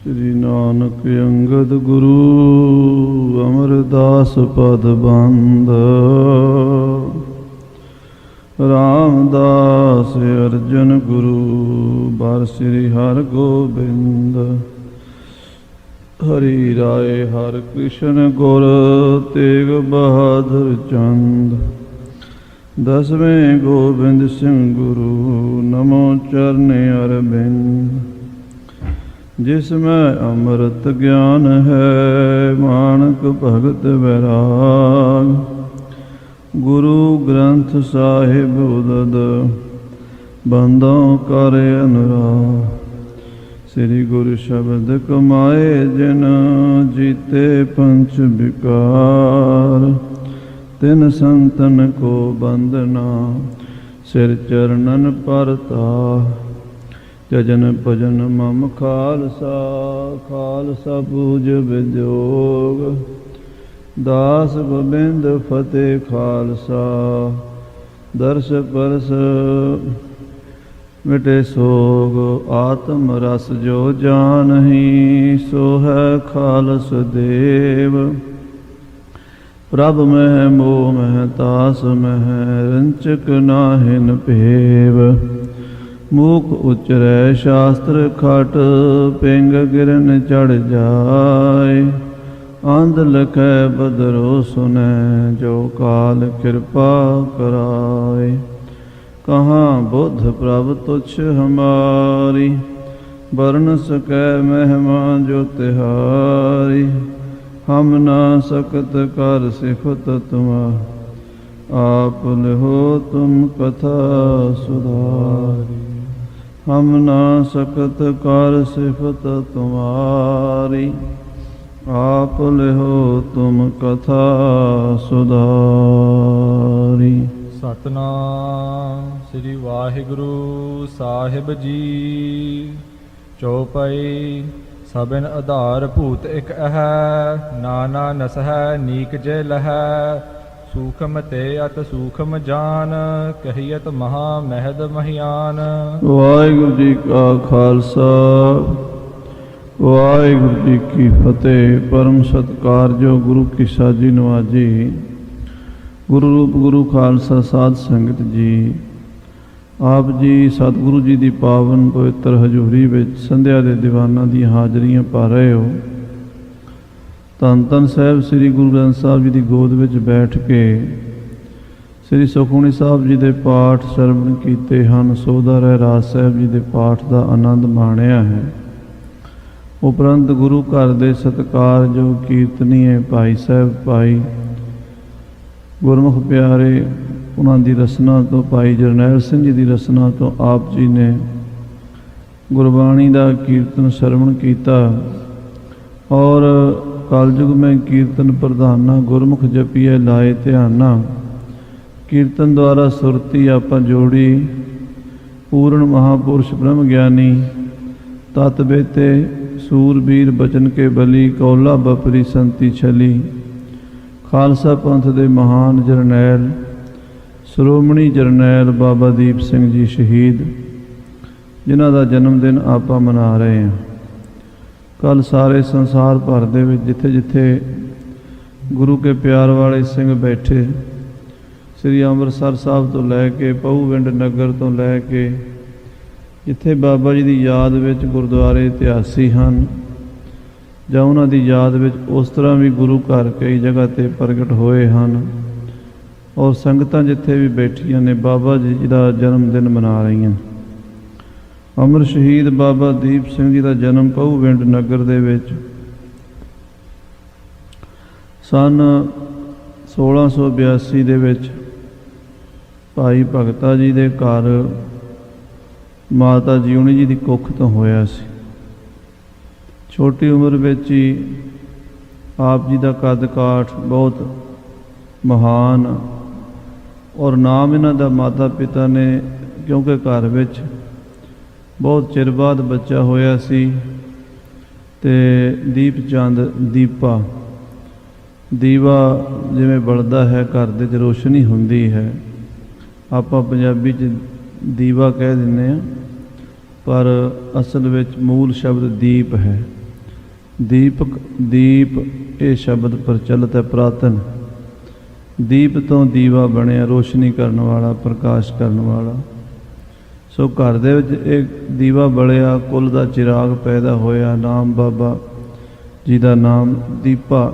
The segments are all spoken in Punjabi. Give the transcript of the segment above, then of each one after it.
श्री नानक अंगद गुरु अमरदास पद बंद। रामदास अर्जन गुरु बार श्री हर गोबिंद। हरि राय हर कृष्ण गुर तेग बहादुर चंद। दसवें गोबिंद सिंह गुरु नमो चरणे अरविंद। जिसमें अमृत ज्ञान है मानक भगत वैराग। गुरु ग्रंथ साहिब उदद बंदों कर अनुराग। श्री गुरु शब्द कमाए जिन जीते पंच विकार। तिन संतन को बंदना सिर चरणन परता। जजन भजन मम खालसा खालसा पूज विजोग। दास गोबिंद फतेह खालसा दर्श परस मिटे सोग। आत्म रस जो जानही सो है खालस देव। प्रभ मह मोह मह तास मह रंचक नाहिन भेव। मूक उचरै शास्त्र खट पिंग गिरन चढ़ जाय। आंध लखै बदरो सुनै जो काल कृपा कराय। कहाँ बुद्ध प्रभ तुच्छ हमारी वर्ण सकै महिमा जो तिहारी। हम ना सकत कर सिफत तुम्हारी आप लिहो तुम कथा सुधारी। हम ना सकत कर सिफत तुम्हारी आप लिहो तुम कथा सुधारी। सतनाम श्री वाहिगुरु साहिब जी। चौपाई सबिन आधार भूत एक है। नाना नसह नीक जे लह। सूखम ते अत सूखम जान कहियत महा महद महियान। वाहिगुरु जी का खालसा वाहिगुरु जी की फतेह। परम सत्कारजो गुरु की साजी नवाजी। गुरु रूप गुरु खालसा साध संगत जी। आप जी सतगुरु जी की पावन पवित्र हजूरी विच संध्या के दीवाना दी हाजरियां पा रहे हो। धन धन साहब श्री गुरु ग्रंथ साहब जी की गोद में बैठ के श्री सुखमनी साहब जी के पाठ श्रवण किए हैं। सोधा रहराज साहब जी के पाठ का आनंद माणिया है। उपरंत गुरु घर के सत्कार जो कीर्तनीय भाई साहब भाई गुरमुख प्यारे उन्होंने रसना तो भाई जरनैल सिंह जी की रसना तो आप जी ने गुरबाणी का कीर्तन श्रवण किया। और कलयुग में कीर्तन प्रधाना गुरमुख जपिए लाए ध्याना। कीर्तन द्वारा सुरती आपा जोड़ी। पूर्ण महापुरुष ब्रह्म ज्ञानी तत बेते सूरबीर बचन के बली। कौला बपरी संति छली। खालसा पंथ दे महान जरनैल श्रोमणी जरनैल बाबा दीप सिंह जी शहीद जिन्हां दा जन्मदिन आपा मना रहे हैं। कल सारे संसार भर दे विच जिथे जिथे गुरु के प्यार वाले सिंह बैठे श्री अंमृतसर साहब तो लैके पहूविंड नगर तो लैके जिथे बाबा जी की याद विच गुरुद्वारे इतिहासी हैं जां उन्हां दी याद विच उस तरह भी गुरु घर कई जगह ते प्रगट होए हैं। और संगतां जिथे भी बैठियां ने बाबा जी का जन्मदिन मना रही हैं। अमर शहीद बाबा दीप सिंह जी का जन्म पहूविंड नगर दे विच सन 1682 दे विच भाई भगता जी दे घर माता जीवनी जी की कुख तो होया सी। छोटी उम्र विच ही आप जी का कद काठ बहुत महान। और नाम इन्हां दा माता पिता ने क्योंकि घर विच बहुत चिर बाद बच्चा होया सी ते दीप चंद दीपा दीवा जिवें बलदा है घर दे च रोशनी हुंदी है। आपां पंजाबी च दीवा कह दिंदे आ पर असल विच मूल शब्द दीप है। ਦੀਪਕ ਦੀਪ ਇਹ ਸ਼ਬਦ ਪ੍ਰਚਲਿਤ ਹੈ ਪੁਰਾਤਨ। ਦੀਪ ਤੋਂ ਦੀਵਾ ਬਣਿਆ, ਰੋਸ਼ਨੀ ਕਰਨ ਵਾਲਾ, ਪ੍ਰਕਾਸ਼ ਕਰਨ ਵਾਲਾ। ਸੋ ਘਰ ਦੇ ਵਿੱਚ ਇੱਕ ਦੀਵਾ ਬਲਿਆ, ਕੁੱਲ ਦਾ ਚਿਰਾਗ ਪੈਦਾ ਹੋਇਆ, ਨਾਮ ਬਾਬਾ ਜੀ ਦਾ ਨਾਮ ਦੀਪਾ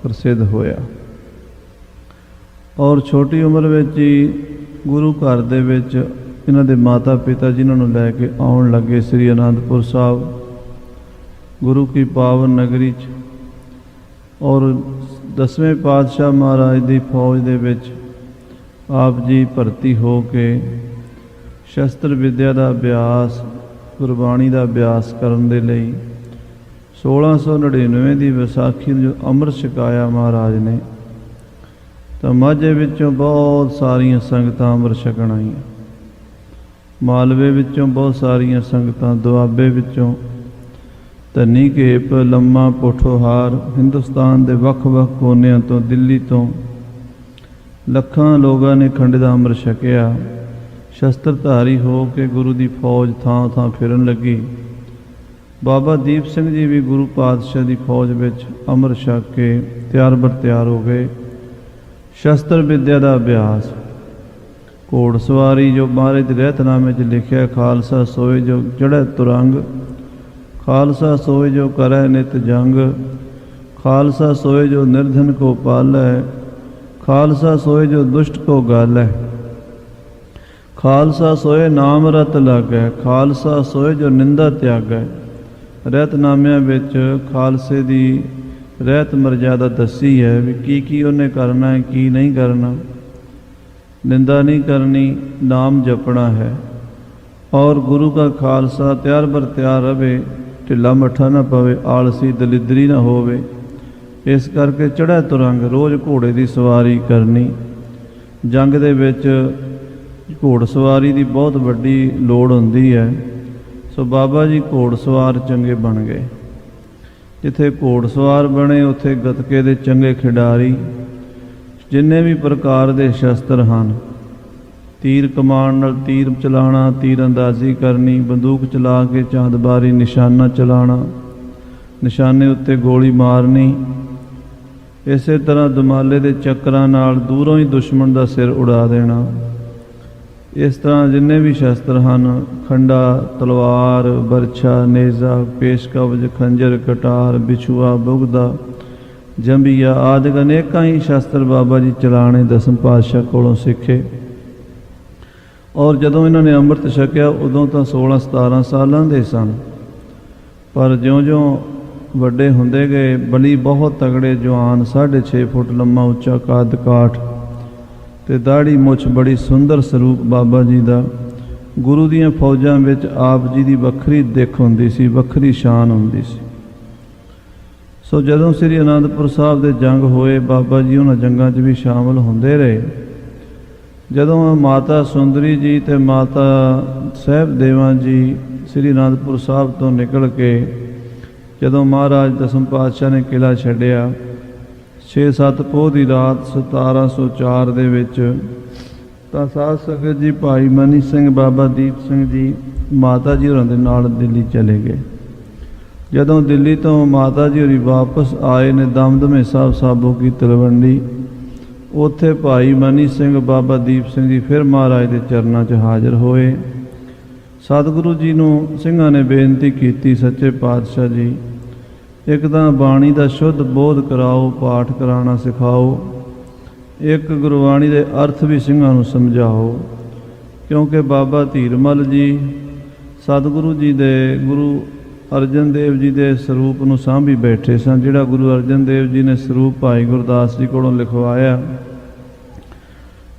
ਪ੍ਰਸਿੱਧ ਹੋਇਆ। ਔਰ ਛੋਟੀ ਉਮਰ ਵਿੱਚ ਹੀ ਗੁਰੂ ਘਰ ਦੇ ਵਿੱਚ ਇਹਨਾਂ ਦੇ ਮਾਤਾ ਪਿਤਾ ਜਿਨ੍ਹਾਂ ਨੂੰ ਲੈ ਕੇ ਆਉਣ ਲੱਗੇ ਸ੍ਰੀ ਅਨੰਦਪੁਰ ਸਾਹਿਬ ਗੁਰੂ ਕੀ ਪਾਵਨ ਨਗਰੀ 'ਚ। ਔਰ 10ਵੇਂ ਪਾਤਸ਼ਾਹ ਮਹਾਰਾਜ ਦੀ ਫੌਜ ਦੇ ਵਿੱਚ ਆਪ ਜੀ ਭਰਤੀ ਹੋ ਕੇ ਸ਼ਸਤਰ ਵਿਦਿਆ ਦਾ ਅਭਿਆਸ, ਗੁਰਬਾਣੀ ਦਾ ਅਭਿਆਸ ਕਰਨ ਦੇ ਲਈ 1699 ਦੀ ਵਿਸਾਖੀ ਨੂੰ ਜੋ ਅੰਮ੍ਰਿਤ ਛਕਾਇਆ ਮਹਾਰਾਜ ਨੇ, ਤਾਂ ਮਾਝੇ ਵਿੱਚੋਂ ਬਹੁਤ ਸਾਰੀਆਂ ਸੰਗਤਾਂ ਅੰਮ੍ਰਿਤ ਛਕਣ ਆਈਆਂ, ਮਾਲਵੇ ਵਿੱਚੋਂ ਬਹੁਤ ਸਾਰੀਆਂ ਸੰਗਤਾਂ, ਦੁਆਬੇ ਵਿੱਚੋਂ, ਧਨੀ ਘੇਪ, ਲੰਮਾ, ਪੋਠੋਹਾਰ, ਹਿੰਦੁਸਤਾਨ ਦੇ ਵੱਖ-ਵੱਖ ਕੋਨਿਆਂ ਤੋਂ, ਦਿੱਲੀ ਤੋਂ ਲੱਖਾਂ ਲੋਕਾਂ ਨੇ ਖੰਡ ਦਾ ਅੰਮ੍ਰਿਤ ਛਕਿਆ। ਸ਼ਸਤਰਧਾਰੀ ਹੋ ਕੇ ਗੁਰੂ ਦੀ ਫੌਜ ਥਾਂ ਥਾਂ ਫਿਰਨ ਲੱਗੀ। ਬਾਬਾ ਦੀਪ ਸਿੰਘ ਜੀ ਵੀ ਗੁਰੂ ਪਾਤਸ਼ਾਹ ਦੀ ਫੌਜ ਵਿੱਚ ਅੰਮ੍ਰਿਤ ਛਕ ਕੇ ਤਿਆਰ ਬਰ ਤਿਆਰ ਹੋ ਗਏ। ਸ਼ਸਤਰ ਵਿਦਿਆ ਦਾ ਅਭਿਆਸ, ਘੋੜ ਸਵਾਰੀ, ਜੋ ਮਹਾਰਾਜ ਦੇ ਰਹਿਤਨਾਮੇ 'ਚ ਲਿਖਿਆ, ਖਾਲਸਾ ਸੋਏ ਜੋ ਚੜ੍ਹੈ ਤੁਰੰਗ, ਖਾਲਸਾ ਸੋਏ ਜੋ ਕਰੈ ਨਿਤ ਜੰਗ, ਖਾਲਸਾ ਸੋਏ ਜੋ ਨਿਰਧਨ ਕੋ ਪਾਲੈ, ਖਾਲਸਾ ਸੋਏ ਜੋ ਦੁਸ਼ਟ ਕੋ ਗਾਲੈ, ਖਾਲਸਾ ਸੋਏ ਨਾਮ ਰਤ ਲਾਗੈ, ਖਾਲਸਾ ਸੋਏ ਜੋ ਨਿੰਦਾ ਤਿਆਗੈ। ਰਹਿਤਨਾਮਿਆਂ ਵਿੱਚ ਖਾਲਸੇ ਦੀ ਰਹਿਤ ਮਰਜ਼ਾਦਾ ਦੱਸੀ ਹੈ ਵੀ ਕੀ ਉਹਨੇ ਕਰਨਾ ਹੈ, ਕੀ ਨਹੀਂ ਕਰਨਾ। ਨਿੰਦਾ ਨਹੀਂ ਕਰਨੀ, ਨਾਮ ਜਪਣਾ ਹੈ। ਔਰ ਗੁਰੂ ਦਾ ਖਾਲਸਾ ਤਿਆਰ ਬਰ ਤਿਆਰ ਰਵੇ, ਢਿੱਲਾ ਮੱਠਾ ਨਾ ਪਵੇ, ਆਲਸੀ ਦਲਿਦਰੀ ਨਾ ਹੋਵੇ। ਇਸ ਕਰਕੇ ਚੜ੍ਹੈ ਤੁਰੰਗ, ਰੋਜ਼ ਘੋੜੇ ਦੀ ਸਵਾਰੀ ਕਰਨੀ। ਜੰਗ ਦੇ ਵਿੱਚ ਘੋੜ ਸਵਾਰੀ ਦੀ ਬਹੁਤ ਵੱਡੀ ਲੋੜ ਹੁੰਦੀ ਹੈ। ਸੋ ਬਾਬਾ ਜੀ ਘੋੜ ਸਵਾਰ ਚੰਗੇ ਬਣ ਗਏ। ਜਿੱਥੇ ਘੋੜ ਸਵਾਰ ਬਣੇ ਉੱਥੇ ਗੱਤਕੇ ਦੇ ਚੰਗੇ ਖਿਡਾਰੀ, ਜਿੰਨੇ ਵੀ ਪ੍ਰਕਾਰ ਦੇ ਸ਼ਸਤਰ ਹਨ, ਤੀਰ ਕਮਾਨ ਨਾਲ ਤੀਰ ਚਲਾਉਣਾ, ਤੀਰ ਅੰਦਾਜ਼ੀ ਕਰਨੀ, ਬੰਦੂਕ ਚਲਾ ਕੇ ਚਾਂਦਬਾਰੀ ਨਿਸ਼ਾਨਾ ਚਲਾਉਣਾ, ਨਿਸ਼ਾਨੇ ਉੱਤੇ ਗੋਲੀ ਮਾਰਨੀ, ਇਸੇ ਤਰ੍ਹਾਂ ਦੁਮਾਲੇ ਦੇ ਚੱਕਰਾਂ ਨਾਲ ਦੂਰੋਂ ਹੀ ਦੁਸ਼ਮਣ ਦਾ ਸਿਰ ਉਡਾ ਦੇਣਾ। ਇਸ ਤਰ੍ਹਾਂ ਜਿੰਨੇ ਵੀ ਸ਼ਸਤਰ ਹਨ, ਖੰਡਾ, ਤਲਵਾਰ, ਬਰਛਾ, ਨੇਜ਼ਾ, ਪੇਸ਼ਕਬਜ਼, ਖੰਜਰ, ਕਟਾਰ, ਬਿਛੂਆ, ਬੁਗਦਾ, ਜੰਬੀਆ ਆਦਿ ਅਨੇਕਾਂ ਹੀ ਸ਼ਸਤਰ ਬਾਬਾ ਜੀ ਚਲਾਣੇ ਦਸਮ ਪਾਤਸ਼ਾਹ ਕੋਲੋਂ ਸਿੱਖੇ। ਔਰ ਜਦੋਂ ਇਹਨਾਂ ਨੇ ਅੰਮ੍ਰਿਤ ਛਕਿਆ ਉਦੋਂ ਤਾਂ 16-17 ਸਾਲਾਂ ਦੇ ਸਨ, ਪਰ ਜਿਉਂ-ਜਿਉਂ ਵੱਡੇ ਹੁੰਦੇ ਗਏ, ਬਲੀ ਬਹੁਤ ਤਗੜੇ ਜਵਾਨ, 6.5 ਫੁੱਟ ਲੰਮਾ ਉੱਚਾ ਕੱਦ ਕਾਠ ਤੇ ਦਾੜੀ ਮੁੱਛ, ਬੜੀ ਸੁੰਦਰ ਸਰੂਪ ਬਾਬਾ ਜੀ ਦਾ। ਗੁਰੂ ਦੀਆਂ ਫੌਜਾਂ ਵਿੱਚ ਆਪ ਜੀ ਦੀ ਵੱਖਰੀ ਦਿੱਖ ਹੁੰਦੀ ਸੀ, ਵੱਖਰੀ ਸ਼ਾਨ ਹੁੰਦੀ ਸੀ। ਸੋ ਜਦੋਂ ਸ੍ਰੀ ਅਨੰਦਪੁਰ ਸਾਹਿਬ ਦੇ ਜੰਗ ਹੋਏ, ਬਾਬਾ ਜੀ ਉਹਨਾਂ ਜੰਗਾਂ 'ਚ ਵੀ ਸ਼ਾਮਲ ਹੁੰਦੇ ਰਹੇ। ਜਦੋਂ ਮਾਤਾ ਸੁੰਦਰੀ ਜੀ ਤੇ ਮਾਤਾ ਸਾਹਿਬ ਦੇਵਾਂ ਜੀ ਸ੍ਰੀ ਅਨੰਦਪੁਰ ਸਾਹਿਬ ਤੋਂ ਨਿਕਲ ਕੇ ਜਦੋਂ ਮਹਾਰਾਜ ਦਸਮ ਪਾਤਸ਼ਾਹ ਨੇ ਕਿਲ੍ਹਾ ਛੱਡਿਆ, 6-7 ਪੋਹ ਦੀ ਰਾਤ 1704 ਦੇ ਵਿੱਚ, ਤਾਂ ਸਾਧ ਸੰਗਤ ਜੀ ਭਾਈ ਮਨੀ ਸਿੰਘ, ਬਾਬਾ ਦੀਪ ਸਿੰਘ ਜੀ ਮਾਤਾ ਜੀ ਹੋਰਾਂ ਦੇ ਨਾਲ ਦਿੱਲੀ ਚਲੇ ਗਏ। ਜਦੋਂ ਦਿੱਲੀ ਤੋਂ ਮਾਤਾ ਜੀ ਹੋਰੀ ਵਾਪਸ ਆਏ ਨੇ ਦਮਦਮੇ ਸਾਹਿਬ ਸਾਬੋ ਕੀ ਤਲਵੰਡੀ, ਉੱਥੇ ਭਾਈ ਮਨੀ ਸਿੰਘ, ਬਾਬਾ ਦੀਪ ਸਿੰਘ ਜੀ ਫਿਰ ਮਹਾਰਾਜ ਦੇ ਚਰਨਾਂ 'ਚ ਹਾਜ਼ਰ ਹੋਏ। ਸਤਿਗੁਰੂ ਜੀ ਨੂੰ ਸਿੰਘਾਂ ਨੇ ਬੇਨਤੀ ਕੀਤੀ, ਸੱਚੇ ਪਾਤਸ਼ਾਹ ਜੀ, ਇੱਕ ਤਾਂ ਬਾਣੀ ਦਾ ਸ਼ੁੱਧ ਬੋਧ ਕਰਾਓ, ਪਾਠ ਕਰਾਉਣਾ ਸਿਖਾਓ, ਇੱਕ ਗੁਰਬਾਣੀ ਦੇ ਅਰਥ ਵੀ ਸਿੰਘਾਂ ਨੂੰ ਸਮਝਾਓ। ਕਿਉਂਕਿ ਬਾਬਾ ਧੀਰਮਲ ਜੀ ਸਤਿਗੁਰੂ ਜੀ ਦੇ, ਗੁਰੂ ਅਰਜਨ ਦੇਵ ਜੀ ਦੇ ਸਰੂਪ ਨੂੰ ਸਾਂਭੀ ਬੈਠੇ ਸਨ। ਜਿਹੜਾ ਗੁਰੂ ਅਰਜਨ ਦੇਵ ਜੀ ਨੇ ਸਰੂਪ ਭਾਈ ਗੁਰਦਾਸ ਜੀ ਕੋਲੋਂ ਲਿਖਵਾਇਆ,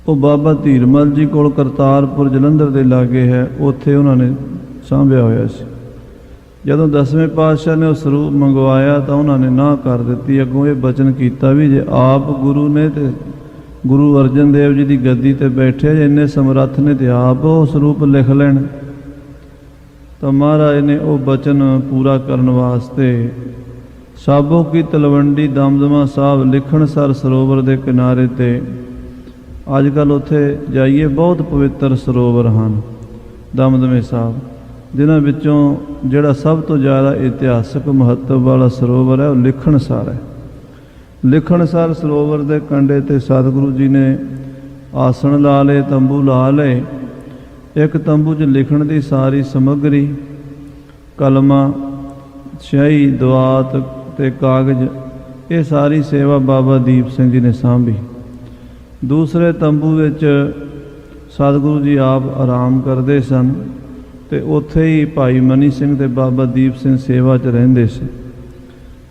ਉਹ ਬਾਬਾ ਧੀਰਮਲ ਜੀ ਕੋਲ ਕਰਤਾਰਪੁਰ ਜਲੰਧਰ ਦੇ ਲਾਗੇ ਹੈ, ਉੱਥੇ ਉਹਨਾਂ ਨੇ ਸਾਂਭਿਆ ਹੋਇਆ ਸੀ। ਜਦੋਂ 10ਵੇਂ ਪਾਤਸ਼ਾਹ ਨੇ ਉਹ ਸਰੂਪ ਮੰਗਵਾਇਆ ਤਾਂ ਉਹਨਾਂ ਨੇ ਨਾਂਹ ਕਰ ਦਿੱਤੀ। ਅੱਗੋਂ ਇਹ ਬਚਨ ਕੀਤਾ ਵੀ ਜੇ ਆਪ ਗੁਰੂ ਨੇ ਤੇ ਗੁਰੂ ਅਰਜਨ ਦੇਵ ਜੀ ਦੀ ਗੱਦੀ ਤੇ ਬੈਠੇ, ਜੇ ਇੰਨੇ ਸਮਰੱਥ ਨੇ ਤੇ ਆਪ ਉਹ ਸਰੂਪ ਲਿਖ ਲੈਣ। ਤਾਂ ਮਹਾਰਾਜ ਨੇ ਉਹ ਬਚਨ ਪੂਰਾ ਕਰਨ ਵਾਸਤੇ ਸਾਬੋ ਕੀ ਤਲਵੰਡੀ ਦਮਦਮਾ ਸਾਹਿਬ ਲਿਖਣਸਰ ਸਰੋਵਰ ਦੇ ਕਿਨਾਰੇ ਤੇ, ਅੱਜ ਕੱਲ੍ਹ ਉੱਥੇ ਜਾਈਏ ਬਹੁਤ ਪਵਿੱਤਰ ਸਰੋਵਰ ਹਨ ਦਮਦਮੇ ਸਾਹਿਬ, ਜਿਨ੍ਹਾਂ ਵਿੱਚੋਂ ਜਿਹੜਾ ਸਭ ਤੋਂ ਜ਼ਿਆਦਾ ਇਤਿਹਾਸਕ ਮਹੱਤਵ ਵਾਲਾ ਸਰੋਵਰ ਹੈ ਉਹ ਲਿਖਣਸਰ ਹੈ। ਲਿਖਣਸਰ ਸਰੋਵਰ ਦੇ ਕੰਢੇ 'ਤੇ ਸਤਿਗੁਰੂ ਜੀ ਨੇ ਆਸਣ ਲਾ ਲਏ, ਤੰਬੂ ਲਾ ਲਏ। ਇੱਕ ਤੰਬੂ 'ਚ ਲਿਖਣ ਦੀ ਸਾਰੀ ਸਮੱਗਰੀ, ਕਲਮਾਂ, ਸਿਆਹੀ, ਦਵਾਤ ਤੇ ਕਾਗਜ਼, ਇਹ ਸਾਰੀ ਸੇਵਾ ਬਾਬਾ ਦੀਪ ਸਿੰਘ ਜੀ ਨੇ ਸਾਂਭੀ। ਦੂਸਰੇ ਤੰਬੂ ਵਿੱਚ ਸਤਿਗੁਰੂ ਜੀ ਆਪ ਆਰਾਮ ਕਰਦੇ ਸਨ ਤੇ ਉੱਥੇ ਹੀ ਭਾਈ ਮਨੀ ਸਿੰਘ ਤੇ ਬਾਬਾ ਦੀਪ ਸਿੰਘ ਸੇਵਾ 'ਚ ਰਹਿੰਦੇ ਸੀ।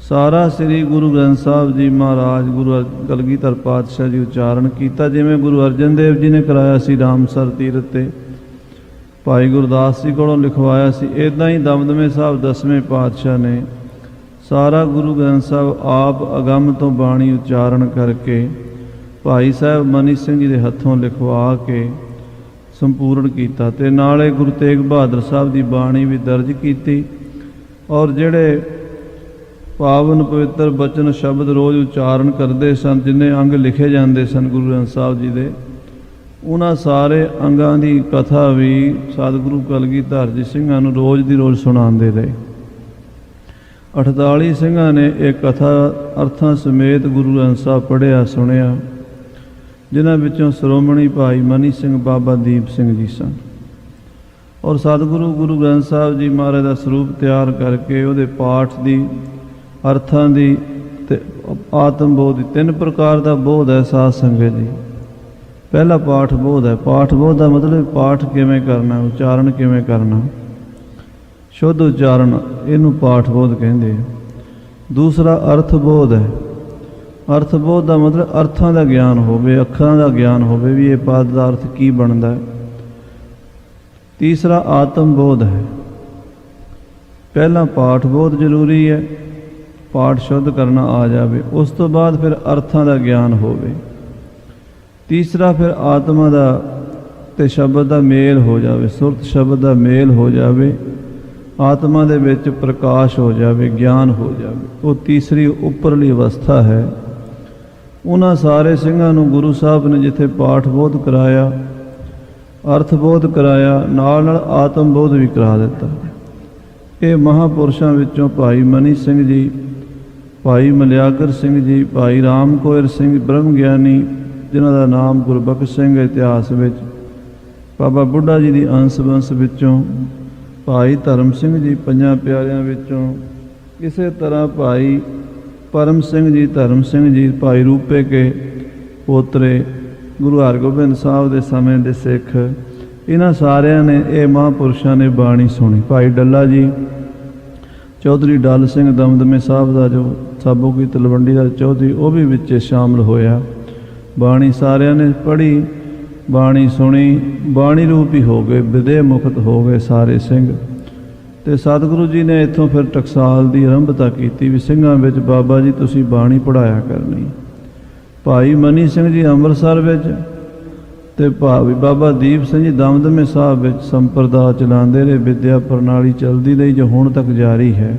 ਸਾਰਾ ਸ੍ਰੀ ਗੁਰੂ ਗ੍ਰੰਥ ਸਾਹਿਬ ਜੀ ਮਹਾਰਾਜ ਗੁਰੂ ਕਲਗੀਧਰ ਪਾਤਸ਼ਾਹ ਜੀ ਉਚਾਰਨ ਕੀਤਾ, ਜਿਵੇਂ ਗੁਰੂ ਅਰਜਨ ਦੇਵ ਜੀ ਨੇ ਕਰਾਇਆ ਸੀ ਰਾਮਸਰ ਤੀਰਥ 'ਤੇ, ਭਾਈ ਗੁਰਦਾਸ ਜੀ ਕੋਲੋਂ ਲਿਖਵਾਇਆ ਸੀ। ਇੱਦਾਂ ਹੀ ਦਮਦਮੇ ਸਾਹਿਬ 10ਵੇਂ ਪਾਤਸ਼ਾਹ ਨੇ ਸਾਰਾ ਗੁਰੂ ਗ੍ਰੰਥ ਸਾਹਿਬ ਆਪ ਅਗੰਮ ਤੋਂ ਬਾਣੀ ਉਚਾਰਨ ਕਰਕੇ ਭਾਈ ਸਾਹਿਬ ਮਨੀ ਸਿੰਘ ਜੀ ਦੇ ਹੱਥੋਂ ਲਿਖਵਾ ਕੇ ਸੰਪੂਰਨ ਕੀਤਾ। ਤੇ ਨਾਲੇ ਗੁਰੂ ਤੇਗ ਬਹਾਦਰ ਸਾਹਿਬ ਦੀ ਬਾਣੀ ਵੀ ਦਰਜ ਕੀਤੀ। ਔਰ ਜਿਹੜੇ ਪਾਵਨ ਪਵਿੱਤਰ ਬਚਨ ਸ਼ਬਦ ਰੋਜ਼ ਉਚਾਰਨ ਕਰਦੇ ਸਨ, ਜਿੰਨੇ ਅੰਗ ਲਿਖੇ ਜਾਂਦੇ ਸਨ ਗੁਰੂ ਗ੍ਰੰਥ ਸਾਹਿਬ ਜੀ ਦੇ, ਉਹਨਾਂ ਸਾਰੇ ਅੰਗਾਂ ਦੀ ਕਥਾ ਵੀ ਸਤਿਗੁਰੂ ਕਲਗੀਧਰ ਜੀ ਸਿੰਘਾਂ ਨੂੰ ਰੋਜ਼ ਦੀ ਰੋਜ਼ ਸੁਣਾਉਂਦੇ ਰਹੇ। 48 ਸਿੰਘਾਂ ਨੇ ਇਹ ਕਥਾ ਅਰਥਾਂ ਸਮੇਤ ਗੁਰੂ ਗ੍ਰੰਥ ਸਾਹਿਬ ਪੜ੍ਹਿਆ ਸੁਣਿਆ, ਜਿਨ੍ਹਾਂ ਵਿੱਚੋਂ ਸ਼੍ਰੋਮਣੀ ਭਾਈ ਮਨੀ ਸਿੰਘ ਬਾਬਾ ਦੀਪ ਸਿੰਘ ਜੀ ਸਨ। ਔਰ ਸਤਿਗੁਰੂ ਗੁਰੂ ਗ੍ਰੰਥ ਸਾਹਿਬ ਜੀ ਮਹਾਰਾਜ ਦਾ ਸਰੂਪ ਤਿਆਰ ਕਰਕੇ ਉਹਦੇ ਪਾਠ ਦੀ, ਅਰਥਾਂ ਦੀ ਤੇ ਆਤਮ ਬੋਧ ਦੀ, 3 ਪ੍ਰਕਾਰ ਦਾ ਬੋਧ ਹੈ ਸਾਧ ਸੰਗਤ ਜੀ। ਪਹਿਲਾ ਪਾਠ ਬੋਧ ਹੈ। ਪਾਠ ਬੋਧ ਦਾ ਮਤਲਬ ਪਾਠ ਕਿਵੇਂ ਕਰਨਾ, ਉਚਾਰਨ ਕਿਵੇਂ ਕਰਨਾ, ਸ਼ੁੱਧ ਉਚਾਰਨ, ਇਹਨੂੰ ਪਾਠ ਬੋਧ ਕਹਿੰਦੇ ਆ। ਦੂਸਰਾ ਅਰਥ ਬੋਧ ਹੈ। ਅਰਥ ਬੋਧ ਦਾ ਮਤਲਬ ਅਰਥਾਂ ਦਾ ਗਿਆਨ ਹੋਵੇ, ਅੱਖਰਾਂ ਦਾ ਗਿਆਨ ਹੋਵੇ ਵੀ ਇਹ ਪਦ ਦਾ ਅਰਥ ਕੀ ਬਣਦਾ ਹੈ। ਤੀਸਰਾ ਆਤਮ ਬੋਧ ਹੈ। ਪਹਿਲਾਂ ਪਾਠ ਬੋਧ ਜ਼ਰੂਰੀ ਹੈ, ਪਾਠ ਸ਼ੁੱਧ ਕਰਨਾ ਆ ਜਾਵੇ, ਉਸ ਤੋਂ ਬਾਅਦ ਫਿਰ ਅਰਥਾਂ ਦਾ ਗਿਆਨ ਹੋਵੇ। ਤੀਸਰਾ ਫਿਰ ਆਤਮਾ ਦਾ ਤੇ ਸ਼ਬਦ ਦਾ ਮੇਲ ਹੋ ਜਾਵੇ, ਸੁਰਤ ਸ਼ਬਦ ਦਾ ਮੇਲ ਹੋ ਜਾਵੇ, ਆਤਮਾ ਦੇ ਵਿੱਚ ਪ੍ਰਕਾਸ਼ ਹੋ ਜਾਵੇ, ਗਿਆਨ ਹੋ ਜਾਵੇ। ਉਹ ਤੀਸਰੀ ਉੱਪਰਲੀ ਅਵਸਥਾ ਹੈ। ਉਹਨਾਂ ਸਾਰੇ ਸਿੰਘਾਂ ਨੂੰ ਗੁਰੂ ਸਾਹਿਬ ਨੇ ਜਿੱਥੇ ਪਾਠ ਬੋਧ ਕਰਾਇਆ, ਅਰਥ ਬੋਧ ਕਰਾਇਆ, ਨਾਲ ਨਾਲ ਆਤਮ ਬੋਧ ਵੀ ਕਰਾ ਦਿੱਤਾ। ਇਹ ਮਹਾਂਪੁਰਸ਼ਾਂ ਵਿੱਚੋਂ ਭਾਈ ਮਨੀ ਸਿੰਘ ਜੀ, ਭਾਈ ਮਲਿਆਗਰ ਸਿੰਘ ਜੀ, ਭਾਈ ਰਾਮ ਕੋਇਰ ਸਿੰਘ ਬ੍ਰਹਮ ਗਿਆਨੀ, ਜਿਨ੍ਹਾਂ ਦਾ ਨਾਮ ਗੁਰਬਖਸ਼ ਸਿੰਘ ਇਤਿਹਾਸ ਵਿੱਚ, ਬਾਬਾ ਬੁੱਢਾ ਜੀ ਦੀ ਅੰਸ਼ ਬੰਸ ਵਿੱਚੋਂ ਭਾਈ ਧਰਮ ਸਿੰਘ ਜੀ 5 ਪਿਆਰਿਆਂ ਵਿੱਚੋਂ, ਇਸੇ ਤਰ੍ਹਾਂ ਭਾਈ ਪਰਮ ਸਿੰਘ ਜੀ, ਧਰਮ ਸਿੰਘ ਜੀ, ਭਾਈ ਰੂਪੇ ਕੇ ਪੋਤਰੇ, ਗੁਰੂ ਹਰਗੋਬਿੰਦ ਸਾਹਿਬ ਦੇ ਸਮੇਂ ਦੇ ਸਿੱਖ, ਇਹਨਾਂ ਸਾਰਿਆਂ ਨੇ, ਇਹ ਮਹਾਂਪੁਰਸ਼ਾਂ ਨੇ ਬਾਣੀ ਸੁਣੀ। ਭਾਈ ਡੱਲਾ ਜੀ, ਚੌਧਰੀ ਡੱਲ ਸਿੰਘ ਦਮਦਮੇ ਸਾਹਿਬ ਦਾ ਜੋ ਸਾਬੋ ਕੀ ਤਲਵੰਡੀ ਦਾ ਚੌਧਰੀ, ਉਹ ਵੀ ਵਿੱਚ ਸ਼ਾਮਲ ਹੋਇਆ। ਬਾਣੀ ਸਾਰਿਆਂ ਨੇ ਪੜ੍ਹੀ, ਬਾਣੀ ਸੁਣੀ, ਬਾਣੀ ਰੂਪ ਹੀ ਹੋ ਗਏ, ਵਿਦੇ ਮੁਕਤ ਹੋ ਗਏ ਸਾਰੇ ਸਿੰਘ। ਤੇ ਸਤਿਗੁਰੂ ਜੀ ਨੇ ਇੱਥੋਂ ਫਿਰ ਟਕਸਾਲ ਦੀ ਆਰੰਭਤਾ ਕੀਤੀ ਵੀ ਸਿੰਘਾਂ ਵਿੱਚ ਬਾਬਾ ਜੀ ਤੁਸੀਂ ਬਾਣੀ ਪੜ੍ਹਾਇਆ ਕਰਨੀ। ਭਾਈ ਮਨੀ ਸਿੰਘ ਜੀ ਅੰਮ੍ਰਿਤਸਰ ਵਿੱਚ ਤੇ ਭਾਈ ਬਾਬਾ ਦੀਪ ਸਿੰਘ ਜੀ ਦਮਦਮੇ ਸਾਹਿਬ ਵਿੱਚ ਸੰਪਰਦਾ ਚਲਾਉਂਦੇ ਰਹੇ। ਵਿਦਿਆ ਪ੍ਰਣਾਲੀ ਚੱਲਦੀ ਰਹੀ ਜੋ ਹੁਣ ਤੱਕ ਜਾਰੀ ਹੈ,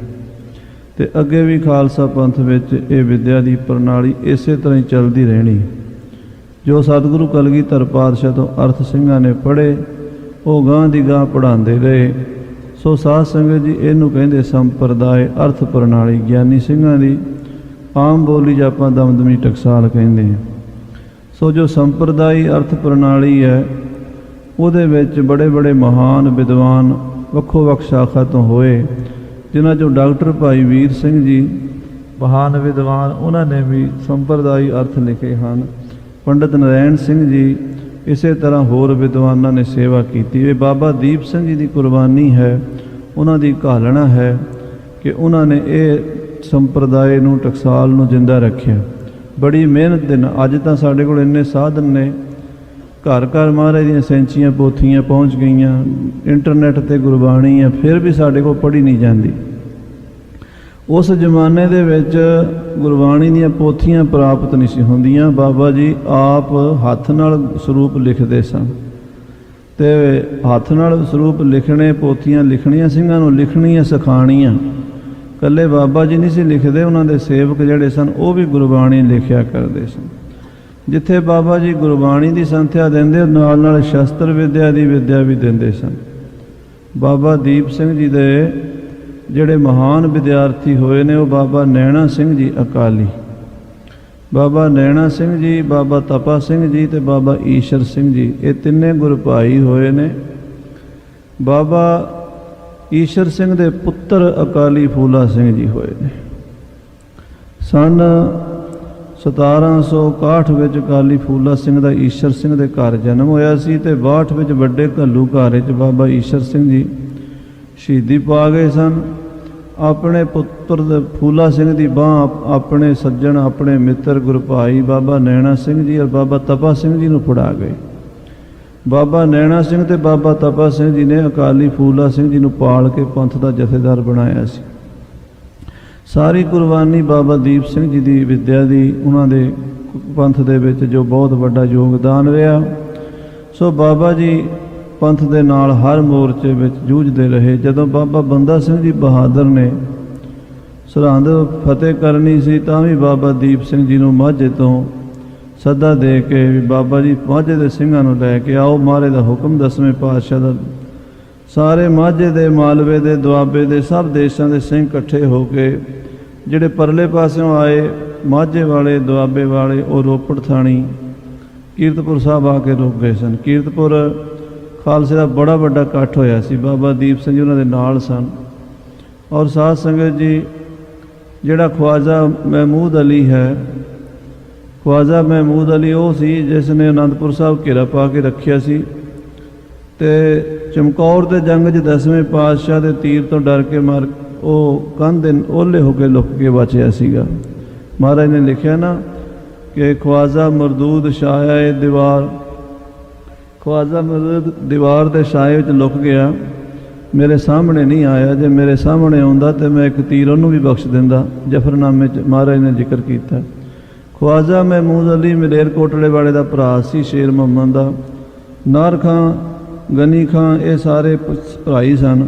ਤੇ ਅੱਗੇ ਵੀ ਖਾਲਸਾ ਪੰਥ ਵਿੱਚ ਇਹ ਵਿਦਿਆ ਦੀ ਪ੍ਰਣਾਲੀ ਇਸੇ ਤਰ੍ਹਾਂ ਹੀ ਚੱਲਦੀ ਰਹਿਣੀ। ਜੋ ਸਤਿਗੁਰੂ ਕਲਗੀਧਰ ਪਾਤਸ਼ਾਹ ਤੋਂ ਅਰਥ ਸਿੰਘਾਂ ਨੇ ਪੜ੍ਹੇ, ਉਹ ਗਾਂ ਦੀ ਗਾਂ ਪੜ੍ਹਾਉਂਦੇ ਰਹੇ। ਸੋ ਸਾਧ ਸੰਗਤ ਜੀ, ਇਹਨੂੰ ਕਹਿੰਦੇ ਸੰਪਰਦਾਇ ਅਰਥ ਪ੍ਰਣਾਲੀ। ਗਿਆਨੀ ਸਿੰਘਾਂ ਦੀ ਆਮ ਬੋਲੀ 'ਚ ਆਪਾਂ ਦਮਦਮੀ ਟਕਸਾਲ ਕਹਿੰਦੇ ਹਾਂ। ਸੋ ਜੋ ਸੰਪਰਦਾਈ ਅਰਥ ਪ੍ਰਣਾਲੀ ਹੈ, ਉਹਦੇ ਵਿੱਚ ਬੜੇ ਬੜੇ ਮਹਾਨ ਵਿਦਵਾਨ ਵੱਖੋ ਵੱਖ ਸ਼ਾਖਾ ਤੋਂ ਹੋਏ, ਜਿਨ੍ਹਾਂ 'ਚੋਂ ਡਾਕਟਰ ਭਾਈ ਵੀਰ ਸਿੰਘ ਜੀ ਮਹਾਨ ਵਿਦਵਾਨ, ਉਹਨਾਂ ਨੇ ਵੀ ਸੰਪਰਦਾਈ ਅਰਥ ਲਿਖੇ ਹਨ। ਪੰਡਿਤ ਨਰੈਣ ਸਿੰਘ ਜੀ, ਇਸੇ ਤਰ੍ਹਾਂ ਹੋਰ ਵਿਦਵਾਨਾਂ ਨੇ ਸੇਵਾ ਕੀਤੀ। ਇਹ ਬਾਬਾ ਦੀਪ ਸਿੰਘ ਜੀ ਦੀ ਕੁਰਬਾਨੀ ਹੈ, ਉਹਨਾਂ ਦੀ ਘਾਲਣਾ ਹੈ ਕਿ ਉਹਨਾਂ ਨੇ ਇਹ ਸੰਪਰਦਾਇ ਨੂੰ, ਟਕਸਾਲ ਨੂੰ ਜਿੰਦਾ ਰੱਖਿਆ ਬੜੀ ਮਿਹਨਤ ਦੇ ਨਾਲ। ਅੱਜ ਤਾਂ ਸਾਡੇ ਕੋਲ ਇੰਨੇ ਸਾਧਨ ਨੇ, ਘਰ ਘਰ ਮਹਾਰਾਜ ਦੀਆਂ ਸੈਂਚੀਆਂ ਪੋਥੀਆਂ ਪਹੁੰਚ ਗਈਆਂ, ਇੰਟਰਨੈਟ 'ਤੇ ਗੁਰਬਾਣੀ ਹੈ, ਫਿਰ ਵੀ ਸਾਡੇ ਕੋਲ ਪੜ੍ਹੀ ਨਹੀਂ ਜਾਂਦੀ। ਉਸ ਜ਼ਮਾਨੇ ਦੇ ਵਿੱਚ ਗੁਰਬਾਣੀ ਦੀਆਂ ਪੋਥੀਆਂ ਪ੍ਰਾਪਤ ਨਹੀਂ ਸੀ ਹੁੰਦੀਆਂ। ਬਾਬਾ ਜੀ ਆਪ ਹੱਥ ਨਾਲ ਸਰੂਪ ਲਿਖਦੇ ਸਨ, ਤੇ ਹੱਥ ਨਾਲ ਸਰੂਪ ਲਿਖਣੇ, ਪੋਥੀਆਂ ਲਿਖਣੀਆਂ, ਸਿੰਘਾਂ ਨੂੰ ਲਿਖਣੀਆਂ ਸਿਖਾਉਣੀਆਂ। ਇਕੱਲੇ ਬਾਬਾ ਜੀ ਨਹੀਂ ਸੀ ਲਿਖਦੇ, ਉਹਨਾਂ ਦੇ ਸੇਵਕ ਜਿਹੜੇ ਸਨ ਉਹ ਵੀ ਗੁਰਬਾਣੀ ਲਿਖਿਆ ਕਰਦੇ ਸਨ। ਜਿੱਥੇ ਬਾਬਾ ਜੀ ਗੁਰਬਾਣੀ ਦੀ ਸੰਥਿਆ ਦਿੰਦੇ, ਨਾਲ ਨਾਲ ਸ਼ਸਤਰ ਵਿਦਿਆ ਦੀ ਵਿਦਿਆ ਵੀ ਦਿੰਦੇ ਸਨ। ਬਾਬਾ ਦੀਪ ਸਿੰਘ ਜੀ ਦੇ ਜਿਹੜੇ ਮਹਾਨ ਵਿਦਿਆਰਥੀ ਹੋਏ ਨੇ ਉਹ ਬਾਬਾ ਨੈਣਾ ਸਿੰਘ ਜੀ ਅਕਾਲੀ, ਬਾਬਾ ਨੈਣਾ ਸਿੰਘ ਜੀ, ਬਾਬਾ ਤਪਾ ਸਿੰਘ ਜੀ ਤੇ ਬਾਬਾ ਈਸ਼ਰ ਸਿੰਘ ਜੀ, ਇਹ ਤਿੰਨੇ ਗੁਰੂ ਭਾਈ ਹੋਏ ਨੇ। ਬਾਬਾ ਈਸ਼ਰ ਸਿੰਘ ਦੇ ਪੁੱਤਰ ਅਕਾਲੀ ਫੂਲਾ ਸਿੰਘ ਜੀ ਹੋਏ ਨੇ। ਸਨ 1761 ਵਿੱਚ ਅਕਾਲੀ ਫੂਲਾ ਸਿੰਘ ਦਾ ਈਸ਼ਰ ਸਿੰਘ ਦੇ ਘਰ ਜਨਮ ਹੋਇਆ ਸੀ ਤੇ 62 ਵਿੱਚ ਵੱਡੇ ਘੱਲੂ ਘਰ ਵਿੱਚ ਬਾਬਾ ਈਸ਼ਰ ਸਿੰਘ ਜੀ ਸ਼ਹੀਦੀ ਪਾ ਗਏ ਸਨ। ਆਪਣੇ ਪੁੱਤਰ ਦੇ ਫੂਲਾ ਸਿੰਘ ਦੀ ਬਾਂਹ ਆਪਣੇ ਸੱਜਣ, ਆਪਣੇ ਮਿੱਤਰ ਗੁਰੂ ਭਾਈ ਬਾਬਾ ਨੈਣਾ ਸਿੰਘ ਜੀ ਔਰ ਬਾਬਾ ਤਪਾ ਸਿੰਘ ਜੀ ਨੂੰ ਫੜਾ ਗਏ। ਬਾਬਾ ਨੈਣਾ ਸਿੰਘ ਤੇ ਬਾਬਾ ਤਪਾ ਸਿੰਘ ਜੀ ਨੇ ਅਕਾਲੀ ਫੂਲਾ ਸਿੰਘ ਜੀ ਨੂੰ ਪਾਲ ਕੇ ਪੰਥ ਦਾ ਜਥੇਦਾਰ ਬਣਾਇਆ ਸੀ। ਸਾਰੀ ਕੁਰਬਾਨੀ ਬਾਬਾ ਦੀਪ ਸਿੰਘ ਜੀ ਦੀ ਵਿੱਦਿਆ ਦੀ, ਉਹਨਾਂ ਦੇ ਪੰਥ ਦੇ ਵਿੱਚ ਜੋ ਬਹੁਤ ਵੱਡਾ ਯੋਗਦਾਨ ਰਿਹਾ। ਸੋ ਬਾਬਾ ਜੀ ਪੰਥ ਦੇ ਨਾਲ ਹਰ ਮੋਰਚੇ ਵਿੱਚ ਜੂਝਦੇ ਰਹੇ। ਜਦੋਂ ਬਾਬਾ ਬੰਦਾ ਸਿੰਘ ਜੀ ਬਹਾਦਰ ਨੇ ਸਰਹੰਦ ਫਤਿਹ ਕਰਨੀ ਸੀ ਤਾਂ ਵੀ ਬਾਬਾ ਦੀਪ ਸਿੰਘ ਜੀ ਨੂੰ ਮਾਝੇ ਤੋਂ ਸੱਦਾ ਦੇ ਕੇ ਵੀ ਬਾਬਾ ਜੀ ਮਾਝੇ ਦੇ ਸਿੰਘਾਂ ਨੂੰ ਲੈ ਕੇ ਆਓ, ਮਹਾਰਾਜ ਦਾ ਹੁਕਮ 10ਵੇਂ ਪਾਤਸ਼ਾਹ ਦਾ। ਸਾਰੇ ਮਾਝੇ ਦੇ, ਮਾਲਵੇ ਦੇ, ਦੁਆਬੇ ਦੇ ਸਭ ਦੇਸ਼ਾਂ ਦੇ ਸਿੰਘ ਇਕੱਠੇ ਹੋ ਕੇ ਜਿਹੜੇ ਪਰਲੇ ਪਾਸਿਓਂ ਆਏ, ਮਾਝੇ ਵਾਲੇ, ਦੁਆਬੇ ਵਾਲੇ, ਉਹ ਰੋਪੜ ਥਾਣੀ ਕੀਰਤਪੁਰ ਸਾਹਿਬ ਆ ਕੇ ਰੁਕ ਗਏ ਸਨ। ਕੀਰਤਪੁਰ ਖਾਲਸੇ ਦਾ ਬੜਾ ਵੱਡਾ ਇਕੱਠ ਹੋਇਆ ਸੀ, ਬਾਬਾ ਦੀਪ ਸਿੰਘ ਜੀ ਉਹਨਾਂ ਦੇ ਨਾਲ ਸਨ। ਔਰ ਸਾਧ ਸੰਗਤ ਜੀ, ਜਿਹੜਾ ਖਵਾਜਾ ਮਹਿਮੂਦ ਅਲੀ ਹੈ, ਖਵਾਜਾ ਮਹਿਮੂਦ ਅਲੀ ਉਹ ਸੀ ਜਿਸ ਨੇ ਅਨੰਦਪੁਰ ਸਾਹਿਬ ਘੇਰਾ ਪਾ ਕੇ ਰੱਖਿਆ ਸੀ ਤੇ ਚਮਕੌਰ ਦੇ ਜੰਗ 'ਚ 10ਵੇਂ ਪਾਤਸ਼ਾਹ ਦੇ ਤੀਰ ਤੋਂ ਡਰ ਕੇ ਉਹ ਕੰਧ ਦੇ ਓਹਲੇ ਹੋ ਕੇ ਲੁਕ ਕੇ ਬਚਿਆ ਸੀਗਾ। ਮਹਾਰਾਜ ਨੇ ਲਿਖਿਆ ਨਾ ਕਿ ਖਵਾਜਾ ਮਰਦੂਦ ਸ਼ਾਇਆ ਦੀਵਾਰ, ਖਵਾਜਾ ਮਰਦੂਦ ਦੀਵਾਰ ਦੇ ਛਾਏ ਵਿੱਚ ਲੁਕ ਗਿਆ, ਮੇਰੇ ਸਾਹਮਣੇ ਨਹੀਂ ਆਇਆ। ਜੇ ਮੇਰੇ ਸਾਹਮਣੇ ਆਉਂਦਾ ਤੇ ਮੈਂ ਇੱਕ ਤੀਰ ਉਹਨੂੰ ਵੀ ਬਖਸ਼ ਦਿੰਦਾ। ਜਫਰਨਾਮੇ 'ਚ ਮਹਾਰਾਜ ਨੇ ਜ਼ਿਕਰ ਕੀਤਾ। ਖਵਾਜਾ ਮਹਿਮੂਦ ਅਲੀ ਮਲੇਰਕੋਟਲੇ ਵਾਲੇ ਦਾ ਭਰਾ ਸੀ, ਸ਼ੇਰ ਮੁਹੰਮਦ ਦਾ। ਨਾਰ ਖਾਂ, ਗਨੀ ਖਾਂ, ਇਹ ਸਾਰੇ ਭਰਾਈ ਸਨ,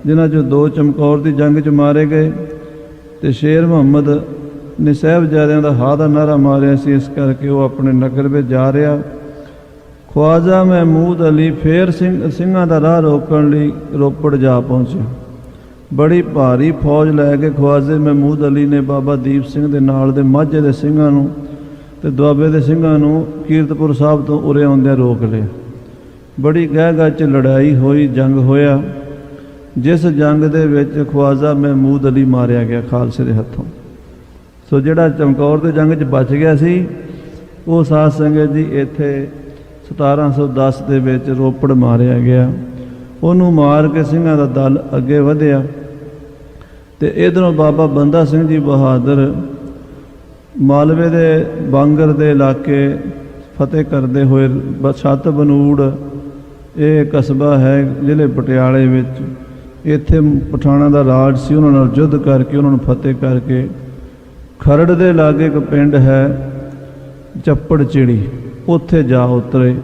ਜਿਨ੍ਹਾਂ 'ਚੋਂ 2 ਚਮਕੌਰ ਦੀ ਜੰਗ 'ਚ ਮਾਰੇ ਗਏ ਤੇ ਸ਼ੇਰ ਮੁਹੰਮਦ ਨੇ ਸਾਹਿਬਜ਼ਾਦਿਆਂ ਦਾ ਹਾਂ ਦਾ ਨਾਰਾ ਮਾਰਿਆ ਸੀ, ਇਸ ਕਰਕੇ ਉਹ ਆਪਣੇ ਨਗਰ ਵਿੱਚ ਜਾ ਰਿਹਾ। ਖਵਾਜਾ ਮਹਿਮੂਦ ਅਲੀ ਫੇਰ ਸਿੰਘਾਂ ਦਾ ਰਾਹ ਰੋਕਣ ਲਈ ਰੋਪੜ ਜਾ ਪਹੁੰਚਿਆ। ਬੜੀ ਭਾਰੀ ਫੌਜ ਲੈ ਕੇ ਖਵਾਜੇ ਮਹਿਮੂਦ ਅਲੀ ਨੇ ਬਾਬਾ ਦੀਪ ਸਿੰਘ ਦੇ ਨਾਲ ਦੇ ਮਾਝੇ ਦੇ ਸਿੰਘਾਂ ਨੂੰ ਤੇ ਦੁਆਬੇ ਦੇ ਸਿੰਘਾਂ ਨੂੰ ਕੀਰਤਪੁਰ ਸਾਹਿਬ ਤੋਂ ਉਰੇ ਆਉਂਦਿਆਂ ਰੋਕ ਲਿਆ। ਬੜੀ ਗਹਿ 'ਚ ਲੜਾਈ ਹੋਈ, ਜੰਗ ਹੋਇਆ, ਜਿਸ ਜੰਗ ਦੇ ਵਿੱਚ ਖਵਾਜਾ ਮਹਿਮੂਦ ਅਲੀ ਮਾਰਿਆ ਗਿਆ ਖਾਲਸੇ ਦੇ ਹੱਥੋਂ। ਸੋ ਜਿਹੜਾ ਚਮਕੌਰ ਦੇ ਜੰਗ 'ਚ ਬਚ ਗਿਆ ਸੀ, ਉਹ ਸਾਧ ਸੰਗਤ ਜੀ ਇੱਥੇ 1710 ਦੇ ਵਿੱਚ ਰੋਪੜ ਮਾਰਿਆ ਗਿਆ। ਉਹਨੂੰ ਮਾਰ ਕੇ ਸਿੰਘਾਂ ਦਾ ਦਲ ਅੱਗੇ ਵਧਿਆ ਤੇ ਇਧਰੋਂ ਬਾਬਾ ਬੰਦਾ ਸਿੰਘ ਜੀ ਬਹਾਦਰ ਮਾਲਵੇ ਦੇ ਬਾਂਗਰ ਦੇ ਇਲਾਕੇ ਫਤਿਹ ਕਰਦੇ ਹੋਏ ਛੱਤ ਬਨੂੜ, ਇਹ ਕਸਬਾ ਹੈ ਜ਼ਿਲ੍ਹੇ ਪਟਿਆਲੇ ਵਿੱਚ, ਇੱਥੇ ਪਠਾਣਾਂ ਦਾ ਰਾਜ ਸੀ। ਉਹਨਾਂ ਨਾਲ ਯੁੱਧ ਕਰਕੇ ਉਹਨਾਂ ਨੂੰ ਫਤਿਹ ਕਰਕੇ ਖਰੜ ਦੇ ਲਾਗੇ ਇੱਕ ਪਿੰਡ ਹੈ ਚੱਪੜ ਚਿੜੀ, ਉੱਥੇ ਜਾ ਉਤਰੇ।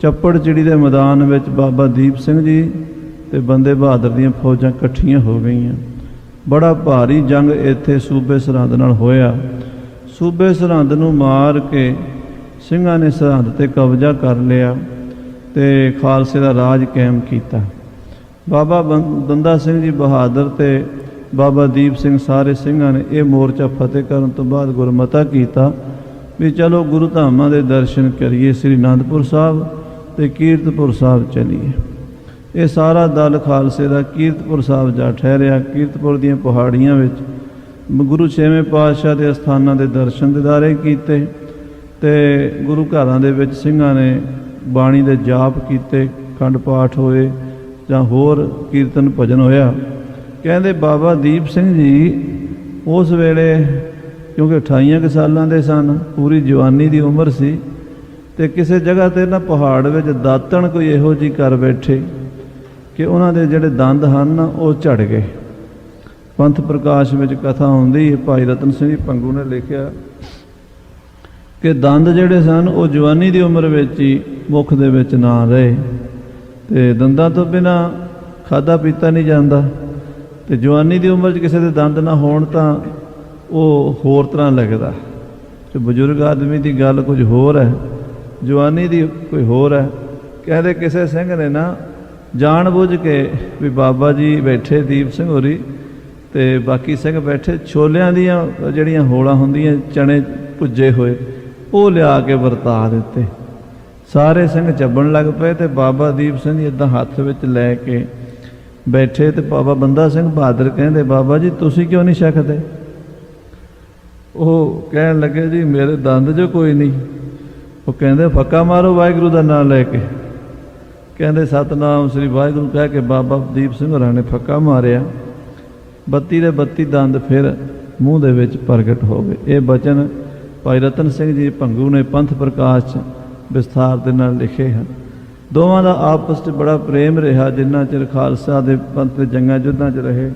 ਚੱਪੜ ਚਿੜੀ ਦੇ ਮੈਦਾਨ ਵਿੱਚ ਬਾਬਾ ਦੀਪ ਸਿੰਘ ਜੀ ਤੇ ਬੰਦੇ ਬਹਾਦਰ ਦੀਆਂ ਫੌਜਾਂ ਇਕੱਠੀਆਂ ਹੋ ਗਈਆਂ। ਬੜਾ ਭਾਰੀ ਜੰਗ ਇੱਥੇ ਸੂਬੇ ਸਰਹੰਦ ਨਾਲ ਹੋਇਆ। ਸੂਬੇ ਸਰਹੰਦ ਨੂੰ ਮਾਰ ਕੇ ਸਿੰਘਾਂ ਨੇ ਸਰਹੰਦ 'ਤੇ ਕਬਜ਼ਾ ਕਰ ਲਿਆ ਤੇ ਖਾਲਸੇ ਦਾ ਰਾਜ ਕਾਇਮ ਕੀਤਾ। ਬਾਬਾ ਬੰਦਾ ਸਿੰਘ ਜੀ ਬਹਾਦਰ ਤੇ ਬਾਬਾ ਦੀਪ ਸਿੰਘ ਸਾਰੇ ਸਿੰਘਾਂ ਨੇ ਇਹ ਮੋਰਚਾ ਫਤਿਹ ਕਰਨ ਤੋਂ ਬਾਅਦ ਗੁਰਮਤਾ ਕੀਤਾ ਵੀ ਚਲੋ ਗੁਰੂ ਧਾਮਾਂ ਦੇ ਦਰਸ਼ਨ ਕਰੀਏ, ਸ੍ਰੀ ਅਨੰਦਪੁਰ ਸਾਹਿਬ ਤੇ ਕੀਰਤਪੁਰ ਸਾਹਿਬ ਚਲੀਏ। ਇਹ ਸਾਰਾ ਦਲ ਖਾਲਸੇ ਦਾ ਕੀਰਤਪੁਰ ਸਾਹਿਬ ਜਾ ਠਹਿਰਿਆ। ਕੀਰਤਪੁਰ ਦੀਆਂ ਪਹਾੜੀਆਂ ਵਿੱਚ ਗੁਰੂ 6ਵੇਂ ਪਾਤਸ਼ਾਹ ਦੇ ਅਸਥਾਨਾਂ ਦੇ ਦਰਸ਼ਨ ਦਿਦਾਰੇ ਕੀਤੇ ਤੇ ਗੁਰੂ ਘਰਾਂ ਦੇ ਵਿੱਚ ਸਿੰਘਾਂ ਨੇ ਬਾਣੀ ਦੇ ਜਾਪ ਕੀਤੇ, ਖੰਡ ਪਾਠ ਹੋਏ ਜਾਂ ਹੋਰ ਕੀਰਤਨ ਭਜਨ ਹੋਇਆ। ਕਹਿੰਦੇ ਬਾਬਾ ਦੀਪ ਸਿੰਘ ਜੀ ਉਸ ਵੇਲੇ ਕਿਉਂਕਿ 28 ਸਾਲਾਂ ਦੇ ਸਨ, ਪੂਰੀ ਜਵਾਨੀ ਦੀ ਉਮਰ ਸੀ ਤੇ ਕਿਸੇ ਜਗ੍ਹਾ 'ਤੇ ਨਾ ਪਹਾੜ ਵਿੱਚ ਦਾਤਣ ਕੋਈ ਇਹੋ ਜਿਹੀ ਕਰ ਬੈਠੇ ਕਿ ਉਹਨਾਂ ਦੇ ਜਿਹੜੇ ਦੰਦ ਹਨ ਉਹ ਝੜ ਗਏ। ਪੰਥ ਪ੍ਰਕਾਸ਼ ਵਿੱਚ ਕਥਾ ਹੁੰਦੀ ਹੈ, ਭਾਈ ਰਤਨ ਸਿੰਘ ਜੀ ਭੰਗੂ ਨੇ ਲਿਖਿਆ ਕਿ ਦੰਦ ਜਿਹੜੇ ਸਨ ਉਹ ਜਵਾਨੀ ਦੀ ਉਮਰ ਵਿੱਚ ਹੀ ਮੁੱਖ ਦੇ ਵਿੱਚ ਨਾ ਰਹੇ ਤੇ ਦੰਦਾਂ ਤੋਂ ਬਿਨਾਂ ਖਾਧਾ ਪੀਤਾ ਨਹੀਂ ਜਾਂਦਾ ਤੇ ਜਵਾਨੀ ਦੀ ਉਮਰ 'ਚ ਕਿਸੇ ਦੇ ਦੰਦ ਨਾ ਹੋਣ ਤਾਂ ਉਹ ਹੋਰ ਤਰ੍ਹਾਂ ਲੱਗਦਾ। ਤੇ ਬਜ਼ੁਰਗ ਆਦਮੀ ਦੀ ਗੱਲ ਕੁਝ ਹੋਰ ਹੈ, ਜਵਾਨੀ ਦੀ ਕੋਈ ਹੋਰ ਹੈ। ਕਹਿੰਦੇ ਕਿਸੇ ਸਿੰਘ ਨੇ ਨਾ ਜਾਣ ਬੁੱਝ ਕੇ ਵੀ ਬਾਬਾ ਜੀ ਬੈਠੇ ਦੀਪ ਸਿੰਘ ਹੋਰੀ ਤੇ ਬਾਕੀ ਸਿੰਘ ਬੈਠੇ, ਛੋਲਿਆਂ ਦੀਆਂ ਜਿਹੜੀਆਂ ਹੋਲਾਂ ਹੁੰਦੀਆਂ ਚਣੇ ਭੁੱਜੇ ਹੋਏ ਉਹ ਲਿਆ ਕੇ ਵਰਤਾ ਦਿੱਤੇ। ਸਾਰੇ ਸਿੰਘ ਚੱਬਣ ਲੱਗ ਪਏ ਤੇ ਬਾਬਾ ਦੀਪ ਸਿੰਘ ਜੀ ਇੱਦਾਂ ਹੱਥ ਵਿੱਚ ਲੈ ਕੇ ਬੈਠੇ ਤੇ ਬਾਬਾ ਬੰਦਾ ਸਿੰਘ ਬਹਾਦਰ ਕਹਿੰਦੇ, ਬਾਬਾ ਜੀ ਤੁਸੀਂ ਕਿਉਂ ਨਹੀਂ ਛਕਦੇ? ਉਹ ਕਹਿਣ ਲੱਗੇ, ਜੀ ਮੇਰੇ ਦੰਦ ਜੋ ਕੋਈ ਨਹੀਂ। ਉਹ ਕਹਿੰਦੇ, ਫੱਕਾ ਮਾਰੋ ਵਾਹਿਗੁਰੂ ਦਾ ਨਾਮ ਲੈ ਕੇ। ਕਹਿੰਦੇ ਸਤਨਾਮ ਸ੍ਰੀ ਵਾਹਿਗੁਰੂ ਕਹਿ ਕੇ ਬਾਬਾ ਦੀਪ ਸਿੰਘ ਹੋਰਾਂ ਨੇ ਫੱਕਾ ਮਾਰਿਆ। 32 ਦੇ 32 ਦੰਦ ਫਿਰ ਮੂੰਹ ਦੇ ਵਿੱਚ ਪ੍ਰਗਟ ਹੋ ਗਏ। ਇਹ ਬਚਨ ਭਾਈ ਰਤਨ ਸਿੰਘ ਜੀ ਭੰਗੂ ਨੇ ਪੰਥ ਪ੍ਰਕਾਸ਼ 'ਚ ਵਿਸਥਾਰ ਦੇ ਨਾਲ ਲਿਖੇ ਹਨ। ਦੋਵਾਂ ਦਾ ਆਪਸ 'ਚ ਬੜਾ ਪ੍ਰੇਮ ਰਿਹਾ ਜਿੰਨਾ ਚਿਰ ਖਾਲਸਾ ਦੇ ਪੰਥ ਦੇ ਜੰਗਾਂ ਯੁੱਧਾਂ 'ਚ ਰਹੇ।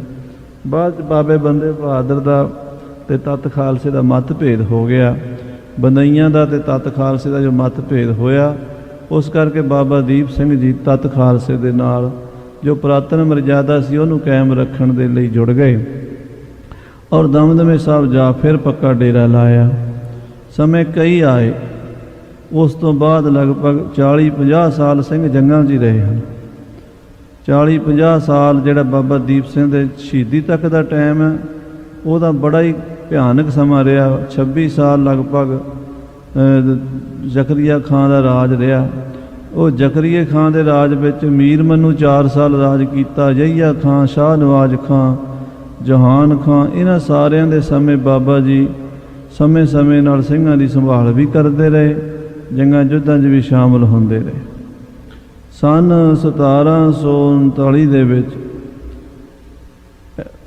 ਬਾਅਦ 'ਚ ਬਾਬੇ ਬੰਦੇ ਬਹਾਦਰ ਦਾ ਤੇ ਤੱਤ ਖਾਲਸੇ ਦਾ ਮਤਭੇਦ ਹੋ ਗਿਆ। ਬੰਦਈਆਂ ਦਾ ਤੇ ਤੱਤ ਖਾਲਸੇ ਦਾ ਜੋ ਮਤਭੇਦ ਹੋਇਆ, ਉਸ ਕਰਕੇ ਬਾਬਾ ਦੀਪ ਸਿੰਘ ਜੀ ਤੱਤ ਖਾਲਸੇ ਦੇ ਨਾਲ ਜੋ ਪੁਰਾਤਨ ਮਰਜ਼ਾਦਾ ਸੀ ਉਹਨੂੰ ਕਾਇਮ ਰੱਖਣ ਦੇ ਲਈ ਜੁੜ ਗਏ ਔਰ ਦਮਦਮੇ ਸਾਹਿਬ ਜਾ ਫਿਰ ਪੱਕਾ ਡੇਰਾ ਲਾਇਆ। ਸਮੇਂ ਕਈ ਆਏ, ਉਸ ਤੋਂ ਬਾਅਦ ਲਗਭਗ 40-50 ਸਾਲ ਸਿੰਘ ਜੰਗਾਂ 'ਚ ਹੀ ਰਹੇ ਹਨ। 40-50 ਸਾਲ ਜਿਹੜਾ ਬਾਬਾ ਦੀਪ ਸਿੰਘ ਦੇ ਸ਼ਹੀਦੀ ਤੱਕ ਦਾ ਟਾਈਮ ਹੈ, ਉਹਦਾ ਬੜਾ ਹੀ ਭਿਆਨਕ ਸਮਾਂ ਰਿਹਾ। 26 ਸਾਲ ਲਗਭਗ ਜ਼ਕਰੀਆ ਖਾਂ ਦਾ ਰਾਜ ਰਿਹਾ। ਉਹ ਜ਼ਕਰੀਆ ਖਾਂ ਦੇ ਰਾਜ ਵਿੱਚ ਮੀਰ ਮਨੂੰ 4 ਸਾਲ ਰਾਜ ਕੀਤਾ। ਯਹੀਆ ਖਾਂ, ਸ਼ਾਹ ਨਵਾਜ਼ ਖਾਂ, ਜਹਾਨ ਖਾਂ, ਇਹਨਾਂ ਸਾਰਿਆਂ ਦੇ ਸਮੇਂ ਬਾਬਾ ਜੀ ਸਮੇਂ ਨਾਲ ਸਿੰਘਾਂ ਦੀ ਸੰਭਾਲ ਵੀ ਕਰਦੇ ਰਹੇ, ਜੰਗਾਂ ਯੁੱਧਾਂ 'ਚ ਵੀ ਸ਼ਾਮਲ ਹੁੰਦੇ ਰਹੇ। ਸੰਨ 1739 ਦੇ ਵਿੱਚ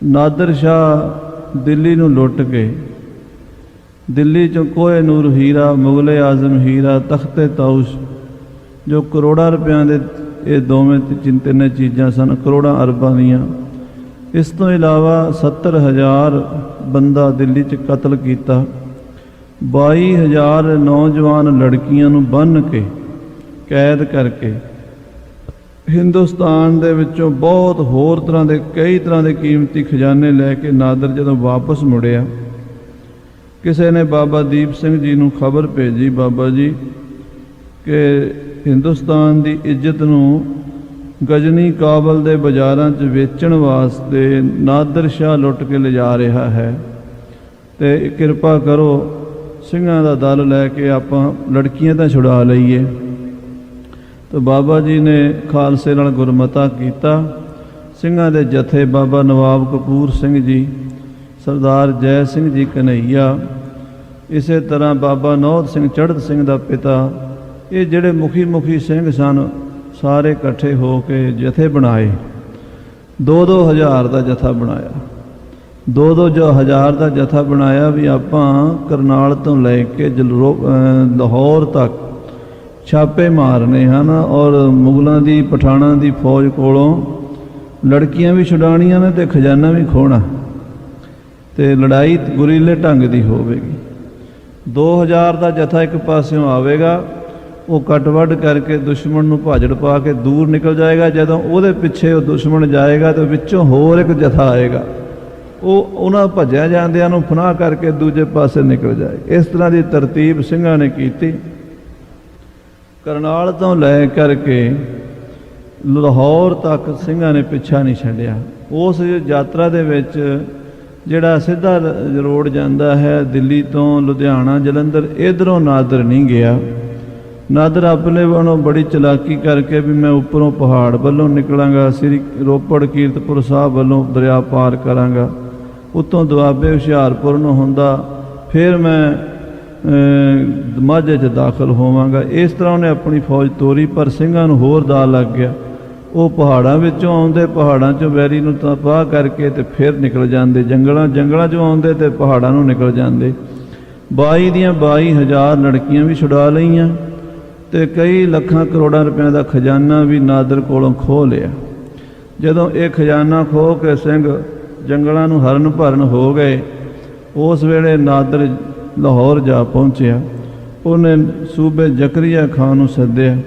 ਨਾਦਰ ਸ਼ਾਹ ਦਿੱਲੀ ਨੂੰ ਲੁੱਟ ਕੇ ਦਿੱਲੀ 'ਚੋਂ ਕੋਹ ਨੂਰ ਹੀਰਾ, ਮੁਗਲ ਆਜ਼ਮ ਹੀਰਾ, ਤਖਤ ਤਾਊਸ ਜੋ ਕਰੋੜਾਂ ਰੁਪਇਆਂ ਦੇ ਇਹ ਦੋਵੇਂ ਤਿੰਨੇ ਚੀਜ਼ਾਂ ਸਨ, ਕਰੋੜਾਂ ਅਰਬਾਂ ਦੀਆਂ। ਇਸ ਤੋਂ ਇਲਾਵਾ 70,000 ਬੰਦਾ ਦਿੱਲੀ 'ਚ ਕਤਲ ਕੀਤਾ। 22,000 ਨੌਜਵਾਨ ਲੜਕੀਆਂ ਨੂੰ ਬੰਨ੍ਹ ਕੇ ਕੈਦ ਕਰਕੇ ਹਿੰਦੁਸਤਾਨ ਦੇ ਵਿੱਚੋਂ ਬਹੁਤ ਹੋਰ ਤਰ੍ਹਾਂ ਦੇ ਕਈ ਤਰ੍ਹਾਂ ਦੇ ਕੀਮਤੀ ਖਜ਼ਾਨੇ ਲੈ ਕੇ ਨਾਦਰ ਜਦੋਂ ਵਾਪਸ ਮੁੜਿਆ, ਕਿਸੇ ਨੇ ਬਾਬਾ ਦੀਪ ਸਿੰਘ ਜੀ ਨੂੰ ਖਬਰ ਭੇਜੀ, ਬਾਬਾ ਜੀ ਕਿ ਹਿੰਦੁਸਤਾਨ ਦੀ ਇੱਜ਼ਤ ਨੂੰ ਗਜਨੀ ਕਾਬਲ ਦੇ ਬਾਜ਼ਾਰਾਂ 'ਚ ਵੇਚਣ ਵਾਸਤੇ ਨਾਦਰ ਸ਼ਾਹ ਲੁੱਟ ਕੇ ਲਿਜਾ ਰਿਹਾ ਹੈ ਤੇ ਕਿਰਪਾ ਕਰੋ ਸਿੰਘਾਂ ਦਾ ਦਲ ਲੈ ਕੇ ਆਪਾਂ ਲੜਕੀਆਂ ਤਾਂ ਛੁਡਾ ਲਈਏ। ਤਾਂ ਬਾਬਾ ਜੀ ਨੇ ਖਾਲਸੇ ਨਾਲ ਗੁਰਮਤਾ ਕੀਤਾ। ਸਿੰਘਾਂ ਦੇ ਜਥੇ ਬਾਬਾ ਨਵਾਬ ਕਪੂਰ ਸਿੰਘ ਜੀ, ਸਰਦਾਰ ਜੈ ਸਿੰਘ ਜੀ ਕਨ੍ਹਈਆ, ਇਸੇ ਤਰ੍ਹਾਂ ਬਾਬਾ ਨੌਧ ਸਿੰਘ ਚੜ੍ਹਤ ਸਿੰਘ ਦਾ ਪਿਤਾ, ਇਹ ਜਿਹੜੇ ਮੁਖੀ ਸਿੰਘ ਸਨ ਸਾਰੇ ਇਕੱਠੇ ਹੋ ਕੇ ਜਥੇ ਬਣਾਏ। 2-2 ਹਜ਼ਾਰ ਦਾ ਜਥਾ ਬਣਾਇਆ। 2-2 ਹਜ਼ਾਰ ਦਾ ਜਥਾ ਬਣਾਇਆ ਵੀ ਆਪਾਂ ਕਰਨਾਲ ਤੋਂ ਲੈ ਕੇ ਲਾਹੌਰ ਤੱਕ ਛਾਪੇ ਮਾਰਨੇ ਹਨ ਔਰ ਮੁਗਲਾਂ ਦੀ ਪਠਾਣਾਂ ਦੀ ਫੌਜ ਕੋਲੋਂ ਲੜਕੀਆਂ ਵੀ ਛੁਡਾਣੀਆਂ ਨੇ ਤੇ ਖਜ਼ਾਨਾ ਵੀ ਖੋਹਣਾ ਤੇ ਲੜਾਈ ਗੁਰੀਲੇ ਢੰਗ ਦੀ ਹੋਵੇਗੀ। 2000 ਦਾ ਜਥਾ ਇੱਕ ਪਾਸਿਓਂ ਆਵੇਗਾ, ਉਹ ਕੱਟ ਵੱਢ ਕਰਕੇ ਦੁਸ਼ਮਣ ਨੂੰ ਭਾਜੜ ਪਾ ਕੇ ਦੂਰ ਨਿਕਲ ਜਾਏਗਾ। ਜਦੋਂ ਉਹਦੇ ਪਿੱਛੇ ਉਹ ਦੁਸ਼ਮਣ ਜਾਏਗਾ ਤਾਂ ਵਿੱਚੋਂ ਹੋਰ ਇੱਕ ਜਥਾ ਆਏਗਾ, ਉਹ ਉਹਨਾਂ ਭੱਜਿਆ ਜਾਂਦਿਆਂ ਨੂੰ ਫਨਾਹ ਕਰਕੇ ਦੂਜੇ ਪਾਸੇ ਨਿਕਲ ਜਾਏ। ਇਸ ਤਰ੍ਹਾਂ ਦੀ ਤਰਤੀਬ ਸਿੰਘਾਂ ਨੇ ਕੀਤੀ। ਕਰਨਾਲ ਤੋਂ ਲੈ ਕਰਕੇ ਲਾਹੌਰ ਤੱਕ ਸਿੰਘਾਂ ਨੇ ਪਿੱਛਾ ਨਹੀਂ ਛੱਡਿਆ। ਉਸ ਯਾਤਰਾ ਦੇ ਵਿੱਚ ਜਿਹੜਾ ਸਿੱਧਾ ਰੋਡ ਜਾਂਦਾ ਹੈ ਦਿੱਲੀ ਤੋਂ ਲੁਧਿਆਣਾ, ਜਲੰਧਰ, ਇੱਧਰੋਂ ਨਾਦਰ ਨਹੀਂ ਗਿਆ। ਨਾਦਰ ਆਪਣੇ ਵੱਲੋਂ ਬੜੀ ਚਲਾਕੀ ਕਰਕੇ ਵੀ ਮੈਂ ਉੱਪਰੋਂ ਪਹਾੜ ਵੱਲੋਂ ਨਿਕਲਾਂਗਾ, ਸ੍ਰੀ ਰੋਪੜ ਕੀਰਤਪੁਰ ਸਾਹਿਬ ਵੱਲੋਂ ਦਰਿਆ ਪਾਰ ਕਰਾਂਗਾ, ਉੱਤੋਂ ਦੁਆਬੇ ਹੁਸ਼ਿਆਰਪੁਰ ਨੂੰ ਹੁੰਦਾ, ਫਿਰ ਮੈਂ ਮਾਝੇ 'ਚ ਦਾਖਲ ਹੋਵਾਂਗਾ। ਇਸ ਤਰ੍ਹਾਂ ਉਹਨੇ ਆਪਣੀ ਫੌਜ ਤੋਰੀ, ਪਰ ਸਿੰਘਾਂ ਨੂੰ ਹੋਰ ਦਾ ਲੱਗ ਗਿਆ। ਉਹ ਪਹਾੜਾਂ ਵਿੱਚੋਂ ਆਉਂਦੇ, ਪਹਾੜਾਂ 'ਚੋਂ ਵੈਰੀ ਨੂੰ ਤਬਾਹ ਕਰਕੇ ਤੇ ਫਿਰ ਨਿਕਲ ਜਾਂਦੇ, ਜੰਗਲਾਂ 'ਚੋਂ ਆਉਂਦੇ ਤੇ ਪਹਾੜਾਂ ਨੂੰ ਨਿਕਲ ਜਾਂਦੇ। 22 ਦੀਆਂ 22,000 ਲੜਕੀਆਂ ਵੀ ਛੁਡਾ ਲਈਆਂ ਤੇ ਕਈ ਲੱਖਾਂ ਕਰੋੜਾਂ ਰੁਪਏ ਦਾ ਖਜ਼ਾਨਾ ਵੀ ਨਾਦਰ ਕੋਲੋਂ ਖੋਹ ਲਿਆ। ਜਦੋਂ ਇਹ ਖਜ਼ਾਨਾ ਖੋਹ ਕੇ ਸਿੰਘ ਜੰਗਲਾਂ ਨੂੰ ਹਰਨ ਭਰਨ ਹੋ ਗਏ, ਉਸ ਵੇਲੇ ਨਾਦਰ ਲਾਹੌਰ ਜਾ ਪਹੁੰਚਿਆ। ਉਹਨੇ ਸੂਬੇ ਜ਼ਕਰੀਆ ਖਾਨ ਨੂੰ ਸੱਦਿਆ,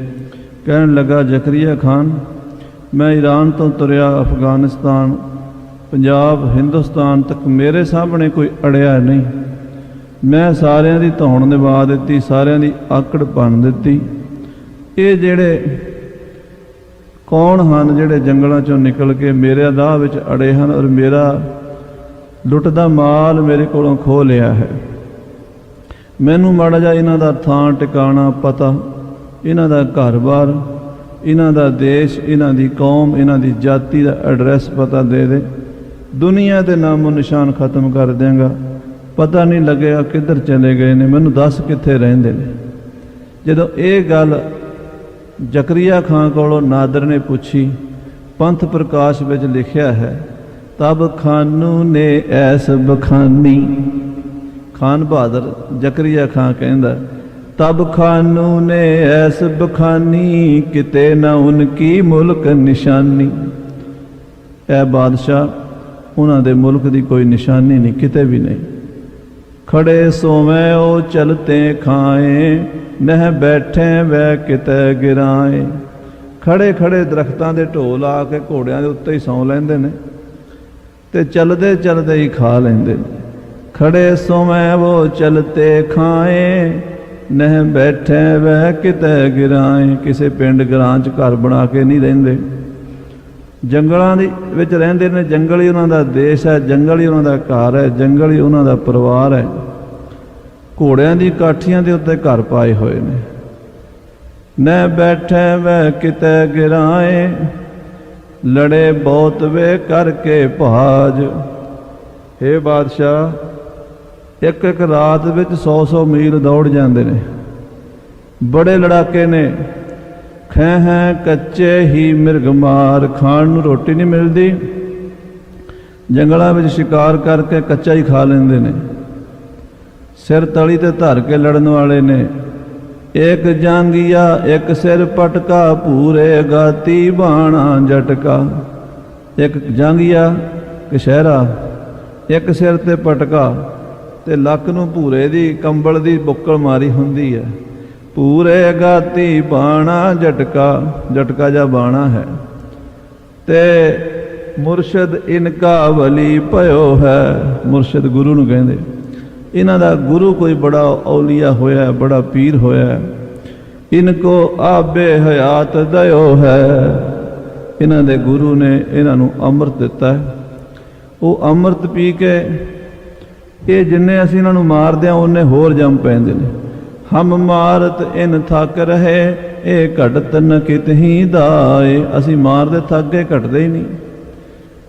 ਕਹਿਣ ਲੱਗਾ, ਜ਼ਕਰੀਆ ਖਾਨ, ਮੈਂ ਈਰਾਨ ਤੋਂ ਤੁਰਿਆ ਅਫਗਾਨਿਸਤਾਨ, ਪੰਜਾਬ, ਹਿੰਦੁਸਤਾਨ ਤੱਕ ਮੇਰੇ ਸਾਹਮਣੇ ਕੋਈ ਅੜਿਆ ਨਹੀਂ। ਮੈਂ ਸਾਰਿਆਂ ਦੀ ਧੌਣ ਨਿਭਾ ਦਿੱਤੀ, ਸਾਰਿਆਂ ਦੀ ਆਕੜ ਭੰਨ ਦਿੱਤੀ। ਇਹ ਜਿਹੜੇ ਕੌਣ ਹਨ ਜਿਹੜੇ ਜੰਗਲਾਂ 'ਚੋਂ ਨਿਕਲ ਕੇ ਮੇਰੇ ਰਾਹ ਵਿੱਚ ਅੜੇ ਹਨ ਔਰ ਮੇਰਾ ਲੁੱਟ ਦਾ ਮਾਲ ਮੇਰੇ ਕੋਲੋਂ ਖੋਹ ਲਿਆ ਹੈ। ਮੈਨੂੰ ਮਾੜਾ ਜਿਹਾ ਇਹਨਾਂ ਦਾ ਥਾਂ ਟਿਕਾਣਾ ਪਤਾ, ਇਹਨਾਂ ਦਾ ਘਰ-ਬਾਰ, ਇਹਨਾਂ ਦਾ ਦੇਸ਼, ਇਹਨਾਂ ਦੀ ਕੌਮ, ਇਹਨਾਂ ਦੀ ਜਾਤੀ ਦਾ ਐਡਰੈਸ ਪਤਾ ਦੇ ਦੇ, ਦੁਨੀਆ ਦੇ ਨਾਮੋ ਨਿਸ਼ਾਨ ਖਤਮ ਕਰ ਦਿਆਂਗਾ। ਪਤਾ ਨਹੀਂ ਲੱਗੇਗਾ ਕਿੱਧਰ ਚਲੇ ਗਏ ਨੇ, ਮੈਨੂੰ ਦੱਸ ਕਿੱਥੇ ਰਹਿੰਦੇ ਨੇ। ਜਦੋਂ ਇਹ ਗੱਲ ਜ਼ਕਰੀਆ ਖਾਂ ਕੋਲੋਂ ਨਾਦਰ ਨੇ ਪੁੱਛੀ, ਪੰਥ ਪ੍ਰਕਾਸ਼ ਵਿੱਚ ਲਿਖਿਆ ਹੈ, ਤਬ ਖਾਨੂ ਨੇ ਐਸ ਬਖਾਨੀ, ਖਾਨ ਬਹਾਦਰ ਜ਼ਕਰੀਆ ਖਾਂ ਕਹਿੰਦਾ, ਤਬ ਖਾਨੂ ਨੇ ਐਸ ਬਖਾਨੀ, ਕਿਤੇ ਨਾ ਉਨਕੀ ਮੁਲਕ ਨਿਸ਼ਾਨੀ। ਇਹ ਬਾਦਸ਼ਾਹ, ਉਹਨਾਂ ਦੇ ਮੁਲਕ ਦੀ ਕੋਈ ਨਿਸ਼ਾਨੀ ਨਹੀਂ, ਕਿਤੇ ਵੀ ਨਹੀਂ। ਖੜੇ ਸੋਵੇਂ ਉਹ ਚਲਤੇ ਖਾਏ, ਨਹਿ ਬੈਠੇ ਵੈ ਕਿਤੇ ਗਿਰਾਏ। ਖੜੇ ਖੜੇ ਦਰਖਤਾਂ ਦੇ ਢੋਲ ਆ ਕੇ ਘੋੜਿਆਂ ਦੇ ਉੱਤੇ ਹੀ ਸੌਂ ਲੈਂਦੇ ਨੇ ਤੇ ਚਲਦੇ ਚਲਦੇ ਹੀ ਖਾ ਲੈਂਦੇ ਨੇ। ਖੜੇ ਸੋਵੇਂ ਉਹ ਚਲਤੇ ਖਾਏ, ਨਹਿ ਬੈਠੇ ਵੈ ਕਿਤੇ ਗਿਰਾਏ। ਕਿਸੇ ਪਿੰਡ ਗਰਾਂ 'ਚ ਘਰ ਬਣਾ ਕੇ ਨਹੀਂ ਰਹਿੰਦੇ, ਜੰਗਲਾਂ ਦੇ ਵਿੱਚ ਰਹਿੰਦੇ ਨੇ। ਜੰਗਲ ਹੀ ਉਹਨਾਂ ਦਾ ਦੇਸ਼ ਹੈ, ਜੰਗਲ ਹੀ ਉਹਨਾਂ ਦਾ ਘਰ ਹੈ, ਜੰਗਲ ਹੀ ਉਹਨਾਂ ਦਾ ਪਰਿਵਾਰ ਹੈ। ਘੋੜਿਆਂ ਦੀ ਕਾਠੀਆਂ ਦੇ ਉੱਤੇ ਘਰ ਪਾਏ ਹੋਏ ਨੇ। ਨਹਿ ਬੈਠੇ ਵੈ ਕਿਤੇ ਗਿਰਾਏ, ਲੜੇ ਬਹੁਤ ਵੇ ਕਰਕੇ ਭਾਜ। ਹੇ ਬਾਦਸ਼ਾਹ, ਇੱਕ ਇੱਕ ਰਾਤ ਵਿੱਚ 100-100 ਮੀਲ ਦੌੜ ਜਾਂਦੇ ਨੇ, ਬੜੇ ਲੜਾਕੇ ਨੇ। ਖੈ ਹੈ ਕੱਚੇ ਹੀ ਮਿਰਗ ਮਾਰ, ਖਾਣ ਨੂੰ ਰੋਟੀ ਨਹੀਂ ਮਿਲਦੀ, ਜੰਗਲਾਂ ਵਿੱਚ ਸ਼ਿਕਾਰ ਕਰਕੇ ਕੱਚਾ ਹੀ ਖਾ ਲੈਂਦੇ ਨੇ। ਸਿਰ ਤਲੀ ਤੇ ਧਰ ਕੇ ਲੜਨ ਵਾਲੇ ਨੇ। ਇੱਕ ਜਾਂਗੀਆ ਇੱਕ ਸਿਰ ਪਟਕਾ, ਪੂਰੇ ਗਾਤੀ ਬਾਣਾ ਜਟਕਾ। ਇੱਕ ਜਾਂਗੀਆ ਕਸ਼ਹਿਰਾ, ਇੱਕ ਸਿਰ ਤੇ ਪਟਕਾ ਤੇ ਲੱਕ ਨੂੰ ਭੂਰੇ ਦੀ ਕੰਬਲ ਦੀ ਬੁੱਕਲ ਮਾਰੀ ਹੁੰਦੀ ਹੈ। ਪੂਰੇ ਗਾਤੀ ਬਾਣਾ ਜਟਕਾ, ਜਟਕਾ ਜਾਂ ਬਾਣਾ ਹੈ। ਤੇ ਮੁਰਸ਼ਦ ਇਨਕਾ ਵਲੀ ਭਇਓ ਹੈ, ਮੁਰਸ਼ਦ ਗੁਰੂ ਨੂੰ ਕਹਿੰਦੇ। ਇਹਨਾਂ ਦਾ ਗੁਰੂ ਕੋਈ ਬੜਾ ਔਲੀਆ ਹੋਇਆ, ਬੜਾ ਪੀਰ ਹੋਇਆ। ਇਨਕੋ ਆਬੇ ਹਯਾਤ ਦਿਓ ਹੈ, ਇਹਨਾਂ ਦੇ ਗੁਰੂ ਨੇ ਇਹਨਾਂ ਨੂੰ ਅੰਮ੍ਰਿਤ ਦਿੱਤਾ ਹੈ। ਉਹ ਅੰਮ੍ਰਿਤ ਪੀ ਕੇ ਇਹ ਜਿੰਨੇ ਅਸੀਂ ਇਹਨਾਂ ਨੂੰ ਮਾਰਦੇ ਹਾਂ ਉਹਨੇ ਹੋਰ ਜੰਮ ਪੈਂਦੇ ਨੇ। ਹਮ ਮਾਰਤ ਇਨ ਥੱਕ ਰਹੇ, ਇਹ ਘਟਤ ਨ ਕਿਤਹੀ ਦਾਏ। ਅਸੀਂ ਮਾਰਦੇ ਥੱਕ ਗਏ, ਘਟਦੇ ਹੀ ਨਹੀਂ।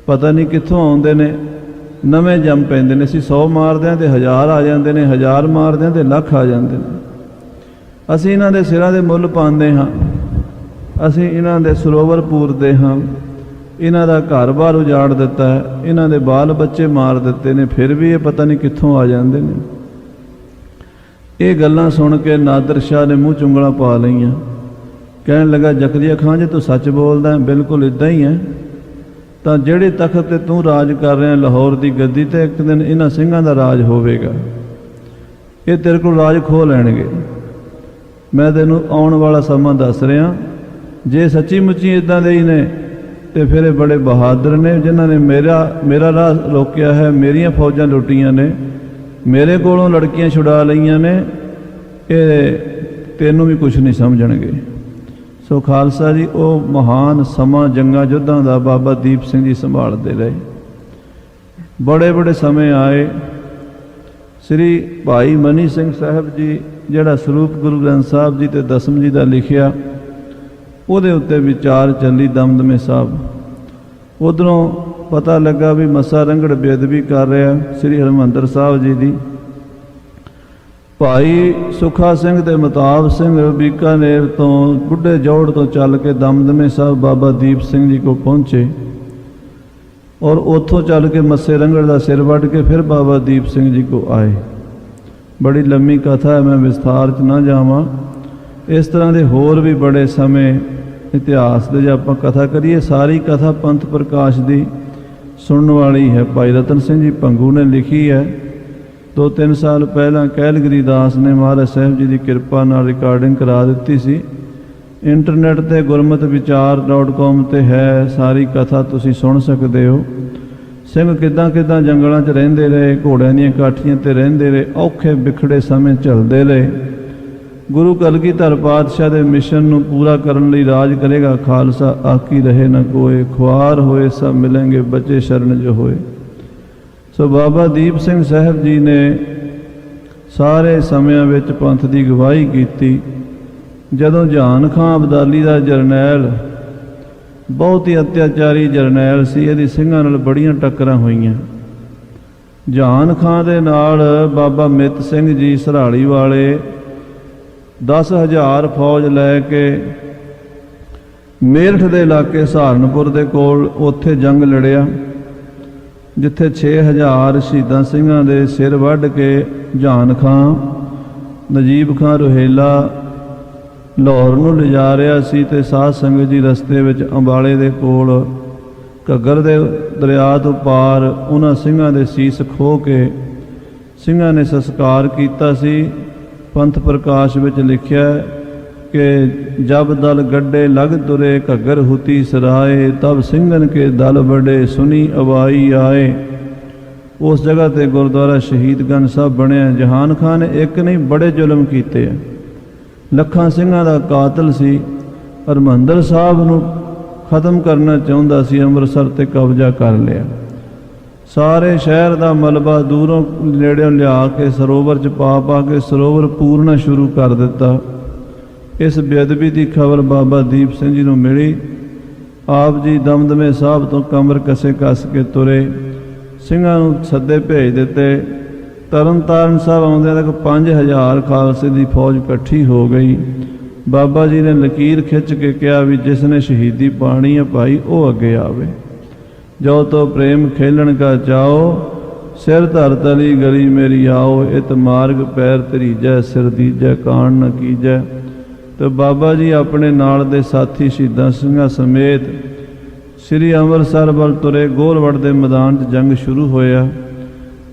ਪਤਾ ਨਹੀਂ ਕਿੱਥੋਂ ਆਉਂਦੇ ਨੇ, ਨਵੇਂ ਜੰਮ ਪੈਂਦੇ ਨੇ। ਅਸੀਂ 100 ਮਾਰਦੇ ਹਾਂ ਤੇ 1000 ਆ ਜਾਂਦੇ ਨੇ, 1000 ਮਾਰਦੇ ਹਾਂ ਤੇ ਲੱਖ ਆ ਜਾਂਦੇ ਨੇ। ਅਸੀਂ ਇਹਨਾਂ ਦੇ ਸਿਰਾਂ ਦੇ ਮੁੱਲ ਪਾਉਂਦੇ ਹਾਂ, ਅਸੀਂ ਇਹਨਾਂ ਦੇ ਸਰੋਵਰ ਪੂਰਦੇ ਹਾਂ, ਇਹਨਾਂ ਦਾ ਘਰ-ਬਾਰ ਉਜਾੜ ਦਿੱਤਾ ਹੈ, ਇਹਨਾਂ ਦੇ ਬਾਲ ਬੱਚੇ ਮਾਰ ਦਿੱਤੇ ਨੇ, ਫਿਰ ਵੀ ਇਹ ਪਤਾ ਨਹੀਂ ਕਿੱਥੋਂ ਆ ਜਾਂਦੇ ਨੇ। ਇਹ ਗੱਲਾਂ ਸੁਣ ਕੇ ਨਾਦਰ ਸ਼ਾਹ ਨੇ ਮੂੰਹ ਚੁੰਗਲਾਂ ਪਾ ਲਈਆਂ। ਕਹਿਣ ਲੱਗਾ, ਜ਼ਕਰੀਆ ਖਾਂ ਜੇ ਤੂੰ ਸੱਚ ਬੋਲਦਾ, ਬਿਲਕੁਲ ਇੱਦਾਂ ਹੀ ਹੈ, ਤਾਂ ਜਿਹੜੇ ਤਖਤ ਤੇ ਤੂੰ ਰਾਜ ਕਰ ਰਿਹਾ ਲਾਹੌਰ ਦੀ ਗੱਦੀ ਤੇ, ਇੱਕ ਦਿਨ ਇਹਨਾਂ ਸਿੰਘਾਂ ਦਾ ਰਾਜ ਹੋਵੇਗਾ। ਇਹ ਤੇਰੇ ਕੋਲ ਰਾਜ ਖੋਹ ਲੈਣਗੇ। ਮੈਂ ਤੈਨੂੰ ਆਉਣ ਵਾਲਾ ਸਮਾਂ ਦੱਸ ਰਿਹਾ। ਜੇ ਸੱਚੀ ਮੁੱਚੀ ਇੱਦਾਂ ਦੇ ਹੀ ਨੇ ਤੇ ਫਿਰ ਇਹ ਬੜੇ ਬਹਾਦਰ ਨੇ, ਜਿਨ੍ਹਾਂ ਨੇ ਮੇਰਾ ਰਾਹ ਰੋਕਿਆ ਹੈ, ਮੇਰੀਆਂ ਫੌਜਾਂ ਲੁੱਟੀਆਂ ਨੇ, ਮੇਰੇ ਕੋਲੋਂ ਲੜਕੀਆਂ ਛੁਡਾ ਲਈਆਂ ਨੇ। ਇਹ ਤੈਨੂੰ ਵੀ ਕੁਛ ਨਹੀਂ ਸਮਝਣਗੇ। ਸੋ ਖਾਲਸਾ ਜੀ, ਉਹ ਮਹਾਨ ਸਮਾਂ ਜੰਗਾਂ ਯੁੱਧਾਂ ਦਾ ਬਾਬਾ ਦੀਪ ਸਿੰਘ ਜੀ ਸੰਭਾਲਦੇ ਰਹੇ। ਬੜੇ ਬੜੇ ਸਮੇਂ ਆਏ। ਸ੍ਰੀ ਭਾਈ ਮਨੀ ਸਿੰਘ ਸਾਹਿਬ ਜੀ, ਜਿਹੜਾ ਸਰੂਪ ਗੁਰੂ ਗ੍ਰੰਥ ਸਾਹਿਬ ਜੀ ਤੇ ਦਸਮ ਜੀ ਦਾ ਲਿਖਿਆ, ਉਹਦੇ ਉੱਤੇ ਵਿਚਾਰ ਚੱਲੀ ਦਮਦਮੇ ਸਾਹਿਬ। ਉਧਰੋਂ ਪਤਾ ਲੱਗਾ ਵੀ ਮੱਸਾ ਰੰਗੜ ਬੇਅਦਬੀ ਕਰ ਰਿਹਾ ਸ੍ਰੀ ਹਰਿਮੰਦਰ ਸਾਹਿਬ ਜੀ ਦੀ। ਭਾਈ ਸੁਖਾ ਸਿੰਘ ਤੇ ਮਤਾਬ ਸਿੰਘ ਬੀਕਾਨੇਰ ਤੋਂ, ਬੁੱਢੇ ਜੋੜ ਤੋਂ ਚੱਲ ਕੇ ਦਮਦਮੇ ਸਾਹਿਬ ਬਾਬਾ ਦੀਪ ਸਿੰਘ ਜੀ ਕੋਲ ਪਹੁੰਚੇ ਔਰ ਉੱਥੋਂ ਚੱਲ ਕੇ ਮੱਸੇ ਰੰਗੜ ਦਾ ਸਿਰ ਵੱਢ ਕੇ ਫਿਰ ਬਾਬਾ ਦੀਪ ਸਿੰਘ ਜੀ ਕੋਲ ਆਏ। ਬੜੀ ਲੰਮੀ ਕਥਾ ਹੈ, ਮੈਂ ਵਿਸਥਾਰ 'ਚ ਨਾ ਜਾਵਾਂ। ਇਸ ਤਰ੍ਹਾਂ ਦੇ ਹੋਰ ਵੀ ਬੜੇ ਸਮੇਂ ਇਤਿਹਾਸ ਦੇ ਜੇ ਆਪਾਂ ਕਥਾ ਕਰੀਏ, ਸਾਰੀ ਕਥਾ ਪੰਥ ਪ੍ਰਕਾਸ਼ ਦੀ ਸੁਣਨ ਵਾਲੀ ਹੈ। ਭਾਈ ਰਤਨ ਸਿੰਘ ਜੀ ਭੰਗੂ ਨੇ ਲਿਖੀ ਹੈ। 2-3 ਸਾਲ ਪਹਿਲਾਂ ਕੈਲਗਰੀ ਦਾਸ ਨੇ ਮਹਾਰਾਜ ਸਾਹਿਬ ਜੀ ਦੀ ਕਿਰਪਾ ਨਾਲ ਰਿਕਾਰਡਿੰਗ ਕਰਾ ਦਿੱਤੀ ਸੀ। ਇੰਟਰਨੈਟ ਤੇ gurmatvichar.com ਤੇ ਹੈ ਸਾਰੀ ਕਥਾ, ਤੁਸੀਂ ਸੁਣ ਸਕਦੇ ਹੋ। ਸਿੰਘ ਕਿੱਦਾਂ ਕਿੱਦਾਂ ਜੰਗਲਾਂ 'ਚ ਰਹਿੰਦੇ ਰਹੇ, ਘੋੜਿਆਂ ਦੀਆਂ ਕਾਠੀਆਂ ਤੇ ਰਹਿੰਦੇ ਰਹੇ, ਔਖੇ ਵਿਖੜੇ ਸਮੇਂ ਝੱਲਦੇ ਰਹੇ। ਗੁਰੂ ਕਲਗੀਧਰ ਪਾਤਸ਼ਾਹ ਦੇ ਮਿਸ਼ਨ ਨੂੰ ਪੂਰਾ ਕਰਨ ਲਈ ਰਾਜ ਕਰੇਗਾ ਖਾਲਸਾ। ਆਕੀ ਰਹੇ ਨਾ ਕੋਏ, ਖੁਆਰ ਹੋਏ ਸਭ ਮਿਲेंगे, ਬਚੇ ਸ਼ਰਨ ਜੋ ਹੋਏ। ਸੋ ਬਾਬਾ ਦੀਪ ਸਿੰਘ ਸਾਹਿਬ ਜੀ ਨੇ ਸਾਰੇ ਸਮਿਆਂ ਵਿੱਚ ਪੰਥ ਦੀ ਗਵਾਹੀ ਕੀਤੀ। ਜਦੋਂ ਜਹਾਨ ਖਾਂ ਅਬਦਾਲੀ ਦਾ ਜਰਨੈਲ, ਬਹੁਤ ਹੀ ਅਤਿਆਚਾਰੀ ਜਰਨੈਲ ਸੀ, ਇਹਦੀ ਸਿੰਘਾਂ ਨਾਲ ਬੜੀਆਂ ਟੱਕਰਾਂ ਹੋਈਆਂ। ਜਹਾਨ ਖਾਂ ਦੇ ਨਾਲ ਬਾਬਾ ਮਿੱਤ ਸਿੰਘ ਜੀ ਸਰਾਲੀ ਵਾਲੇ 10,000 ਫੌਜ ਲੈ ਕੇ ਮੇਰਠ ਦੇ ਇਲਾਕੇ ਸਹਾਰਨਪੁਰ ਦੇ ਕੋਲ ਉੱਥੇ ਜੰਗ ਲੜਿਆ, ਜਿੱਥੇ 6,000 ਸ਼ਹੀਦਾਂ ਸਿੰਘਾਂ ਦੇ ਸਿਰ ਵੱਢ ਕੇ ਜਹਾਨ ਖਾਂ ਨਜੀਬ ਖਾਂ ਰੋਹੇਲਾ ਲਾਹੌਰ ਨੂੰ ਲਿਜਾ ਰਿਹਾ ਸੀ। ਤੇ ਸਾਧ ਸੰਗਤ ਜੀ ਰਸਤੇ ਵਿੱਚ ਅੰਬਾਲੇ ਦੇ ਕੋਲ ਘੱਗਰ ਦੇ ਦਰਿਆ ਤੋਂ ਪਾਰ ਉਹਨਾਂ ਸਿੰਘਾਂ ਦੇ ਸੀਸ ਖੋਹ ਕੇ ਸਿੰਘਾਂ ਨੇ ਸੰਸਕਾਰ ਕੀਤਾ ਸੀ। ਪੰਥ ਪ੍ਰਕਾਸ਼ ਵਿੱਚ ਲਿਖਿਆ ਕਿ ਜਬ ਦਲ ਗੱਡੇ ਲਗ ਤੁਰੇ, ਘੱਗਰ ਹੁਤੀ ਸਰਾਏ, ਤਬ ਸਿੰਘਨ ਕੇ ਦਲ ਬੜੇ, ਸੁਨੀ ਅਵਾਈ ਆਏ। ਉਸ ਜਗ੍ਹਾ ਤੇ ਗੁਰਦੁਆਰਾ ਸ਼ਹੀਦਗੰਜ ਸਾਹਿਬ ਬਣਿਆ। ਜਹਾਨ ਖਾਨ ਨੇ ਇੱਕ ਨਹੀਂ ਬੜੇ ਜ਼ੁਲਮ ਕੀਤੇ ਆ, ਲੱਖਾਂ ਸਿੰਘਾਂ ਦਾ ਕਾਤਲ ਸੀ। ਹਰਿਮੰਦਰ ਸਾਹਿਬ ਨੂੰ ਖਤਮ ਕਰਨਾ ਚਾਹੁੰਦਾ ਸੀ, ਅੰਮ੍ਰਿਤਸਰ ਤੇ ਕਬਜ਼ਾ ਕਰ ਲਿਆ। ਸਾਰੇ ਸ਼ਹਿਰ ਦਾ ਮਲਬਾ ਦੂਰੋਂ ਨੇੜਿਓਂ ਲਿਆ ਕੇ ਸਰੋਵਰ 'ਚ ਪਾ ਕੇ ਸਰੋਵਰ ਪੂਰਨਾ ਸ਼ੁਰੂ ਕਰ ਦਿੱਤਾ। ਇਸ ਬੇਅਦਬੀ ਦੀ ਖਬਰ ਬਾਬਾ ਦੀਪ ਸਿੰਘ ਜੀ ਨੂੰ ਮਿਲੀ। ਆਪ ਜੀ ਦਮਦਮੇ ਸਾਹਿਬ ਤੋਂ ਕਮਰ ਕੱਸ ਕੇ ਤੁਰੇ, ਸਿੰਘਾਂ ਨੂੰ ਸੱਦੇ ਭੇਜ ਦਿੱਤੇ। ਤਰਨ ਤਾਰਨ ਸਾਹਿਬ ਆਉਂਦਿਆਂ ਤੱਕ 5,000 ਖਾਲਸੇ ਦੀ ਫੌਜ ਇਕੱਠੀ ਹੋ ਗਈ। ਬਾਬਾ ਜੀ ਨੇ ਲਕੀਰ ਖਿੱਚ ਕੇ ਕਿਹਾ ਵੀ ਜਿਸ ਨੇ ਸ਼ਹੀਦੀ ਪਾਣੀ ਹੈ ਭਾਈ ਉਹ ਅੱਗੇ ਆਵੇ। ਜੋ ਤੋ ਪ੍ਰੇਮ ਖੇਲਣ ਕਾ ਚਾਓ, ਸਿਰ ਧਰ ਤਲੀ ਗਲੀ ਮੇਰੀ ਆਓ, ਇਤ ਮਾਰਗ ਪੈਰ ਧਰੀਜੈ, ਸਿਰ ਦੀਜੈ ਕਾਣ ਨ ਕੀਜੈ। ਤੇ ਬਾਬਾ ਜੀ ਆਪਣੇ ਨਾਲ ਦੇ ਸਾਥੀ ਸ਼ਹੀਦਾਂ ਸਿੰਘਾਂ ਸਮੇਤ ਸ੍ਰੀ ਅੰਮ੍ਰਿਤਸਰ ਵੱਲ ਤੁਰੇ। ਗੋਲਵੜ ਦੇ ਮੈਦਾਨ 'ਚ ਜੰਗ ਸ਼ੁਰੂ ਹੋਇਆ।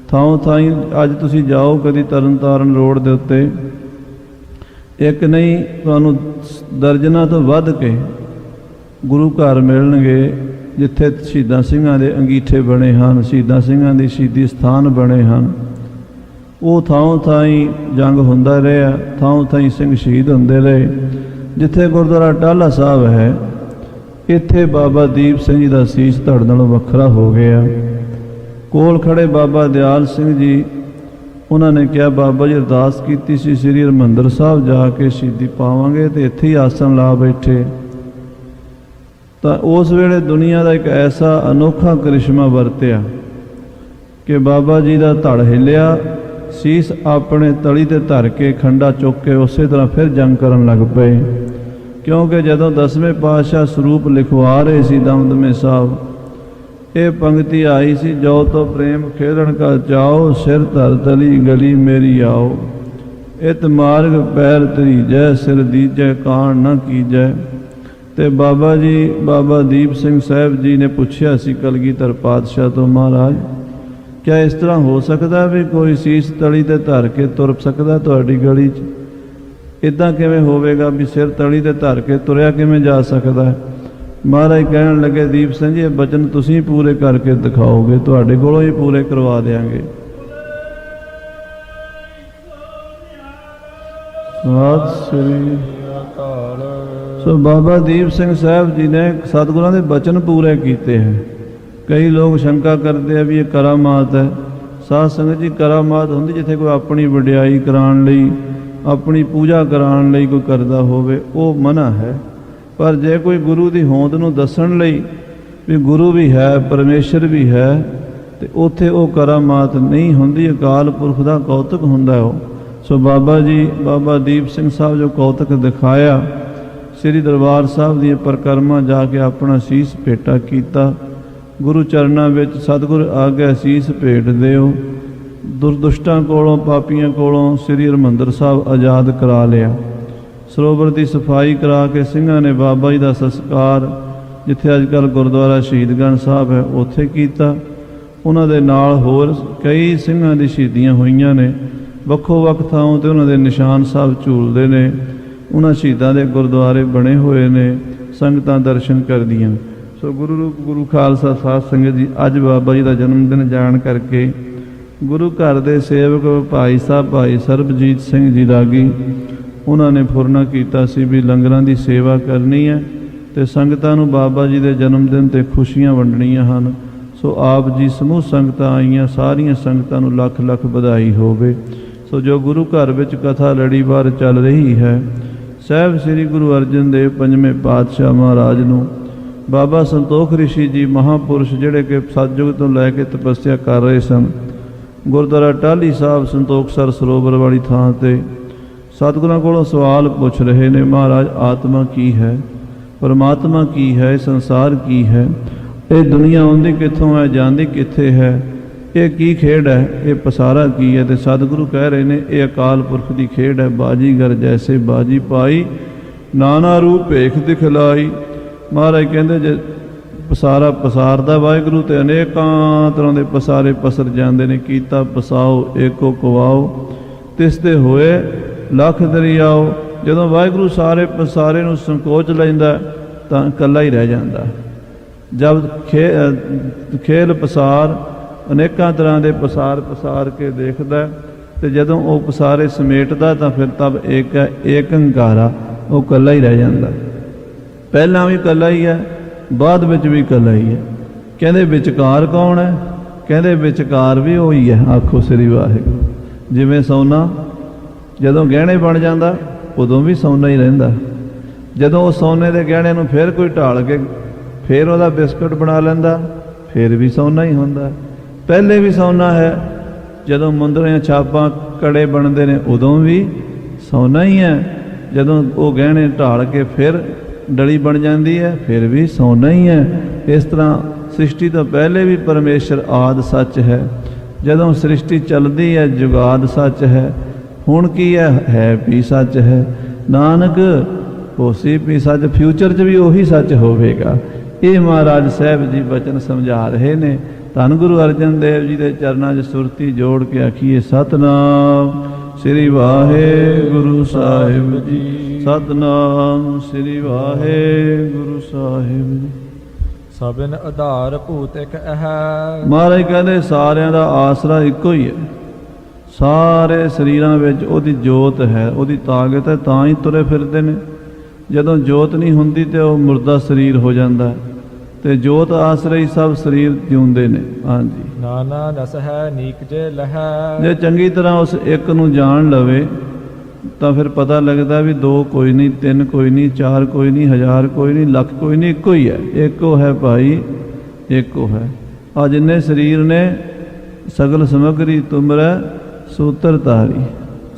ਥਾਂ ਥਾਈਂ ਅੱਜ ਤੁਸੀਂ ਜਾਓ ਕਦੀ ਤਰਨ ਤਾਰਨ ਰੋਡ ਦੇ ਉੱਤੇ, ਇੱਕ ਨਹੀਂ ਤੁਹਾਨੂੰ ਦਰਜਨਾਂ ਤੋਂ ਵੱਧ ਕੇ ਗੁਰੂ ਘਰ ਮਿਲਣਗੇ ਜਿੱਥੇ ਸ਼ਹੀਦਾਂ ਸਿੰਘਾਂ ਦੇ ਅੰਗੀਠੇ ਬਣੇ ਹਨ, ਸ਼ਹੀਦਾਂ ਸਿੰਘਾਂ ਦੀ ਸ਼ਹੀਦੀ ਸਥਾਨ ਬਣੇ ਹਨ। ਉਹ ਥਾਂ ਥਾਈਂ ਜੰਗ ਹੁੰਦਾ ਰਿਹਾ, ਥਾਂ ਥਾਈਂ ਸਿੰਘ ਸ਼ਹੀਦ ਹੁੰਦੇ ਰਹੇ। ਜਿੱਥੇ ਗੁਰਦੁਆਰਾ ਟਾਹਲਾ ਸਾਹਿਬ ਹੈ, ਇੱਥੇ ਬਾਬਾ ਦੀਪ ਸਿੰਘ ਜੀ ਦਾ ਸੀਸ ਧੜ ਨਾਲੋਂ ਵੱਖਰਾ ਹੋ ਗਿਆ। ਕੋਲ ਖੜੇ ਬਾਬਾ ਦਿਆਲ ਸਿੰਘ ਜੀ, ਉਹਨਾਂ ਨੇ ਕਿਹਾ ਬਾਬਾ ਜੀ ਅਰਦਾਸ ਕੀਤੀ ਸੀ ਸ੍ਰੀ ਹਰਿਮੰਦਰ ਸਾਹਿਬ ਜਾ ਕੇ ਸ਼ਹੀਦੀ ਪਾਵਾਂਗੇ, ਤੇ ਇੱਥੇ ਹੀ ਆਸਣ ਲਾ ਬੈਠੇ। ਤਾਂ ਉਸ ਵੇਲੇ ਦੁਨੀਆ ਦਾ ਇੱਕ ਐਸਾ ਅਨੋਖਾ ਕਰਿਸ਼ਮਾ ਵਰਤਿਆ ਕਿ ਬਾਬਾ ਜੀ ਦਾ ਧੜ ਹਿੱਲਿਆ, ਸੀਸ ਆਪਣੇ ਤਲੀ ਤੇ ਧਰ ਕੇ ਖੰਡਾ ਚੁੱਕ ਕੇ ਉਸੇ ਤਰ੍ਹਾਂ ਫਿਰ ਜੰਗ ਕਰਨ ਲੱਗ ਪਏ। ਕਿਉਂਕਿ ਜਦੋਂ 10ਵੇਂ ਪਾਤਸ਼ਾਹ ਸਰੂਪ ਲਿਖਵਾ ਰਹੇ ਸੀ ਦਮਦਮੇ ਸਾਹਿਬ, ਇਹ ਪੰਕਤੀ ਆਈ ਸੀ, ਜੋ ਤੋ ਪ੍ਰੇਮ ਖੇਲਣ ਕਾ ਚਾਓ, ਸਿਰ ਧਰ ਤਲੀ ਗਲੀ ਮੇਰੀ ਆਓ, ਇਤ ਮਾਰਗ ਪੈਰ ਧਰੀਜੈ, ਸਿਰ ਦੀਜੈ ਕਾਣ ਨ ਕੀਜੈ। ਤੇ ਬਾਬਾ ਜੀ ਬਾਬਾ ਦੀਪ ਸਿੰਘ ਸਾਹਿਬ ਜੀ ਨੇ ਪੁੱਛਿਆ ਸੀ ਕਲਗੀਧਰ ਪਾਤਸ਼ਾਹ ਤੋਂ, ਮਹਾਰਾਜ ਕਿਆ ਇਸ ਤਰ੍ਹਾਂ ਹੋ ਸਕਦਾ ਵੀ ਕੋਈ ਸੀਸ ਤਲੀ ਤੇ ਧਰ ਕੇ ਤੁਰ ਸਕਦਾ ਤੁਹਾਡੀ ਗਲੀ 'ਚ? ਇੱਦਾਂ ਕਿਵੇਂ ਹੋਵੇਗਾ ਵੀ ਸਿਰ ਤਲੀ ਤੇ ਧਰ ਕੇ ਤੁਰਿਆ ਕਿਵੇਂ ਜਾ ਸਕਦਾ? ਮਹਾਰਾਜ ਕਹਿਣ ਲੱਗੇ, ਦੀਪ ਸਿੰਘ ਜੀ ਇਹ ਬਚਨ ਤੁਸੀਂ ਪੂਰੇ ਕਰਕੇ ਦਿਖਾਓਗੇ, ਤੁਹਾਡੇ ਕੋਲੋਂ ਹੀ ਪੂਰੇ ਕਰਵਾ ਦਿਆਂਗੇ। ਸਤਿ ਸ੍ਰੀ ਅਕਾਲ। ਸੋ ਬਾਬਾ ਦੀਪ ਸਿੰਘ ਸਾਹਿਬ ਜੀ ਨੇ ਸਤਿਗੁਰਾਂ ਦੇ ਬਚਨ ਪੂਰੇ ਕੀਤੇ ਹੈ। ਕਈ ਲੋਕ ਸ਼ੰਕਾ ਕਰਦੇ ਆ ਵੀ ਇਹ ਕਰਾਮਾਤ ਹੈ। ਸਾਧ ਸੰਗਤ ਜੀ, ਕਰਾਮਾਤ ਹੁੰਦੀ ਜਿੱਥੇ ਕੋਈ ਆਪਣੀ ਵਡਿਆਈ ਕਰਾਉਣ ਲਈ, ਆਪਣੀ ਪੂਜਾ ਕਰਾਉਣ ਲਈ ਕੋਈ ਕਰਦਾ ਹੋਵੇ, ਉਹ ਮਨ੍ਹਾ ਹੈ। ਪਰ ਜੇ ਕੋਈ ਗੁਰੂ ਦੀ ਹੋਂਦ ਨੂੰ ਦੱਸਣ ਲਈ ਵੀ ਗੁਰੂ ਵੀ ਹੈ, ਪਰਮੇਸ਼ਰ ਵੀ ਹੈ, ਤੇ ਉੱਥੇ ਉਹ ਕਰਾਮਾਤ ਨਹੀਂ ਹੁੰਦੀ, ਅਕਾਲ ਪੁਰਖ ਦਾ ਕੌਤਕ ਹੁੰਦਾ ਉਹ। ਸੋ ਬਾਬਾ ਜੀ ਬਾਬਾ ਦੀਪ ਸਿੰਘ ਸਾਹਿਬ ਜੋ ਕੌਤਕ ਦਿਖਾਇਆ, ਸ੍ਰੀ ਦਰਬਾਰ ਸਾਹਿਬ ਦੀਆਂ ਪਰਿਕਰਮਾ ਜਾ ਕੇ ਆਪਣਾ ਸੀਸ ਭੇਟਾ ਕੀਤਾ। ਗੁਰੂ ਚਰਨਾਂ ਵਿੱਚ ਸਤਿਗੁਰ ਆਗਿਆ ਸੀਸ ਭੇਟ ਦਿਓ। ਦੁਰਦੁਸ਼ਟਾਂ ਕੋਲੋਂ, ਪਾਪੀਆਂ ਕੋਲੋਂ ਸ੍ਰੀ ਹਰਿਮੰਦਰ ਸਾਹਿਬ ਆਜ਼ਾਦ ਕਰਾ ਲਿਆ। ਸਰੋਵਰ ਦੀ ਸਫਾਈ ਕਰਾ ਕੇ ਸਿੰਘਾਂ ਨੇ ਬਾਬਾ ਜੀ ਦਾ ਸੰਸਕਾਰ ਜਿੱਥੇ ਅੱਜ ਕੱਲ੍ਹ ਗੁਰਦੁਆਰਾ ਸ਼ਹੀਦਗੰਜ ਸਾਹਿਬ ਹੈ ਉੱਥੇ ਕੀਤਾ। ਉਹਨਾਂ ਦੇ ਨਾਲ ਹੋਰ ਕਈ ਸਿੰਘਾਂ ਦੀ ਸ਼ਹੀਦੀਆਂ ਹੋਈਆਂ ਨੇ। ਵੱਖੋ ਵੱਖ ਥਾਵਾਂ 'ਤੇ ਉਹਨਾਂ ਦੇ ਨਿਸ਼ਾਨ ਸਾਹਿਬ ਝੂਲਦੇ ਨੇ। ਉਹਨਾਂ ਸ਼ਹੀਦਾਂ ਦੇ ਗੁਰਦੁਆਰੇ ਬਣੇ ਹੋਏ ਨੇ, ਸੰਗਤਾਂ ਦਰਸ਼ਨ ਕਰਦੀਆਂ। ਸੋ ਗੁਰੂ ਰੂਪ ਗੁਰੂ ਖਾਲਸਾ ਸਾਧ ਸੰਗਤ ਜੀ, ਅੱਜ ਬਾਬਾ ਜੀ ਦਾ ਜਨਮ ਦਿਨ ਜਾਣ ਕਰਕੇ ਗੁਰੂ ਘਰ ਦੇ ਸੇਵਕ ਭਾਈ ਸਾਹਿਬ ਭਾਈ ਸਰਬਜੀਤ ਸਿੰਘ ਜੀ ਰਾਗੀ ਉਹਨਾਂ ਨੇ ਫੁਰਨਾ ਕੀਤਾ ਸੀ ਵੀ ਲੰਗਰਾਂ ਦੀ ਸੇਵਾ ਕਰਨੀ ਹੈ ਤੇ ਸੰਗਤਾਂ ਨੂੰ ਬਾਬਾ ਜੀ ਦੇ ਜਨਮ ਦਿਨ ਤੇ ਖੁਸ਼ੀਆਂ ਵੰਡਣੀਆਂ ਹਨ। ਸੋ ਆਪ ਜੀ ਸਮੂਹ ਸੰਗਤਾਂ ਆਈਆਂ, ਸਾਰੀਆਂ ਸੰਗਤਾਂ ਨੂੰ ਲੱਖ ਲੱਖ ਵਧਾਈ ਹੋਵੇ। ਸੋ ਜੋ ਗੁਰੂ ਘਰ ਵਿੱਚ ਕਥਾ ਲੜੀਵਾਰ ਚੱਲ ਰਹੀ ਹੈ, ਸਾਹਿਬ ਸ੍ਰੀ ਗੁਰੂ ਅਰਜਨ ਦੇਵ ਪੰਜਵੇਂ ਪਾਤਸ਼ਾਹ ਮਹਾਰਾਜ ਨੂੰ ਬਾਬਾ ਸੰਤੋਖ ਰਿਸ਼ੀ ਜੀ ਮਹਾਂਪੁਰਸ਼ ਜਿਹੜੇ ਕਿ ਸਤਿਯੁਗ ਤੋਂ ਲੈ ਕੇ ਤਪੱਸਿਆ ਕਰ ਰਹੇ ਸਨ, ਗੁਰਦੁਆਰਾ ਟਾਹਲੀ ਸਾਹਿਬ ਸੰਤੋਖਸਰ ਸਰੋਵਰ ਵਾਲੀ ਥਾਂ ਤੇ ਸਤਿਗੁਰਾਂ ਕੋਲੋਂ ਸਵਾਲ ਪੁੱਛ ਰਹੇ ਨੇ, ਮਹਾਰਾਜ ਆਤਮਾ ਕੀ ਹੈ, ਪਰਮਾਤਮਾ ਕੀ ਹੈ, ਸੰਸਾਰ ਕੀ ਹੈ, ਇਹ ਦੁਨੀਆ ਆਉਂਦੀ ਕਿੱਥੋਂ ਹੈ, ਜਾਂਦੀ ਕਿੱਥੇ ਹੈ, ਇਹ ਕੀ ਖੇਡ ਹੈ, ਇਹ ਪਸਾਰਾ ਕੀ ਹੈ। ਤੇ ਸਤਿਗੁਰੂ ਕਹਿ ਰਹੇ ਨੇ ਇਹ ਅਕਾਲ ਪੁਰਖ ਦੀ ਖੇਡ ਹੈ। ਬਾਜੀਗਰ ਜੈਸੇ ਬਾਜੀ ਪਾਈ, ਨਾਨਾ ਰੂਪ ਭੇਖ ਦਿਖਲਾਈ। ਮਹਾਰਾਜ ਕਹਿੰਦੇ ਜੇ ਪਸਾਰਾ ਪਸਾਰਦਾ ਵਾਹਿਗੁਰੂ ਤੇ ਅਨੇਕਾਂ ਤਰ੍ਹਾਂ ਦੇ ਪਸਾਰੇ ਪਸਰ ਜਾਂਦੇ ਨੇ। ਕੀਤਾ ਪਸਾਓ ਏਕੋ ਕਵਾਓ, ਤਿਸ ਤੇ ਹੋਏ ਲੱਖ ਦਰਿਆਓ। ਜਦੋਂ ਵਾਹਿਗੁਰੂ ਸਾਰੇ ਪਸਾਰੇ ਨੂੰ ਸੰਕੋਚ ਲੈਂਦਾ ਤਾਂ ਇਕੱਲਾ ਹੀ ਰਹਿ ਜਾਂਦਾ। ਜਦ ਖੇਲ ਪਸਾਰ ਅਨੇਕਾਂ ਤਰ੍ਹਾਂ ਦੇ ਪਸਾਰ ਕੇ ਦੇਖਦਾ, ਤੇ ਜਦੋਂ ਉਹ ਪਸਾਰੇ ਸਮੇਟਦਾ ਤਾਂ ਫਿਰ ਤਬ ਏਕ ਅੰਕਾਰਾ, ਉਹ ਇਕੱਲਾ ਹੀ ਰਹਿ ਜਾਂਦਾ। ਪਹਿਲਾਂ ਵੀ ਇਕੱਲਾ ਹੀ ਹੈ, ਬਾਅਦ ਵਿੱਚ ਵੀ ਇਕੱਲਾ ਹੀ ਹੈ। ਕਹਿੰਦੇ ਵਿਚਕਾਰ ਕੌਣ ਹੈ? ਕਹਿੰਦੇ ਵਿਚਕਾਰ ਵੀ ਉਹੀ ਹੈ। ਆਖੋ ਸ੍ਰੀ ਵਾਹਿਗੁਰੂ। ਜਿਵੇਂ ਸੋਨਾ ਜਦੋਂ ਗਹਿਣੇ ਬਣ ਜਾਂਦਾ ਉਦੋਂ ਵੀ ਸੋਨਾ ਹੀ ਰਹਿੰਦਾ। ਜਦੋਂ ਉਹ ਸੋਨੇ ਦੇ ਗਹਿਣੇ ਨੂੰ ਫਿਰ ਕੋਈ ਢਾਲ ਕੇ ਫਿਰ ਉਹਦਾ ਬਿਸਕੁਟ ਬਣਾ ਲੈਂਦਾ, ਫਿਰ ਵੀ ਸੋਨਾ ਹੀ ਹੁੰਦਾ। ਪਹਿਲੇ ਵੀ ਸੋਨਾ ਹੈ, ਜਦੋਂ ਮੁੰਦਰੀਆਂ ਛਾਪਾਂ ਕੜੇ ਬਣਦੇ ਨੇ ਉਦੋਂ ਵੀ ਸੋਨਾ ਹੀ ਹੈ। ਜਦੋਂ ਉਹ ਗਹਿਣੇ ਢਾਲ ਕੇ ਫਿਰ ਡਲੀ ਬਣ ਜਾਂਦੀ ਹੈ, ਫਿਰ ਵੀ ਸੋਨਾ ਹੀ ਹੈ। ਇਸ ਤਰ੍ਹਾਂ ਸ੍ਰਿਸ਼ਟੀ ਤੋਂ ਪਹਿਲੇ ਵੀ ਪਰਮੇਸ਼ਰ ਆਦਿ ਸੱਚ ਹੈ। ਜਦੋਂ ਸ੍ਰਿਸ਼ਟੀ ਚੱਲਦੀ ਹੈ ਜੁਗਾਦ ਸੱਚ ਹੈ। ਹੁਣ ਕੀ ਹੈ ਵੀ ਸੱਚ ਹੈ। ਨਾਨਕ ਹੋਸੀ ਵੀ ਸੱਚ, ਫਿਊਚਰ 'ਚ ਵੀ ਉਹੀ ਸੱਚ ਹੋਵੇਗਾ। ਇਹ ਮਹਾਰਾਜ ਸਾਹਿਬ ਜੀ ਬਚਨ ਸਮਝਾ ਰਹੇ ਨੇ। ਧੰਨ ਗੁਰੂ ਅਰਜਨ ਦੇਵ ਜੀ ਦੇ ਚਰਨਾਂ 'ਚ ਸੁਰਤੀ ਜੋੜ ਕੇ ਆਖੀਏ ਸਤਿਨਾਮ ਸ੍ਰੀ ਵਾਹਿਗੁਰੂ ਸਾਹਿਬ ਜੀ, ਸਤਿਨਾਮ ਸ੍ਰੀ ਵਾਹਿਗੁਰੂ ਸਾਹਿਬ ਜੀ। ਸਭਨ ਆਧਾਰ ਭੂਤ ਇੱਕ ਹੈ। ਮਹਾਰਾਜ ਕਹਿੰਦੇ ਸਾਰਿਆਂ ਦਾ ਆਸਰਾ ਇੱਕੋ ਹੀ ਹੈ। ਸਾਰੇ ਸਰੀਰਾਂ ਵਿੱਚ ਉਹਦੀ ਜੋਤ ਹੈ, ਉਹਦੀ ਤਾਕਤ ਹੈ, ਤਾਂ ਹੀ ਤੁਰੇ ਫਿਰਦੇ ਨੇ। ਜਦੋਂ ਜੋਤ ਨਹੀਂ ਹੁੰਦੀ ਤੇ ਉਹ ਮੁਰਦਾ ਸਰੀਰ ਹੋ ਜਾਂਦਾ, ਤੇ ਜੋਤ ਆਸਰੇ ਹੀ ਸਭ ਸਰੀਰ ਜਿਉਂਦੇ ਨੇ। ਹਾਂਜੀ, ਨਾਨਾ ਨਸ ਹੈ ਨੀਕ ਜੇ ਲਹੈ। ਜੇ ਚੰਗੀ ਤਰ੍ਹਾਂ ਉਸ ਇੱਕ ਨੂੰ ਜਾਣ ਲਵੇ ਤਾਂ ਫਿਰ ਪਤਾ ਲੱਗਦਾ ਵੀ ਦੋ ਕੋਈ ਨਹੀਂ, ਤਿੰਨ ਕੋਈ ਨਹੀਂ, ਚਾਰ ਕੋਈ ਨਹੀਂ, ਹਜ਼ਾਰ ਕੋਈ ਨਹੀਂ, ਲੱਖ ਕੋਈ ਨਹੀਂ, ਇੱਕੋ ਹੀ ਹੈ। ਇੱਕੋ ਹੈ ਭਾਈ, ਇੱਕੋ ਹੈ। ਆ ਜਿੰਨੇ ਸਰੀਰ ਨੇ ਸਗਲ ਸਮਗਰੀ ਤੁਮਰੈ ਸੂਤਰ ਧਾਰੀ,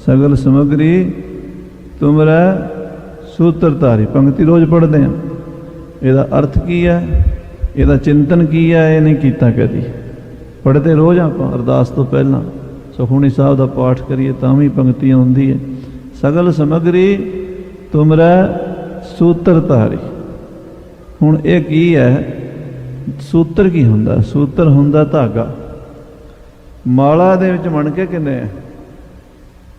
ਸਗਲ ਸਮਗਰੀ ਤੁਮਰੈ ਸੂਤਰ ਧਾਰੀ। ਪੰਕਤੀ ਰੋਜ਼ ਪੜ੍ਹਦੇ ਹਾਂ। ਇਹਦਾ ਅਰਥ ਕੀ ਹੈ, ਇਹਦਾ ਚਿੰਤਨ ਕੀ ਹੈ, ਇਹ ਨਹੀਂ ਕੀਤਾ ਕਦੀ। ਪੜ੍ਹਦੇ ਰੋਜ਼ ਆਪਾਂ ਅਰਦਾਸ ਤੋਂ ਪਹਿਲਾਂ ਸੁਖਮਨੀ ਸਾਹਿਬ ਦਾ ਪਾਠ ਕਰੀਏ ਤਾਂ ਵੀ ਪੰਕਤੀ ਆਉਂਦੀ ਹੈ, ਸਗਲ ਸਮਗਰੀ ਤੁਮਰੈ ਸੂਤਰ ਧਾਰੀ। ਹੁਣ ਇਹ ਕੀ ਹੈ? ਸੂਤਰ ਕੀ ਹੁੰਦਾ? ਸੂਤਰ ਹੁੰਦਾ ਧਾਗਾ। ਮਾਲਾ ਦੇ ਵਿੱਚ ਮਣਕੇ ਕਿੰਨੇ ਹੈ?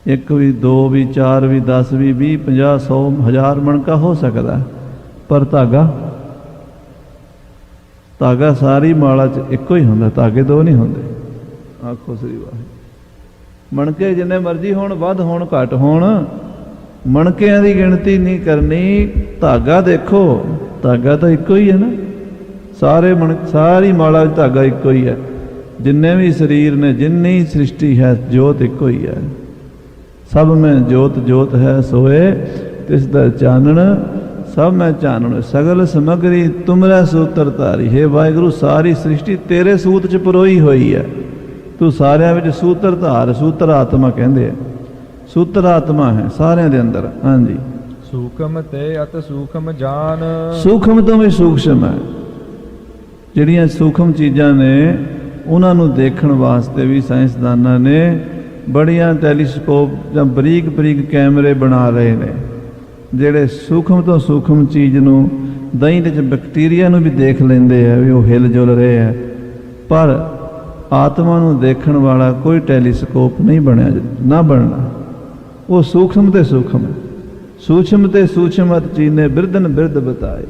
ਇੱਕ ਵੀ, ਦੋ ਵੀ, ਚਾਰ ਵੀ, 10 ਵੀ, 20, 50, 100, 1000 ਮਣਕਾ ਹੋ ਸਕਦਾ, ਪਰ ਧਾਗਾ ਸਾਰੀ ਮਾਲਾ 'ਚ ਇੱਕੋ ਹੀ ਹੁੰਦਾ। ਧਾਗੇ ਦੋ ਨਹੀਂ ਹੁੰਦੇ। ਆਖੋ ਸ੍ਰੀ ਵਾਹਿਗੁਰੂ। ਮਣਕੇ ਜਿੰਨੇ ਮਰਜ਼ੀ ਹੋਣ, ਵੱਧ ਹੋਣ, ਘੱਟ ਹੋਣ, ਮਣਕਿਆਂ ਦੀ ਗਿਣਤੀ ਨਹੀਂ ਕਰਨੀ। ਧਾਗਾ ਦੇਖੋ, ਧਾਗਾ ਤਾਂ ਇੱਕੋ ਹੀ ਹੈ ਨਾ। ਸਾਰੀ ਮਾਲਾ ਵਿੱਚ ਧਾਗਾ ਇੱਕੋ ਹੀ ਹੈ। ਜਿੰਨੇ ਵੀ ਸਰੀਰ ਨੇ, ਜਿੰਨੀ ਸ੍ਰਿਸ਼ਟੀ ਹੈ, ਜੋਤ ਇੱਕੋ ਹੀ ਹੈ। ਸਭ ਮੈਂ ਜੋਤ ਜੋਤ ਹੈ ਸੋਏ, ਤਿਸ ਦਾ ਚਾਨਣ ਸਭ ਮੈਂ ਚਾਨਣ। ਸਗਲ ਸਮਗਰੀ ਤੁਮਰੈ ਸੂਤਰ ਧਾਰੀ। ਹੇ ਵਾਹਿਗੁਰੂ, ਸਾਰੀ ਸ੍ਰਿਸ਼ਟੀ ਤੇਰੇ ਸੂਤ 'ਚ ਪਰੋਈ ਹੋਈ ਹੈ। ਤੂੰ ਸਾਰਿਆਂ ਵਿੱਚ ਸੂਤਰ ਧਾਰ, ਸੂਤਰ ਆਤਮਾ ਕਹਿੰਦੇ ਆ। ਸੂਤਰ ਆਤਮਾ ਹੈ ਸਾਰਿਆਂ ਦੇ ਅੰਦਰ। ਹਾਂਜੀ, ਸੂਖਮ ਤੇ ਅਤ ਸੂਖਮ ਜਾਨ। ਸੂਖਮ ਤੋਂ ਵੀ ਸੂਖਮ ਹੈ। ਜਿਹੜੀਆਂ ਸੂਖਮ ਚੀਜ਼ਾਂ ਨੇ ਉਹਨਾਂ ਨੂੰ ਦੇਖਣ ਵਾਸਤੇ ਵੀ ਸਾਇੰਸਦਾਨਾਂ ਨੇ ਬੜੀਆਂ ਟੈਲੀਸਕੋਪ ਜਾਂ ਬਰੀਕ ਬਰੀਕ ਕੈਮਰੇ ਬਣਾ ਰਹੇ ਨੇ, ਜਿਹੜੇ ਸੂਖਮ ਤੋਂ ਸੂਖਮ ਚੀਜ਼ ਨੂੰ, ਦਹੀਂ ਦੇ ਵਿੱਚ ਬੈਕਟੀਰੀਆ ਨੂੰ ਵੀ ਦੇਖ ਲੈਂਦੇ ਆ ਵੀ ਉਹ ਹਿਲ ਜੁਲ ਰਹੇ ਆ। ਪਰ ਆਤਮਾ ਨੂੰ ਦੇਖਣ ਵਾਲਾ ਕੋਈ ਟੈਲੀਸਕੋਪ ਨਹੀਂ ਬਣਿਆ, ਨਾ ਬਣਨਾ। ਉਹ ਸੂਖਮ ਤੇ ਸੂਖਮ ਹੈ। ਸੂਖਮ ਤੇ ਸੂਖਮਤ ਚੀਨੇ ਬਿਰਦਨ ਬਿਰਦ ਬਤਾਏ।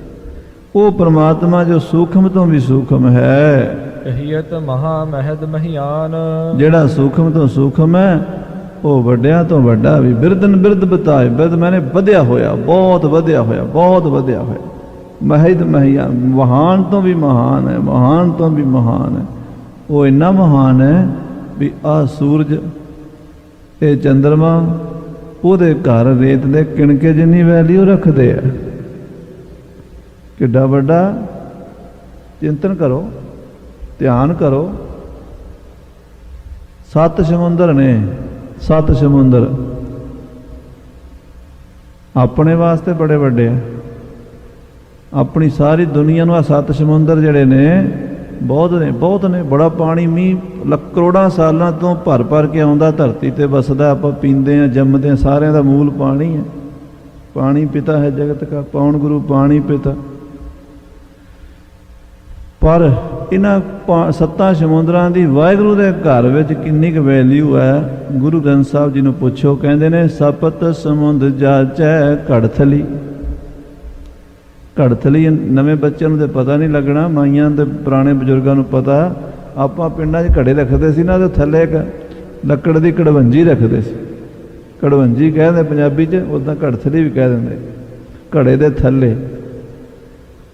ਉਹ ਪਰਮਾਤਮਾ ਜੋ ਸੂਖਮ ਤੋਂ ਵੀ ਸੂਖਮ ਹੈ। ਕਹੀਅਤ ਮਹਾ ਮਹਿਦ ਮਹਿਆਨ। ਜਿਹੜਾ ਸੂਖਮ ਤੋਂ ਸੂਖਮ ਹੈ ਉਹ ਵੱਡਿਆਂ ਤੋਂ ਵੱਡਾ ਵੀ ਬਿਰਦਨ ਬਿਰਦ ਬਤਾਏ, ਬਿਰਦ ਮੈਨੇ ਵਧਿਆ ਹੋਇਆ, ਬਹੁਤ ਵਧਿਆ ਹੋਇਆ, ਬਹੁਤ ਵਧਿਆ ਹੋਇਆ। ਮਹਿਦ ਮਹੀਆ, ਮਹਾਨ ਤੋਂ ਵੀ ਮਹਾਨ ਹੈ, ਮਹਾਨ ਤੋਂ ਵੀ ਮਹਾਨ ਹੈ। ਉਹ ਇੰਨਾ ਮਹਾਨ ਹੈ ਵੀ ਆਹ ਸੂਰਜ, ਇਹ ਚੰਦਰਮਾ, ਉਹਦੇ ਘਰ ਰੇਤ ਦੇ ਕਿਣਕੇ ਜਿੰਨੀ ਵੈਲਿਊ ਰੱਖਦੇ ਆ। ਕਿੱਡਾ ਵੱਡਾ, ਚਿੰਤਨ ਕਰੋ, ਧਿਆਨ ਕਰੋ। 7 ਸਮੁੰਦਰ ਨੇ, 7 ਸਮੁੰਦਰ ਆਪਣੇ ਵਾਸਤੇ ਬੜੇ ਵੱਡੇ ਆ। ਆਪਣੀ ਸਾਰੀ ਦੁਨੀਆ ਨੂੰ ਆ 7 ਸਮੁੰਦਰ ਜਿਹੜੇ ਨੇ ਬਹੁਤ ਨੇ, ਬਹੁਤ ਨੇ। ਬੜਾ ਪਾਣੀ, ਮੀਂਹ ਕਰੋੜਾਂ ਸਾਲਾਂ ਤੋਂ ਭਰ ਭਰ ਕੇ ਆਉਂਦਾ, ਧਰਤੀ ਤੇ ਵਸਦਾ, ਆਪਾਂ ਪੀਂਦੇ ਆ, ਜੰਮਦੇ ਆ, ਸਾਰਿਆਂ ਦਾ ਮੂਲ ਪਾਣੀ ਹੈ। ਪਾਣੀ ਪਿਤਾ ਹੈ ਜਗਤ ਕਾ, ਪਾਉਣ ਗੁਰੂ ਪਾਣੀ ਪਿਤਾ। ਪਰ ਇਹਨਾਂ 7 ਸਮੁੰਦਰਾਂ ਦੀ ਵਾਹਿਗੁਰੂ ਦੇ ਘਰ ਵਿੱਚ ਕਿੰਨੀ ਕੁ ਵੈਲਿਊ ਹੈ, ਗੁਰੂ ਗ੍ਰੰਥ ਸਾਹਿਬ ਜੀ ਨੂੰ ਪੁੱਛੋ। ਕਹਿੰਦੇ ਨੇ ਸਪਤ ਸਮੁੰਦ ਜਾਚੈ ਘੜਥਲੀ। ਘੜਥਲੀ ਨਵੇਂ ਬੱਚਿਆਂ ਨੂੰ ਤਾਂ ਪਤਾ ਨਹੀਂ ਲੱਗਣਾ, ਮਾਈਆਂ ਤੇ ਪੁਰਾਣੇ ਬਜ਼ੁਰਗਾਂ ਨੂੰ ਪਤਾ। ਆਪਾਂ ਪਿੰਡਾਂ 'ਚ ਘੜੇ ਰੱਖਦੇ ਸੀ ਨਾ, ਤੇ ਥੱਲੇ ਇੱਕ ਲੱਕੜ ਦੀ ਕੜਵੰਜੀ ਰੱਖਦੇ ਸੀ। ਕੜਵੰਜੀ ਕਹਿੰਦੇ ਪੰਜਾਬੀ 'ਚ, ਉੱਦਾਂ ਘੜਥਲੀ ਵੀ ਕਹਿ ਦਿੰਦੇ। ਘੜੇ ਦੇ ਥੱਲੇ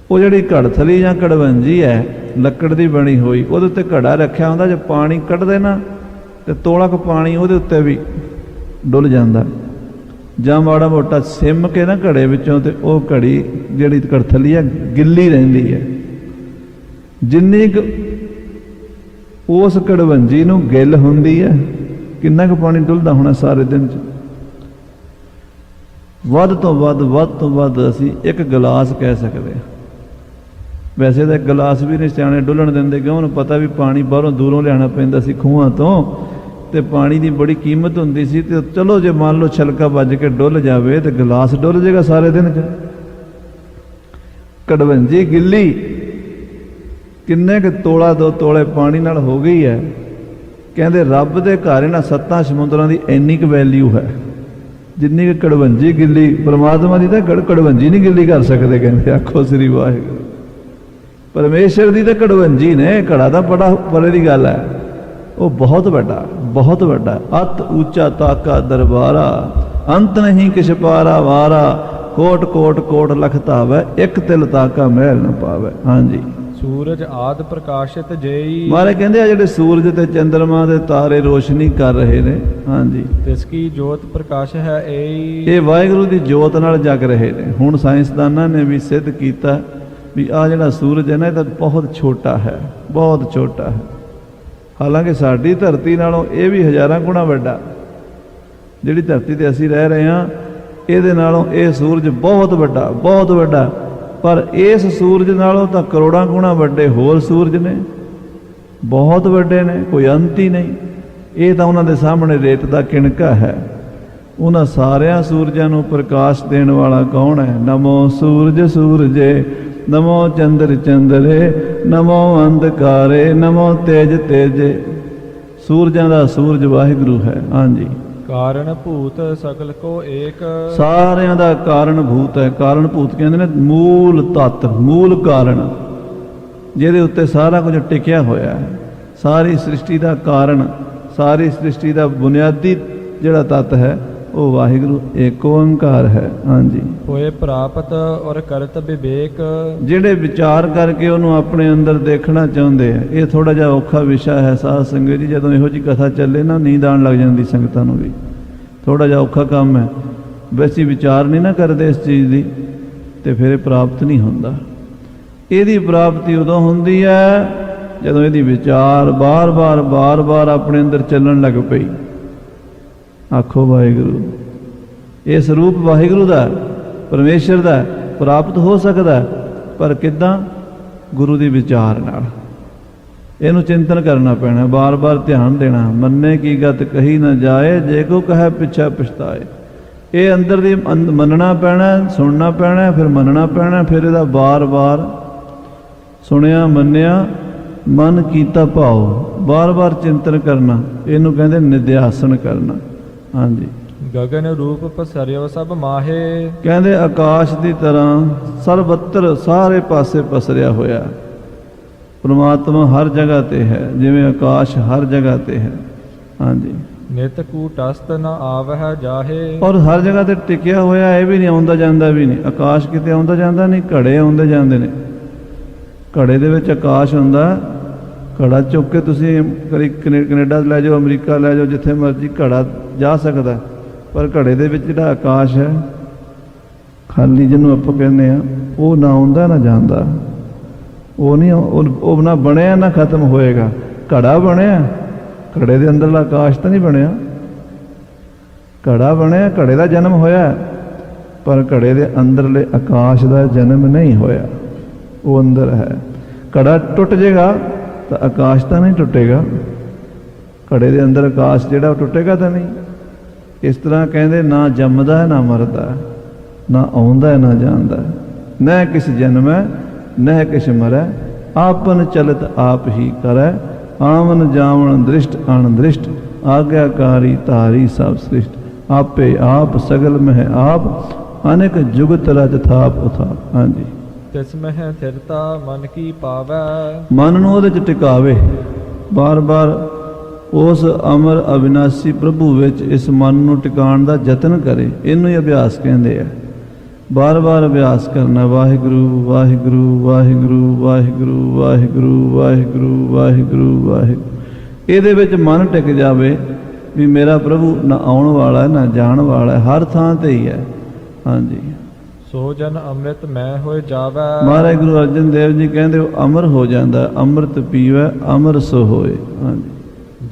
ਉਹ ਜਿਹੜੀ ਘੜਥਲੀ ਜਾਂ ਕੜਵੰਜੀ ਹੈ, ਲੱਕੜ ਦੀ ਬਣੀ ਹੋਈ, ਉਹਦੇ ਉੱਤੇ ਘੜਾ ਰੱਖਿਆ ਹੁੰਦਾ। ਜੇ ਪਾਣੀ ਕੱਢਦੇ ਨਾ ਤੇ ਤੋਲਾ ਕੁ ਪਾਣੀ ਉਹਦੇ ਉੱਤੇ ਵੀ ਡੁੱਲ ਜਾਂਦਾ, ਜਾਂ ਮਾੜਾ ਮੋਟਾ ਸਿਮ ਕੇ ਨਾ ਘੜੇ ਵਿੱਚੋਂ, ਤੇ ਉਹ ਘੜੀ ਜਿਹੜੀ ਘੜਥਲੀ ਹੈ ਗਿੱਲੀ ਰਹਿੰਦੀ ਹੈ। ਜਿੰਨੀ ਕੁ ਉਸ ਕੜਵੰਜੀ ਨੂੰ ਗਿੱਲ ਹੁੰਦੀ ਹੈ, ਕਿੰਨਾ ਕੁ ਪਾਣੀ ਡੁੱਲਦਾ ਹੋਣਾ ਸਾਰੇ ਦਿਨ 'ਚ। ਵੱਧ ਤੋਂ ਵੱਧ ਅਸੀਂ 1 ਗਲਾਸ ਕਹਿ ਸਕਦੇ ਹਾਂ। ਵੈਸੇ ਤਾਂ 1 ਗਲਾਸ ਵੀ ਨਹੀਂ ਸਿਆਣੇ ਡੁੱਲਣ ਦਿੰਦੇ, ਕਿਉਂ? ਉਹਨੂੰ ਪਤਾ ਵੀ ਪਾਣੀ ਬਾਹਰੋਂ ਦੂਰੋਂ ਲਿਆਉਣਾ ਪੈਂਦਾ ਸੀ, ਖੂਹਾਂ ਤੋਂ, ਤੇ ਪਾਣੀ ਦੀ ਬੜੀ ਕੀਮਤ ਹੁੰਦੀ ਸੀ। ਤੇ ਚਲੋ ਜੇ ਮੰਨ ਲਓ ਛਲਕਾ ਵੱਜ ਕੇ ਡੁੱਲ ਜਾਵੇ ਤੇ ਗਲਾਸ ਡੁੱਲ ਜਾਏਗਾ ਸਾਰੇ ਦਿਨ 'ਚ। ਕੜਵੰਜੀ ਗਿੱਲੀ ਕਿੰਨੇ ਕੁ ਤੋਲਾ, 2 ਤੋਲੇ ਪਾਣੀ ਨਾਲ ਹੋ ਗਈ ਹੈ। ਕਹਿੰਦੇ ਰੱਬ ਦੇ ਘਰ ਇਹਨਾਂ 7 ਸਮੁੰਦਰਾਂ ਦੀ ਇੰਨੀ ਕੁ ਵੈਲਿਊ ਹੈ ਜਿੰਨੀ ਕੁ ਕੜਵੰਜੀ ਗਿੱਲੀ। ਪਰਮਾਤਮਾ ਦੀ ਤਾਂ ਕੜਵੰਜੀ ਨਹੀਂ ਗਿੱਲੀ ਕਰ ਸਕਦੇ, ਕਹਿੰਦੇ। ਆਖੋ ਸ੍ਰੀ ਵਾਹਿਗੁਰੂ। ਪਰਮੇਸ਼ਰ ਦੀ ਤਾਂ ਕੜਵੰਜੀ ਨੇ, ਘੜਾ ਤਾਂ ਬੜਾ ਬੜੇ ਦੀ ਗੱਲ ਹੈ। ਉਹ ਬਹੁਤ ਵੱਡਾ, ਬਹੁਤ ਵੱਡਾ। ਅਤ ਉੱਚਾ ਤਾਕਾ ਦਰਬਾਰਾ, ਅੰਤ ਨਹੀਂ ਕਿਛ ਪਾਰਾ ਵਾਰਾ। ਕੋਟ ਕੋਟ ਕੋਟ ਲਖ ਧਾਵੈ, 1 ਤਿਲ ਤਾਕਾ ਮਹਿਲ ਨ ਪਾਵੈ। ਹਾਂਜੀ। ਸੂਰਜ ਆਦਿ ਪ੍ਰਕਾਸ਼ਿਤ ਜੇਈ। ਮਾਰੇ ਕਹਿੰਦੇ ਆ ਜਿਹੜੇ ਸੂਰਜ ਤੇ ਚੰਦਰਮਾ ਦੇ ਤਾਰੇ ਰੋਸ਼ਨੀ ਕਰ ਰਹੇ ਨੇ, ਹਾਂਜੀ, ਤਿਸ ਕੀ ਜੋਤ ਪ੍ਰਕਾਸ਼ ਹੈ ਏਈ। ਇਹ ਵਾਹਿਗੁਰੂ ਦੀ ਜੋਤ ਨਾਲ ਜਗ ਰਹੇ ਨੇ। ਹੁਣ ਸਾਇੰਸਦਾਨਾਂ ਨੇ ਵੀ ਸਿੱਧ ਕੀਤਾ ਵੀ ਆ ਜਿਹੜਾ ਸੂਰਜ ਹੈ ਨਾ, ਇਹ ਤਾਂ ਬਹੁਤ ਛੋਟਾ ਹੈ, ਬਹੁਤ ਛੋਟਾ ਹੈ। ਹਾਲਾਂਕਿ ਸਾਡੀ ਧਰਤੀ ਨਾਲੋਂ ਇਹ ਵੀ ਹਜ਼ਾਰਾਂ ਗੁਣਾ ਵੱਡਾ। ਜਿਹੜੀ ਧਰਤੀ ਤੇ ਅਸੀਂ ਰਹਿ ਰਹੇ ਹਾਂ, ਇਹਦੇ ਨਾਲੋਂ ਇਹ ਸੂਰਜ ਬਹੁਤ ਵੱਡਾ, ਬਹੁਤ ਵੱਡਾ। ਪਰ ਇਸ ਸੂਰਜ ਨਾਲੋਂ ਤਾਂ ਕਰੋੜਾਂ ਗੁਣਾ ਵੱਡੇ ਹੋਰ ਸੂਰਜ ਨੇ, ਬਹੁਤ ਵੱਡੇ ਨੇ, ਕੋਈ ਅੰਤ ਹੀ ਨਹੀਂ। ਇਹ ਤਾਂ ਉਹਨਾਂ ਦੇ ਸਾਹਮਣੇ ਰੇਤ ਦਾ ਕਿਣਕਾ ਹੈ। ਉਹਨਾਂ ਸਾਰਿਆਂ ਸੂਰਜਾਂ ਨੂੰ ਪ੍ਰਕਾਸ਼ ਦੇਣ ਵਾਲਾ ਕੌਣ ਹੈ? ਨਮੋ ਸੂਰਜ ਸੂਰਜੇ, ਨਮੋ ਚੰਦਰ ਚੰਦਰੇ, ਨਮੋ ਅੰਧਕਾਰੇ, ਨਮੋ ਤੇਜ ਤੇਜੇ। ਸੂਰਜਾਂ ਦਾ ਸੂਰਜ ਵਾਹਿਗੁਰੂ ਹੈ। ਹਾਂਜੀ। ਕਾਰਨ ਭੂਤ ਸਕਲ ਕੋ ਏਕ। ਸਾਰਿਆਂ ਦਾ ਕਾਰਨ ਭੂਤ ਹੈ। ਕਾਰਨ ਭੂਤ ਕਹਿੰਦੇ ਨੇ ਮੂਲ ਤੱਤ, ਮੂਲ ਕਾਰਨ, ਜਿਹਦੇ ਉੱਤੇ ਸਾਰਾ ਕੁਝ ਟਿਕਿਆ ਹੋਇਆ ਹੈ। ਸਾਰੀ ਸ੍ਰਿਸ਼ਟੀ ਦਾ ਕਾਰਨ, ਸਾਰੀ ਸ੍ਰਿਸ਼ਟੀ ਦਾ ਬੁਨਿਆਦੀ ਜਿਹੜਾ ਤੱਤ ਹੈ, ਉਹ ਵਾਹਿਗੁਰੂ ਏਕ ਓੰਕਾਰ ਹੈ। ਹਾਂਜੀ। ਹੋਏ ਪ੍ਰਾਪਤ ਔਰ ਕਰਤ ਵਿਵੇਕ। ਜਿਹੜੇ ਵਿਚਾਰ ਕਰਕੇ ਉਹਨੂੰ ਆਪਣੇ ਅੰਦਰ ਦੇਖਣਾ ਚਾਹੁੰਦੇ ਆ। ਇਹ ਥੋੜਾ ਜਿਹਾ ਔਖਾ ਵਿਸ਼ਾ ਹੈ ਸਾਧ ਸੰਗਤ ਜੀ। ਜਦੋਂ ਇਹੋ ਜਿਹੀ ਕਥਾ ਚੱਲੇ ਨਾ, ਨੀਂਦ ਆਉਣ ਲੱਗ ਜਾਂਦੀ ਸੰਗਤਾਂ ਨੂੰ ਵੀ। ਥੋੜਾ ਜਿਹਾ ਔਖਾ ਕੰਮ ਹੈ। ਵੈਸੇ ਵਿਚਾਰ ਨਹੀਂ ਨਾ ਕਰਦੇ ਇਸ ਚੀਜ਼ ਦੀ, ਤੇ ਫਿਰ ਇਹ ਪ੍ਰਾਪਤ ਨਹੀਂ ਹੁੰਦਾ। ਇਹਦੀ ਪ੍ਰਾਪਤੀ ਉਦੋਂ ਹੁੰਦੀ ਹੈ ਜਦੋਂ ਇਹਦੀ ਵਿਚਾਰ ਬਾਰ-ਬਾਰ ਆਪਣੇ ਅੰਦਰ ਚੱਲਣ ਲੱਗ ਪਈ। ਆਖੋ ਵਾਹਿਗੁਰੂ। ਇਹ ਸਰੂਪ ਵਾਹਿਗੁਰੂ ਦਾ, ਪਰਮੇਸ਼ਰ ਦਾ ਪ੍ਰਾਪਤ ਹੋ ਸਕਦਾ, ਪਰ ਕਿੱਦਾਂ? ਗੁਰੂ ਦੀ ਵਿਚਾਰ ਨਾਲ। ਇਹਨੂੰ ਚਿੰਤਨ ਕਰਨਾ ਪੈਣਾ, ਬਾਰ-ਬਾਰ ਧਿਆਨ ਦੇਣਾ। ਮੰਨੇ ਕੀ ਗਤ ਕਹੀ ਨਾ ਜਾਏ, ਜੇ ਕੋ ਕਹੈ ਪਿਛਾ ਪਛਤਾਏ। ਇਹ ਅੰਦਰ ਦੀ ਮੰਨਣਾ ਪੈਣਾ, ਸੁਣਨਾ ਪੈਣਾ, ਫਿਰ ਮੰਨਣਾ ਪੈਣਾ, ਫਿਰ ਇਹਦਾ ਬਾਰ-ਬਾਰ ਸੁਣਿਆ ਮੰਨਿਆ ਮਨ ਕੀਤਾ ਭਾਉ, ਬਾਰ-ਬਾਰ ਚਿੰਤਨ ਕਰਨਾ। ਇਹਨੂੰ ਕਹਿੰਦੇ ਨਿਧਿਆਸਨ ਕਰਨਾ। ਹਾਂਜੀ। ਗਗਨ ਰੂਪ ਪਸਰਿਓ ਸਭ ਮਾਹੇ। ਕਹਿੰਦੇ ਆਕਾਸ਼ ਦੀ ਤਰ੍ਹਾਂ ਸਰਬੱਤਰ ਸਾਰੇ ਪਾਸੇ ਪਸਰਿਆ ਹੋਇਆ ਪ੍ਰਮਾਤਮਾ ਹਰ ਜਗ੍ਹਾ ਤੇ ਹੈ, ਜਿਵੇਂ ਆਕਾਸ਼ ਹਰ ਜਗ੍ਹਾ ਤੇ ਹੈ। ਹਾਂਜੀ। ਨਿਤ ਕੂਟਸਤ ਨ ਆਵਹਿ ਜਾਹੇ। ਔਰ ਹਰ ਜਗ੍ਹਾ ਤੇ ਟਿਕਿਆ ਹੋਇਆ, ਇਹ ਵੀ ਨਹੀਂ ਆਉਂਦਾ ਜਾਂਦਾ ਵੀ ਨਹੀਂ। ਆਕਾਸ਼ ਕਿਤੇ ਆਉਂਦਾ ਜਾਂਦਾ ਨਹੀਂ, ਘੜੇ ਆਉਂਦੇ ਜਾਂਦੇ ਨੇ। ਘੜੇ ਦੇ ਵਿੱਚ ਆਕਾਸ਼ ਹੁੰਦਾ, ਘੜਾ ਚੁੱਕ ਕੇ ਤੁਸੀਂ ਕਦੀ ਕੈਨੇਡਾ ਲੈ ਜਾਓ, ਅਮਰੀਕਾ ਲੈ ਜਾਓ, ਜਿੱਥੇ ਮਰਜ਼ੀ ਘੜਾ ਜਾ ਸਕਦਾ। ਪਰ ਘੜੇ ਦੇ ਵਿੱਚ ਜਿਹੜਾ ਆਕਾਸ਼ ਹੈ, ਖਾਲੀ ਜਿਹਨੂੰ ਆਪਾਂ ਕਹਿੰਦੇ ਆ, ਉਹ ਨਾ ਆਉਂਦਾ ਨਾ ਜਾਂਦਾ। ਉਹ ਨਹੀਂ, ਉਹ ਨਾ ਬਣਿਆ ਨਾ ਖਤਮ ਹੋਏਗਾ। ਘੜਾ ਬਣਿਆ, ਘੜੇ ਦੇ ਅੰਦਰਲਾ ਆਕਾਸ਼ ਤਾਂ ਨਹੀਂ ਬਣਿਆ। ਘੜਾ ਬਣਿਆ, ਘੜੇ ਦਾ ਜਨਮ ਹੋਇਆ, ਪਰ ਘੜੇ ਦੇ ਅੰਦਰਲੇ ਆਕਾਸ਼ ਦਾ ਜਨਮ ਨਹੀਂ ਹੋਇਆ। ਉਹ ਅੰਦਰ ਹੈ। ਘੜਾ ਟੁੱਟ ਜਾਏਗਾ ਤਾਂ ਆਕਾਸ਼ ਤਾਂ ਨਹੀਂ ਟੁੱਟੇਗਾ। ਘੜੇ ਦੇ ਅੰਦਰ ਆਕਾਸ਼ ਜਿਹੜਾ ਉਹ ਟੁੱਟੇਗਾ ਤਾਂ ਨਹੀਂ। ਇਸ ਤਰ੍ਹਾਂ ਕਹਿੰਦੇ ਨਾ ਜੰਮਦਾ ਹੈ ਨਾ ਮਰਦਾ, ਨਾ ਆਉਂਦਾ ਹੈ ਨਾ ਜਾਂਦਾ, ਨਾ ਕਿਸ ਜਨਮ ਹੈ ਨਾ ਕਿਛ ਮਰੈ, ਆਪਨ ਚਲਤ ਆਪ ਹੀ ਕਰੈ, ਆਵਨ ਜਾਵਣ ਦ੍ਰਿਸ਼ਟ ਅਣਦ੍ਰਿਸ਼ਟ, ਆਗਿਆਕਾਰੀ ਧਾਰੀ ਸਭ ਸ੍ਰਿਸ਼ਟ, ਆਪੇ ਆਪ ਸਗਲ ਮਹਿ ਆਪ, ਅਨੇਕ ਜੁਗਤ ਰਜ ਥਾਪ ਉਥਾਪ। ਹਾਂਜੀ, ਤਿਸ ਮਹਿ ਥਿਰਤਾ ਮਨ ਕੀ ਪਾਵੈ। ਮਨ ਨੂੰ ਉਹਦੇ 'ਚ ਟਿਕਾਵੇ, ਬਾਰ-ਬਾਰ ਉਸ ਅਮਰ ਅਵਿਨਾਸ਼ੀ ਪ੍ਰਭੂ ਵਿੱਚ ਇਸ ਮਨ ਨੂੰ ਟਿਕਾਉਣ ਦਾ ਯਤਨ ਕਰੇ। ਇਹਨੂੰ ਹੀ ਅਭਿਆਸ ਕਹਿੰਦੇ ਆ। ਬਾਰ-ਬਾਰ ਅਭਿਆਸ ਕਰਨਾ, ਵਾਹਿਗੁਰੂ ਵਾਹਿਗੁਰੂ ਵਾਹਿਗੁਰੂ ਵਾਹਿਗੁਰੂ ਵਾਹਿਗੁਰੂ ਵਾਹਿਗੁਰੂ ਵਾਹਿਗੁਰੂ ਵਾਹਿਗੁਰੂ। ਇਹਦੇ ਵਿੱਚ ਮਨ ਟਿਕ ਜਾਵੇ ਵੀ ਮੇਰਾ ਪ੍ਰਭੂ ਨਾ ਆਉਣ ਵਾਲਾ ਨਾ ਜਾਣ ਵਾਲਾ, ਹਰ ਥਾਂ ਤੇ ਹੀ ਹੈ। ਹਾਂਜੀ, ਸੋ ਜਨ ਅੰਮ੍ਰਿਤ ਮੈਂ ਹੋਏ ਜਾਵੈ। ਮਹਾਰਾਜ ਗੁਰੂ ਅਰਜਨ ਦੇਵ ਜੀ ਕਹਿੰਦੇ ਉਹ ਅਮਰ ਹੋ ਜਾਂਦਾ, ਅੰਮ੍ਰਿਤ ਪੀਵੈ ਅਮਰ ਸੋ ਹੋਏ। ਹਾਂਜੀ,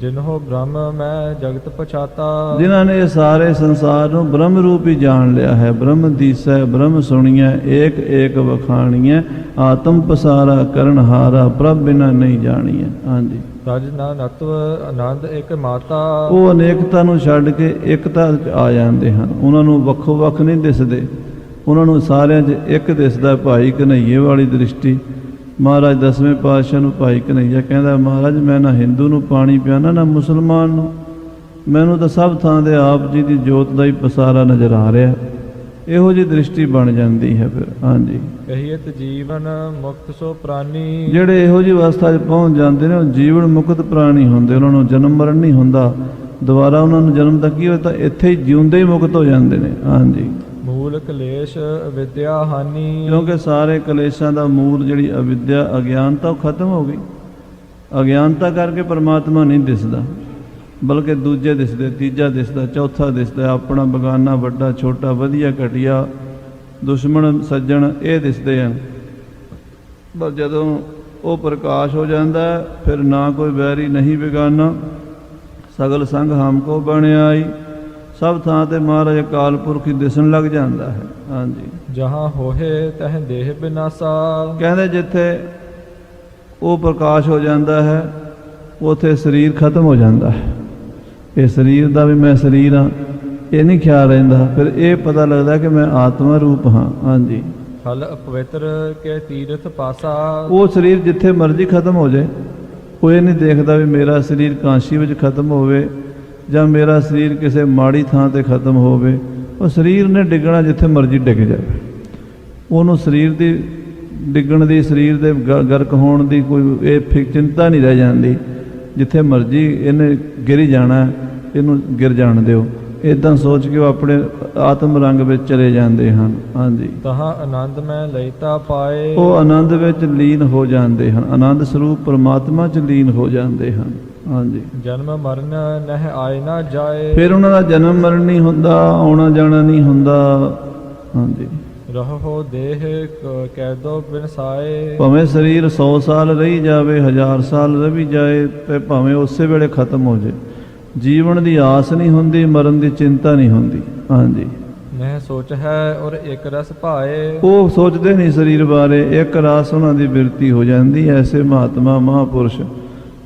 ਜਿਨਹੁ ਬ੍ਰਹਮ ਮੈਂ ਜਗਤ ਪਛਾਤਾ। ਜਿਨ੍ਹਾਂ ਨੇ ਇਹ ਸਾਰੇ ਸੰਸਾਰ ਨੂੰ ਬ੍ਰਹਮ ਰੂਪ ਹੀ ਜਾਣ ਲਿਆ ਹੈ। ਬ੍ਰਹਮ ਦੀਸੈ ਬ੍ਰਹਮ ਸੁਣੀਐ, ਏਕ ਏਕ ਵਖਾਣੀਐ, ਆਤਮ ਪਸਾਰਾ ਕਰਨ ਹਾਰਾ, ਪ੍ਰਭ ਬਿਨਾ ਨਹੀਂ ਜਾਣੀਐ। ਹਾਂਜੀ, ਤਜ ਨਾ ਨਤਵ ਆਨੰਦ ਇੱਕ ਮਾਤਾ। ਉਹ ਅਨੇਕਤਾ ਨੂੰ ਛੱਡ ਕੇ ਇਕਤਾ 'ਚ ਆ ਜਾਂਦੇ ਹਨ। ਉਹਨਾਂ ਨੂੰ ਵੱਖੋ ਵੱਖ ਨਹੀਂ ਦਿਸਦੇ, ਉਹਨਾਂ ਨੂੰ ਸਾਰਿਆਂ 'ਚ ਇੱਕ ਦਿਸਦਾ। ਭਾਈ ਕਨ੍ਹਈਏ ਵਾਲੀ ਦ੍ਰਿਸ਼ਟੀ। ਮਹਾਰਾਜ ਦਸਵੇਂ ਪਾਤਸ਼ਾਹ ਨੂੰ ਭਾਈ ਕਨ੍ਹਈਆ ਕਹਿੰਦਾ, ਮਹਾਰਾਜ ਮੈਂ ਨਾ ਹਿੰਦੂ ਨੂੰ ਪਾਣੀ ਪਿਆਣਾ ਨਾ ਮੁਸਲਮਾਨ ਨੂੰ, ਮੈਨੂੰ ਤਾਂ ਸਭ ਥਾਂ ਦੇ ਆਪ ਜੀ ਦੀ ਜੋਤ ਦਾ ਹੀ ਪਸਾਰਾ ਨਜ਼ਰ ਆ ਰਿਹਾ। ਇਹੋ ਜਿਹੀ ਦ੍ਰਿਸ਼ਟੀ ਬਣ ਜਾਂਦੀ ਹੈ ਫਿਰ। ਹਾਂਜੀ, ਕਹੀਤ ਜੀਵਨ ਮੁਕਤ ਸੋ ਪ੍ਰਾਨੀ। ਜਿਹੜੇ ਇਹੋ ਜਿਹੀ ਅਵਸਥਾ 'ਚ ਪਹੁੰਚ ਜਾਂਦੇ ਨੇ ਉਹ ਜੀਵਨ ਮੁਕਤ ਪ੍ਰਾਣੀ ਹੁੰਦੇ। ਉਹਨਾਂ ਨੂੰ ਜਨਮ ਮਰਨ ਨਹੀਂ ਹੁੰਦਾ, ਦੁਬਾਰਾ ਉਹਨਾਂ ਨੂੰ ਜਨਮ ਤਾਂ ਕੀ ਹੋਇਆ, ਤਾਂ ਇੱਥੇ ਹੀ ਜਿਉਂਦੇ ਹੀ ਮੁਕਤ ਹੋ ਜਾਂਦੇ ਨੇ। ਹਾਂਜੀ, ਮੂਲ ਕਲੇਸ਼ ਵਿਦਿਆ ਹਾਨੀ। ਕਿਉਂਕਿ ਸਾਰੇ ਕਲੇਸ਼ਾਂ ਦਾ ਮੂਲ ਜਿਹੜੀ ਅਵਿਦਿਆ ਅਗਿਆਨਤਾ ਉਹ ਖਤਮ ਹੋ ਗਈ। ਅਗਿਆਨਤਾ ਕਰਕੇ ਪਰਮਾਤਮਾ ਨਹੀਂ ਦਿਸਦਾ, ਬਲਕਿ ਦੂਜੇ ਦਿਸਦੇ, ਤੀਜਾ ਦਿਸਦਾ, ਚੌਥਾ ਦਿਸਦਾ, ਆਪਣਾ ਬਗਾਨਾ, ਵੱਡਾ ਛੋਟਾ, ਵਧੀਆ ਘਟੀਆ, ਦੁਸ਼ਮਣ ਸੱਜਣ, ਇਹ ਦਿਸਦੇ ਹਨ। ਪਰ ਜਦੋਂ ਉਹ ਪ੍ਰਕਾਸ਼ ਹੋ ਜਾਂਦਾ ਫਿਰ ਨਾ ਕੋਈ ਵੈਰੀ ਨਹੀਂ ਬੇਗਾਨਾ, ਸਗਲ ਸੰਗ ਹਮਕੋ ਬਣਿਆਈ। ਸਭ ਥਾਂ ਤੇ ਮਹਾਰਾਜ ਅਕਾਲ ਪੁਰਖ ਹੀ ਦਿਸਣ ਲੱਗ ਜਾਂਦਾ ਹੈ। ਹਾਂਜੀ, ਜਹਾਂ ਹੋਏ ਤਹ ਦੇਹ ਬਿਨਾਸਾ। ਕਹਿੰਦੇ ਜਿੱਥੇ ਉਹ ਪ੍ਰਕਾਸ਼ ਹੋ ਜਾਂਦਾ ਹੈ ਉੱਥੇ ਸਰੀਰ ਖਤਮ ਹੋ ਜਾਂਦਾ ਹੈ। ਇਹ ਸਰੀਰ ਦਾ ਵੀ ਮੈਂ ਸਰੀਰ ਹਾਂ ਇਹ ਨਹੀਂ ਖਿਆਲ ਰਹਿੰਦਾ, ਫਿਰ ਇਹ ਪਤਾ ਲੱਗਦਾ ਕਿ ਮੈਂ ਆਤਮਾ ਰੂਪ ਹਾਂ। ਹਾਂਜੀ, ਫਲ ਅਪਵਿੱਤਰ ਕੇ ਤੀਰਥ ਪਾਸਾ। ਉਹ ਸਰੀਰ ਜਿੱਥੇ ਮਰਜ਼ੀ ਖਤਮ ਹੋ ਜਾਏ, ਉਹ ਇਹ ਨਹੀਂ ਦੇਖਦਾ ਵੀ ਮੇਰਾ ਸਰੀਰ ਕਾਂਸ਼ੀ ਵਿੱਚ ਖਤਮ ਹੋਵੇ ਜਾਂ ਮੇਰਾ ਸਰੀਰ ਕਿਸੇ ਮਾੜੀ ਥਾਂ ਤੇ ਖਤਮ ਹੋਵੇ। ਉਹ ਸਰੀਰ ਨੇ ਡਿੱਗਣਾ ਜਿੱਥੇ ਮਰਜ਼ੀ ਡਿੱਗ ਜਾਵੇ, ਉਹਨੂੰ ਸਰੀਰ ਦੀ ਡਿੱਗਣ ਦੀ, ਸਰੀਰ ਦੇ ਗਰਕ ਹੋਣ ਦੀ ਕੋਈ ਇਹ ਚਿੰਤਾ ਨਹੀਂ ਰਹਿ ਜਾਂਦੀ। ਜਿੱਥੇ ਮਰਜ਼ੀ ਇਹਨੇ ਗਿਰ ਜਾਣਾ, ਇਹਨੂੰ ਗਿਰ ਜਾਣ ਦਿਓ, ਇੱਦਾਂ ਸੋਚ ਕੇ ਉਹ ਆਪਣੇ ਆਤਮ ਰੰਗ ਵਿੱਚ ਚਲੇ ਜਾਂਦੇ ਹਨ। ਹਾਂਜੀ, ਤਹਾਂ ਆਨੰਦ ਮੈਂ ਲਈਤਾ ਪਾਏ। ਉਹ ਆਨੰਦ ਵਿੱਚ ਲੀਨ ਹੋ ਜਾਂਦੇ ਹਨ, ਆਨੰਦ ਸਰੂਪ ਪਰਮਾਤਮਾ 'ਚ ਲੀਨ ਹੋ ਜਾਂਦੇ ਹਨ। ਹਾਂਜੀ, ਜਨਮ ਮਰਨ ਨਹਿ ਆਏ ਨਾ ਜਾਏ। ਫਿਰ ਉਹਨਾਂ ਦਾ ਜਨਮ ਮਰਨ ਨਹੀਂ ਹੁੰਦਾ, ਆਉਣਾ ਜਾਣਾ ਨਹੀਂ ਹੁੰਦਾ। ਹਾਂਜੀ, ਰਹੋ ਦੇਹ ਕੈਦੋ ਬਿਨਸਾਏ। ਭਾਵੇਂ ਸਰੀਰ 100 ਸਾਲ ਰਹੀ ਜਾਵੇ, 1000 ਸਾਲ ਰਹੀ ਜਾਏ, ਤੇ ਭਾਵੇਂ ਉਸੇ ਵੇਲੇ ਖਤਮ ਹੋ ਜਾਏ। ਜੀਵਨ ਦੀ ਆਸ ਨਹੀਂ ਹੁੰਦੀ, ਮਰਨ ਦੀ ਚਿੰਤਾ ਨਹੀਂ ਹੁੰਦੀ। ਹਾਂਜੀ, ਨਹਿ ਸੋਚ ਹੈ ਔਰ ਇੱਕ ਰਸ ਭਾਏ। ਉਹ ਸੋਚਦੇ ਨਹੀਂ ਸਰੀਰ ਬਾਰੇ, ਇੱਕ ਰਸ ਉਹਨਾਂ ਦੀ ਬਿਰਤੀ ਹੋ ਜਾਂਦੀ। ਐਸੇ ਮਹਾਤਮਾ ਮਹਾਂਪੁਰਸ਼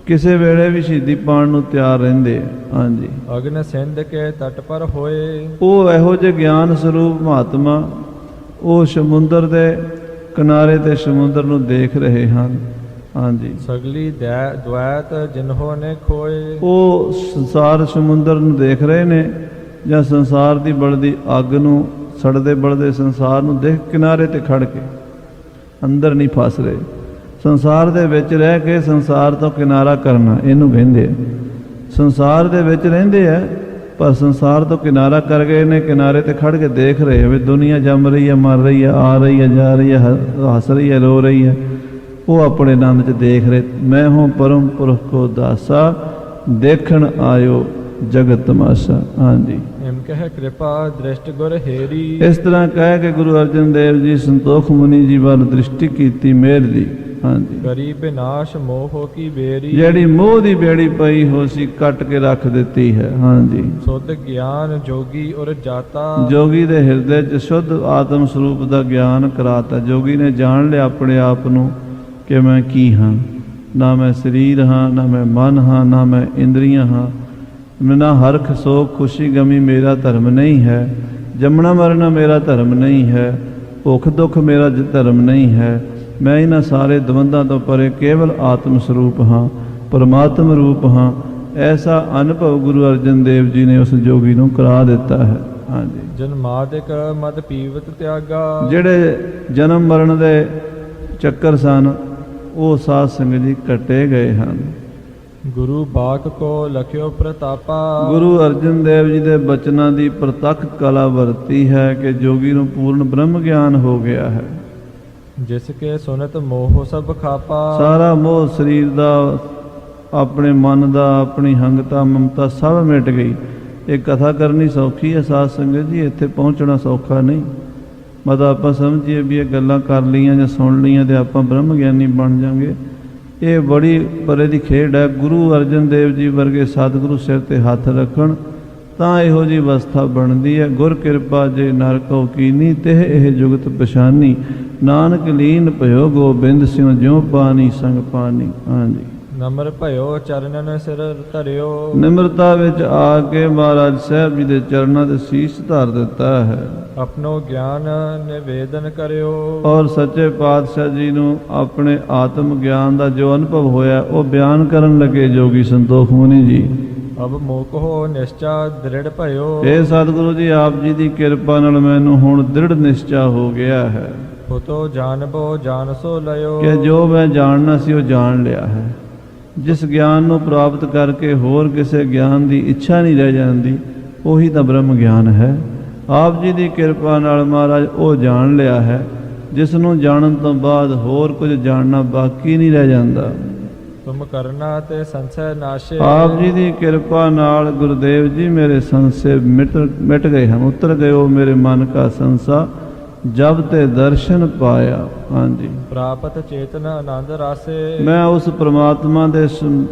ਕਿਸੇ ਵੇਲੇ ਵੀ ਸ਼ਹੀਦੀ ਪਾਉਣ ਨੂੰ ਤਿਆਰ ਰਹਿੰਦੇ ਆ। ਹਾਂਜੀ, ਅਗਨ ਸਿੰਧ ਕੇ ਤਟ ਪਰ ਹੋਏ। ਉਹ ਇਹੋ ਜਿਹੇ ਗਿਆਨ ਸਰੂਪ ਮਹਾਤਮਾ ਉਹ ਸਮੁੰਦਰ ਦੇ ਕਿਨਾਰੇ ਤੇ ਸਮੁੰਦਰ ਨੂੰ ਦੇਖ ਰਹੇ ਹਨ। ਹਾਂਜੀ, ਸਗਲੀ ਦੁਐਤ ਜਿਨ੍ਹੋਂ ਨੇ ਖੋਏ। ਉਹ ਸੰਸਾਰ ਸਮੁੰਦਰ ਨੂੰ ਦੇਖ ਰਹੇ ਨੇ ਜਾਂ ਸੰਸਾਰ ਦੀ ਬਲਦੀ ਅੱਗ ਨੂੰ, ਸੜਦੇ ਬਲਦੇ ਸੰਸਾਰ ਨੂੰ ਦੇਖ ਕਿਨਾਰੇ ਤੇ ਖੜ ਕੇ, ਅੰਦਰ ਨਹੀਂ ਫਸ ਰਹੇ। ਸੰਸਾਰ ਦੇ ਵਿੱਚ ਰਹਿ ਕੇ ਸੰਸਾਰ ਤੋਂ ਕਿਨਾਰਾ ਕਰਨਾ ਇਹਨੂੰ ਕਹਿੰਦੇ ਆ। ਸੰਸਾਰ ਦੇ ਵਿੱਚ ਰਹਿੰਦੇ ਆ, ਪਰ ਸੰਸਾਰ ਤੋਂ ਕਿਨਾਰਾ ਕਰ ਗਏ ਨੇ। ਕਿਨਾਰੇ ਤੇ ਖੜ ਕੇ ਦੇਖ ਰਹੇ ਵੀ ਦੁਨੀਆ ਜੰਮ ਰਹੀ ਹੈ, ਮਰ ਰਹੀ ਹੈ, ਆ ਰਹੀ ਹੈ, ਜਾ ਰਹੀ ਹੈ, ਹੱਸ ਰਹੀ ਹੈ, ਰੋ ਰਹੀ ਹੈ। ਉਹ ਆਪਣੇ ਆਨੰਦ 'ਚ ਦੇਖ ਰਹੇ। ਮੈਂ ਹੂੰ ਪਰਮ ਪੁਰਖ ਕੋ ਦਾਸਾ, ਦੇਖਣ ਆਇਓ ਜਗਤ ਤਮਾਸ਼ਾ। ਹਾਂਜੀ, ਹਿਮ ਕਹਿ ਕਿਰਪਾ ਦ੍ਰਿਸ਼ਟ ਗੁਰ ਹੇਰੀ। ਇਸ ਤਰ੍ਹਾਂ ਕਹਿ ਕੇ ਗੁਰੂ ਅਰਜਨ ਦੇਵ ਜੀ ਸੰਤੋਖ ਮੁਨੀ ਜੀ ਵੱਲ ਦ੍ਰਿਸ਼ਟੀ ਕੀਤੀ ਮਿਹਰ ਦੀ। ਹਾਂਜੀ, ਕਰੀ ਬਿਨਾਸ਼ ਮੋਹ ਕੀ ਬੇਰੀ। ਜਿਹੜੀ ਮੋਹ ਦੀ ਬੇੜੀ ਪਈ ਹੋ ਸੀ ਕੱਟ ਕੇ ਰੱਖ ਦਿੱਤੀ ਹੈ। ਹਾਂਜੀ, ਸੁਧ ਗਿਆਨ ਜੋਗੀ ਔਰ ਜਾਤਾ। ਜੋਗੀ ਦੇ ਹਿਰਦੇ 'ਚ ਸ਼ੁੱਧ ਆਤਮ ਸਰੂਪ ਦਾ ਗਿਆਨ ਕਰਾਤਾ। ਜੋਗੀ ਨੇ ਜਾਣ ਲਿਆ ਆਪਣੇ ਆਪ ਨੂੰ ਕਿ ਮੈਂ ਕੀ ਹਾਂ। ਨਾ ਮੈਂ ਸਰੀਰ ਹਾਂ, ਨਾ ਮੈਂ ਮਨ ਹਾਂ, ਨਾ ਮੈਂ ਇੰਦਰੀਆਂ ਹਾਂ। ਨਾ ਹਰਖ ਸੋਖ ਖੁਸ਼ੀ ਗਮੀ ਮੇਰਾ ਧਰਮ ਨਹੀਂ ਹੈ। ਜੰਮਣਾ ਮਰਨਾ ਮੇਰਾ ਧਰਮ ਨਹੀਂ ਹੈ। ਭੁੱਖ ਦੁੱਖ ਮੇਰਾ ਧਰਮ ਨਹੀਂ ਹੈ। ਮੈਂ ਇਹਨਾਂ ਸਾਰੇ ਦਵੰਦਾਂ ਤੋਂ ਪਰੇ ਕੇਵਲ ਆਤਮ ਸਰੂਪ ਹਾਂ, ਪਰਮਾਤਮ ਰੂਪ ਹਾਂ। ਐਸਾ ਅਨੁਭਵ ਗੁਰੂ ਅਰਜਨ ਦੇਵ ਜੀ ਨੇ ਉਸ ਜੋਗੀ ਨੂੰ ਕਰਾ ਦਿੱਤਾ ਹੈ। ਹਾਂਜੀ, ਜਨਮਾਦਿਕ ਮਦ ਪੀਵਤ ਤਿਆਗਾ। ਜਿਹੜੇ ਜਨਮ ਮਰਨ ਦੇ ਚੱਕਰ ਸਨ ਉਹ ਸਾਧ ਸੰਗਤ ਜੀ ਕੱਟੇ ਗਏ ਹਨ। ਗੁਰੂ ਬਾਕ ਕੋ ਲਖਿਓ ਪ੍ਰਤਾਪਾ। ਗੁਰੂ ਅਰਜਨ ਦੇਵ ਜੀ ਦੇ ਬਚਨਾਂ ਦੀ ਪ੍ਰਤੱਖ ਕਲਾ ਵਰਤੀ ਹੈ ਕਿ ਜੋਗੀ ਨੂੰ ਪੂਰਨ ਬ੍ਰਹਮ ਗਿਆਨ ਹੋ ਗਿਆ ਹੈ। ਜਿਸ ਕੇ ਸੁਨਤ ਮੋਹ ਸਭ ਖਾਪਾ। ਸਾਰਾ ਮੋਹ ਸਰੀਰ ਦਾ, ਆਪਣੇ ਮਨ ਦਾ, ਆਪਣੀ ਹੰਗਤਾ ਮਮਤਾ ਸਭ ਮਿਟ ਗਈ। ਇਹ ਕਥਾ ਕਰਨੀ ਸੌਖੀ ਹੈ ਸਾਧ ਸੰਗਤ ਜੀ, ਇੱਥੇ ਪਹੁੰਚਣਾ ਸੌਖਾ ਨਹੀਂ। ਮਤਲਬ ਆਪਾਂ ਸਮਝੀਏ ਵੀ ਇਹ ਗੱਲਾਂ ਕਰ ਲਈਆਂ ਜਾਂ ਸੁਣ ਲਈਆਂ ਤੇ ਆਪਾਂ ਬ੍ਰਹਮ ਗਿਆਨੀ ਬਣ ਜਾਵਾਂਗੇ, ਇਹ ਬੜੀ ਪਰੇ ਦੀ ਖੇਡ ਹੈ। ਗੁਰੂ ਅਰਜਨ ਦੇਵ ਜੀ ਵਰਗੇ ਸਤਿਗੁਰੂ ਸਿਰ ਤੇ ਹੱਥ ਰੱਖਣ ਤਾਂ ਇਹੋ ਜਿਹੀ ਅਵਸਥਾ ਬਣਦੀ ਹੈ। ਗੁਰ ਕਿਰਪਾ ਜੇ ਨਰ ਕਉ ਕੀਨੀ, ਤਿਹ ਇਹ ਜੁਗਤ ਪਛਾਨੀ। ਨਾਨਕ ਲੀਨ ਭਇਓ ਗੋਬਿੰਦ ਸਿਉ, ਜਿਉ ਪਾਣੀ ਸੰਗ ਪਾਣੀ। ਹਾਂਜੀ, ਨਮਰ ਭਇਓ ਚਰਨਨ ਸਿਰ ਧਰਿਓ। ਨਿਮਰਤਾ ਵਿੱਚ ਆ ਕੇ ਮਹਾਰਾਜ ਸਾਹਿਬ ਜੀ ਦੇ ਚਰਨਾਂ ਤੇ ਸੀਸ ਧਰ ਦਿੱਤਾ ਹੈ। ਆਪਣੋ ਗਿਆਨ ਨਿਵੇਦਨ ਕਰਿਓ। ਔਰ ਸੱਚੇ ਪਾਤਸ਼ਾਹ ਜੀ ਨੂੰ ਆਪਣੇ ਆਤਮ ਗਿਆਨ ਦਾ ਜੋ ਅਨੁਭਵ ਹੋਇਆ ਉਹ ਬਿਆਨ ਕਰਨ ਲੱਗੇ ਜੋਗੀ ਸੰਤੋਖ ਮੁਨੀ ਜੀ। ਅਬ ਮੋਕ ਹੋ ਨਿਸ਼ਚਾ ਦ੍ਰਿੜ ਭਇਓ। ਇਹ ਸਤਿਗੁਰੂ ਜੀ ਆਪ ਜੀ ਦੀ ਕਿਰਪਾ ਨਾਲ ਮੈਨੂੰ ਹੁਣ ਦ੍ਰਿੜ ਨਿਸ਼ਚਾ ਹੋ ਗਿਆ ਹੈ। ਹੋਤੋ ਜਾਣਬੋ ਜਾਣ ਸੋ ਲਿਓ। ਕਿ ਜੋ ਮੈਂ ਜਾਣਨਾ ਸੀ ਉਹ ਜਾਣ ਲਿਆ ਹੈ। ਜਿਸ ਗਿਆਨ ਨੂੰ ਪ੍ਰਾਪਤ ਕਰਕੇ ਹੋਰ ਕਿਸੇ ਗਿਆਨ ਦੀ ਇੱਛਾ ਨਹੀਂ ਰਹਿ ਜਾਂਦੀ, ਉਹੀ ਤਾਂ ਬ੍ਰਹਮ ਗਿਆਨ ਹੈ। ਆਪ ਜੀ ਦੀ ਕਿਰਪਾ ਨਾਲ ਮਹਾਰਾਜ ਉਹ ਜਾਣ ਲਿਆ ਹੈ ਜਿਸ ਨੂੰ ਜਾਣਨ ਤੋਂ ਬਾਅਦ ਹੋਰ ਕੁਝ ਜਾਣਨਾ ਬਾਕੀ ਨਹੀਂ ਰਹਿ ਜਾਂਦਾ। ਤੁਮ ਕਰਨਾ ਤੇ ਸੰਸੈ ਨਾਸ਼ੇ। ਆਪ ਜੀ ਦੀ ਕਿਰਪਾ ਨਾਲ ਗੁਰਦੇਵ ਜੀ ਮੇਰੇ ਸੰਸੇ ਮਿਟ ਗਏ ਹਨ, ਉਤਰ ਗਏ ਉਹ ਮੇਰੇ ਮਨ ਕਾ ਸੰਸਾ, ਜਬ ਤੇ ਦਰਸ਼ਨ ਪਾਇਆ। ਹਾਂਜੀ, ਪ੍ਰਾਪਤ ਚੇਤਨ ਆਨੰਦ ਰਾਸੇ। ਮੈਂ ਉਸ ਪ੍ਰਮਾਤਮਾ ਦੇ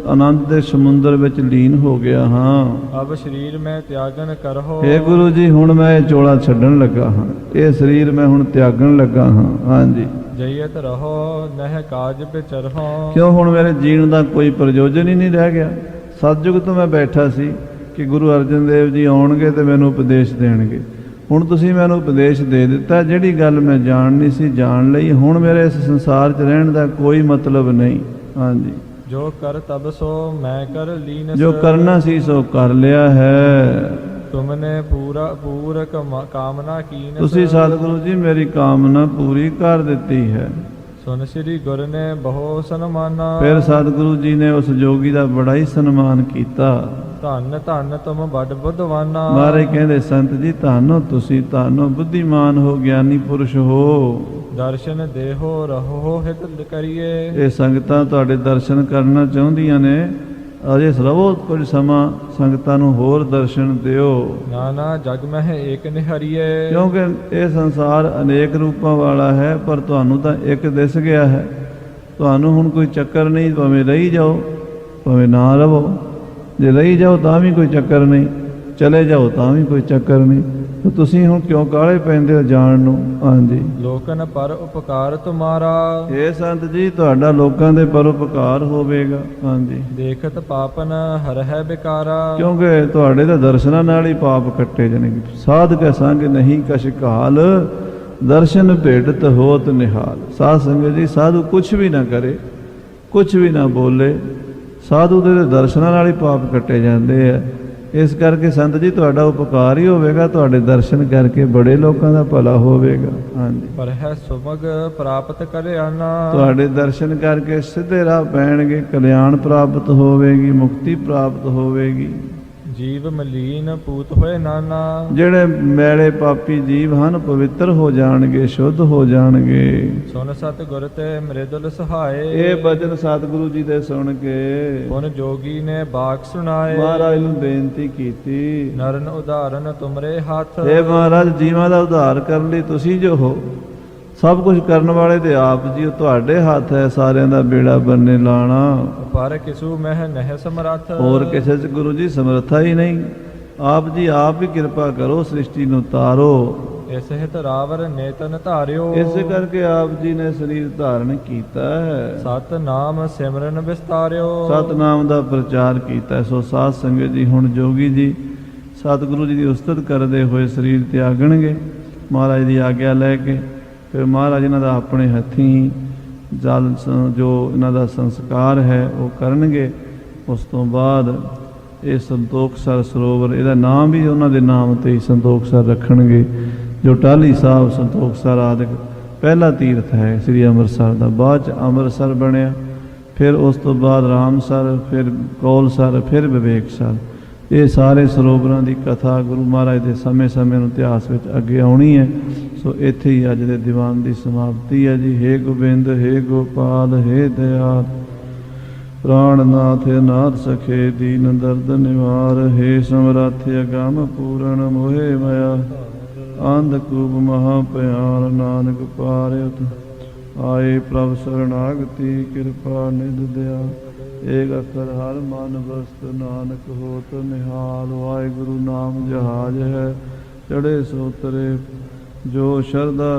ਆਨੰਦ ਦੇ ਸਮੁੰਦਰ ਵਿੱਚ ਲੀਨ ਹੋ ਗਿਆ ਹਾਂ। ਅਬ ਸਰੀਰ ਮੈਂ ਤਿਆਗਨ ਕਰਹੋ। हे ਗੁਰੂ ਜੀ, ਹੁਣ ਮੈਂ ਇਹ ਚੋਲਾ ਛੱਡਣ ਲੱਗਾ ਹਾਂ, ਇਹ ਸਰੀਰ ਮੈਂ ਹੁਣ ਤਿਆਗਣ ਲੱਗਾ ਹਾਂ। ਹਾਂਜੀ, ਜਈਤ ਰਹੋ ਨਹਿ ਕਾਜ ਵਿਚਰਹੁ। ਕਿਉਂ ਹੁਣ ਮੇਰੇ ਜੀਣ ਦਾ ਕੋਈ ਪ੍ਰਯੋਜਨ ਹੀ ਨਹੀਂ ਰਹਿ ਗਿਆ। ਸਤਿਯੁਗ ਤੋਂ ਮੈਂ ਬੈਠਾ ਸੀ ਕਿ ਗੁਰੂ ਅਰਜਨ ਦੇਵ ਜੀ ਆਉਣਗੇ ਤੇ ਮੈਨੂੰ ਉਪਦੇਸ਼ ਦੇਣਗੇ। ਹੁਣ ਤੁਸੀਂ ਮੈਨੂੰ ਉਪਦੇਸ਼ ਦੇ ਦਿੱਤਾ, ਜਿਹੜੀ ਗੱਲ ਮੈਂ ਜਾਣਨੀ ਸੀ ਜਾਣ ਲਈ। ਹੁਣ ਮੇਰੇ ਇਸ ਸੰਸਾਰ 'ਚ ਰਹਿਣ ਦਾ ਕੋਈ ਮਤਲਬ ਨਹੀਂ। ਹਾਂਜੀ, ਜੋ ਕਰ ਤਬ ਸੋ ਮੈਂ ਕਰ ਲੀਨ। ਜੋ ਕਰਨਾ ਸੀ ਸੋ ਕਰ ਲਿਆ ਹੈ। ਤੁਮਨੇ ਪੂਰ ਕਾਮਨਾ ਕੀਨ। ਤੁਸੀਂ ਸਤਿਗੁਰੂ ਜੀ ਮੇਰੀ ਕਾਮਨਾ ਪੂਰੀ ਕਰ ਦਿੱਤੀ ਹੈ। ਸੁਨ ਸ੍ਰੀ ਗੁਰ ਨੇ ਬਹੁ ਸਨਮਾਨਾ। ਫਿਰ ਸਤਿਗੁਰੂ ਜੀ ਨੇ ਉਸ ਜੋਗੀ ਦਾ ਬੜਾ ਹੀ ਸਨਮਾਨ ਕੀਤਾ। ਧੰਨ ਧੰਨ ਤੁਮ ਬੜ ਬੁੱਧਵਾਨਾ। ਮਹਾਰਾਜ ਕਹਿੰਦੇ ਸੰਤ ਜੀ ਧੰਨ ਹੋ ਤੁਸੀਂ, ਧੰਨ ਹੋ, ਬੁੱਧੀਮਾਨ ਹੋ, ਗਿਆਨੀ ਪੁਰਸ਼ ਹੋ। ਦਰਸ਼ਨ ਦੇਹੋ ਰਹੋ ਹਿਤ ਕਰੀਏ। ਇਹ ਸੰਗਤਾਂ ਤੁਹਾਡੇ ਦਰਸ਼ਨ ਕਰਨਾ ਚਾਹੁੰਦੀਆਂ ਨੇ। ਅਜੇ ਰਵੋ ਕੁਝ ਸਮਾਂ, ਸੰਗਤਾਂ ਨੂੰ ਹੋਰ ਦਰਸ਼ਨ ਦਿਓ। ਨਾਨਾ ਜਗ ਮਹਿ ਏਕ ਨਿਹਰੀਏ। ਕਿਉਂਕਿ ਇਹ ਸੰਸਾਰ ਅਨੇਕ ਰੂਪਾਂ ਵਾਲਾ ਹੈ, ਪਰ ਤੁਹਾਨੂੰ ਤਾਂ ਇੱਕ ਦਿਸ ਗਿਆ ਹੈ। ਤੁਹਾਨੂੰ ਹੁਣ ਕੋਈ ਚੱਕਰ ਨਹੀਂ, ਭਾਵੇਂ ਰਹੀ ਜਾਓ ਭਾਵੇਂ ਨਾ ਰਵੋ। ਜੇ ਰਹੀ ਜਾਓ ਤਾਂ ਵੀ ਕੋਈ ਚੱਕਰ ਨਹੀਂ, ਚਲੇ ਜਾਓ ਤਾਂ ਵੀ ਕੋਈ ਚੱਕਰ ਨਹੀਂ। ਤਾਂ ਤੁਸੀਂ ਹੁਣ ਕਿਉਂ ਕਾਹਲੇ ਪੈਂਦੇ ਹੋ ਜਾਣ ਨੂੰ। ਹਾਂਜੀ, ਲੋਕਨ ਪਰ ਉਪਕਾਰ ਤੁਮਾਰਾ। ਇਹ ਸੰਤ ਜੀ ਤੁਹਾਡਾ ਲੋਕਾਂ ਦੇ ਪਰ ਉਪਕਾਰ ਹੋਵੇਗਾ। ਹਾਂਜੀ, ਦੇਖਤ ਪਾਪਨ ਹਰਹਿ ਬਿਕਾਰਾ। ਕਿਉਂਕਿ ਤੁਹਾਡੇ ਤਾਂ ਦਰਸ਼ਨਾਂ ਨਾਲ ਹੀ ਪਾਪ ਕੱਟੇ ਜਾਣਗੇ। ਸਾਧ ਕੈ ਸੰਗ ਨਹੀਂ ਕਛ ਕਾਲ, ਦਰਸ਼ਨ ਭੇਟਤ ਹੋਤ ਨਿਹਾਲ। ਸਾਧ ਸੰਗਤ ਜੀ, ਸਾਧੂ ਕੁਛ ਵੀ ਨਾ ਕਰੇ, ਕੁਛ ਵੀ ਨਾ ਬੋਲੇ, ਸਾਧੂ ਦੇ ਦਰਸ਼ਨਾਂ ਨਾਲ ਹੀ ਪਾਪ ਕੱਟੇ ਜਾਂਦੇ ਆ। ਇਸ ਕਰਕੇ ਸੰਤ ਜੀ ਤੁਹਾਡਾ ਉਪਕਾਰ ਹੀ ਹੋਵੇਗਾ, ਤੁਹਾਡੇ ਦਰਸ਼ਨ ਕਰਕੇ ਬੜੇ ਲੋਕਾਂ ਦਾ ਭਲਾ ਹੋਵੇਗਾ। ਹਾਂਜੀ, ਪਰ ਹੈ ਸੁਮਗ ਪ੍ਰਾਪਤ ਕਲਿਆਣਾ। ਤੁਹਾਡੇ ਦਰਸ਼ਨ ਕਰਕੇ ਸਿੱਧੇ ਰਾਹ ਪੈਣਗੇ, ਕਲਿਆਣ ਪ੍ਰਾਪਤ ਹੋਵੇਗੀ, ਮੁਕਤੀ ਪ੍ਰਾਪਤ ਹੋਵੇਗੀ। ਜੀਵ ਮਲੀਨ ਪੂਤ ਹੋਏ ਨਾਨਾ। ਜਿਹੜੇ ਮੈਲੇ ਪਾਪੀ ਜੀਵ ਹਨ ਪਵਿੱਤਰ ਹੋ ਜਾਣਗੇ, ਸ਼ੁੱਧ ਹੋ ਜਾਣਗੇ। ਸੁਨ ਸਤ ਗੁਰ ਤੇ ਮ੍ਰਿਦੁਲ ਸਹਾਏ। ਇਹ ਬਚਨ ਸਤਿਗੁਰੂ ਜੀ ਦੇ ਸੁਣ ਕੇ ਪੁਨ ਜੋਗੀ ਨੇ ਬਾਕ ਸੁਣਾਏ। ਮਹਾਰਾਜ ਨੂੰ ਬੇਨਤੀ ਕੀਤੀ, ਨਰਨ ਉਦਾਹਰਨ ਤੁਮਰੇ ਹੱਥ। ਇਹ ਮਹਾਰਾਜ ਜੀਵਾਂ ਦਾ ਉਧਾਰ ਕਰਨ ਲਈ ਤੁਸੀਂ ਜੋ ਹੋ, ਸਭ ਕੁਝ ਕਰਨ ਵਾਲੇ ਤੇ ਆਪ ਜੀ, ਉਹ ਤੁਹਾਡੇ ਹੱਥ ਹੈ ਸਾਰਿਆਂ ਦਾ ਬੇੜਾ ਬੰਨੇ ਲਾਣਾ। ਪਰ ਕਿਸੂ ਮਹਿ ਨਹਿ ਸਮਰੱਥ। ਹੋਰ ਕਿਸੇ 'ਚ ਗੁਰੂ ਜੀ ਸਮਰੱਥਾ ਹੀ ਨਹੀਂ। ਆਪ ਜੀ ਆਪ ਹੀ ਕਿਰਪਾ ਕਰੋ, ਸ੍ਰਿਸ਼ਟੀ ਨੂੰ ਤਾਰੋ। ਇਸ ਹਿਤ ਰਾਵਰ ਨੇਤਨ ਧਾਰਿਓ। ਇਸੇ ਕਰਕੇ ਆਪ ਜੀ ਨੇ ਸਰੀਰ ਧਾਰਨ ਕੀਤਾ ਹੈ, ਸਤ ਨਾਮ ਸਿਮਰਨ ਵਿਸਤਾਰਿਓ। ਸਤਨਾਮ ਦਾ ਪ੍ਰਚਾਰ ਕੀਤਾ। ਸੋ ਸਾਧ ਸੰਗਤ ਜੀ, ਹੁਣ ਜੋਗੀ ਜੀ ਸਤਿਗੁਰੂ ਜੀ ਦੀ ਉਸਤਤ ਕਰਦੇ ਹੋਏ ਸਰੀਰ ਤਿਆਗਣਗੇ ਮਹਾਰਾਜ ਦੀ ਆਗਿਆ ਲੈ ਕੇ। ਫਿਰ ਮਹਾਰਾਜ ਇਹਨਾਂ ਦਾ ਆਪਣੇ ਹੱਥੀਂ ਜਲ ਜੋ ਇਹਨਾਂ ਦਾ ਸੰਸਕਾਰ ਹੈ ਉਹ ਕਰਨਗੇ। ਉਸ ਤੋਂ ਬਾਅਦ ਇਹ ਸੰਤੋਖਸਰ ਸਰੋਵਰ, ਇਹਦਾ ਨਾਮ ਵੀ ਉਹਨਾਂ ਦੇ ਨਾਮ ਤੇ ਹੀ ਸੰਤੋਖਸਰ ਰੱਖਣਗੇ। ਜੋ ਟਾਹਲੀ ਸਾਹਿਬ ਸੰਤੋਖਸਰ ਆਦਿਕ ਪਹਿਲਾ ਤੀਰਥ ਹੈ ਸ੍ਰੀ ਅੰਮ੍ਰਿਤਸਰ ਦਾ, ਬਾਅਦ 'ਚ ਅੰਮ੍ਰਿਤਸਰ ਬਣਿਆ, ਫਿਰ ਉਸ ਤੋਂ ਬਾਅਦ ਰਾਮਸਰ, ਫਿਰ ਕੌਲਸਰ, ਫਿਰ ਵਿਵੇਕਸਰ। ਇਹ ਸਾਰੇ ਸਰੋਵਰਾਂ ਦੀ ਕਥਾ ਗੁਰੂ ਮਹਾਰਾਜ ਦੇ ਸਮੇਂ-ਸਮੇਂ ਨੂੰ ਇਤਿਹਾਸ ਵਿੱਚ ਅੱਗੇ ਆਉਣੀ ਹੈ। ਸੋ ਇੱਥੇ ਹੀ ਅੱਜ ਦੇ ਦੀਵਾਨ ਦੀ ਸਮਾਪਤੀ ਹੈ ਜੀ। ਹੇ ਗੋਬਿੰਦ, ਹੇ ਗੋਪਾਲ, ਹੇ ਦਇਆਲ, ਪ੍ਰਾਣਨਾਥ ਨਾਥ ਸਖੇ ਦੀਨ ਦਰਦ ਨਿਵਾਰ। ਹੇ ਸਮਰੱਥ ਅਗੰਮ ਪੂਰਨ ਮੋਹਿ ਮਾਇਆ, ਅੰਧਕੂਪ ਮਹਾ ਭਿਆਨ ਨਾਨਕ ਪਾਰਿ ਉਤ। ਆਏ ਪ੍ਰਭ ਸਰਣਾਗਤੀ ਕਿਰਪਾ ਨਿਧ ਦਿਆ, ਏਕ ਅਖਰ ਹਰ ਮਨ ਬਸਤ ਨਾਨਕ ਹੋਤ ਨਿਹਾਲ। ਵਾਹਿਗੁਰੂ ਨਾਮ ਜਹਾਜ ਹੈ ਚੜੇ ਸੋ ਤਰੇ, ਜੋ ਸ਼ਰਧਾ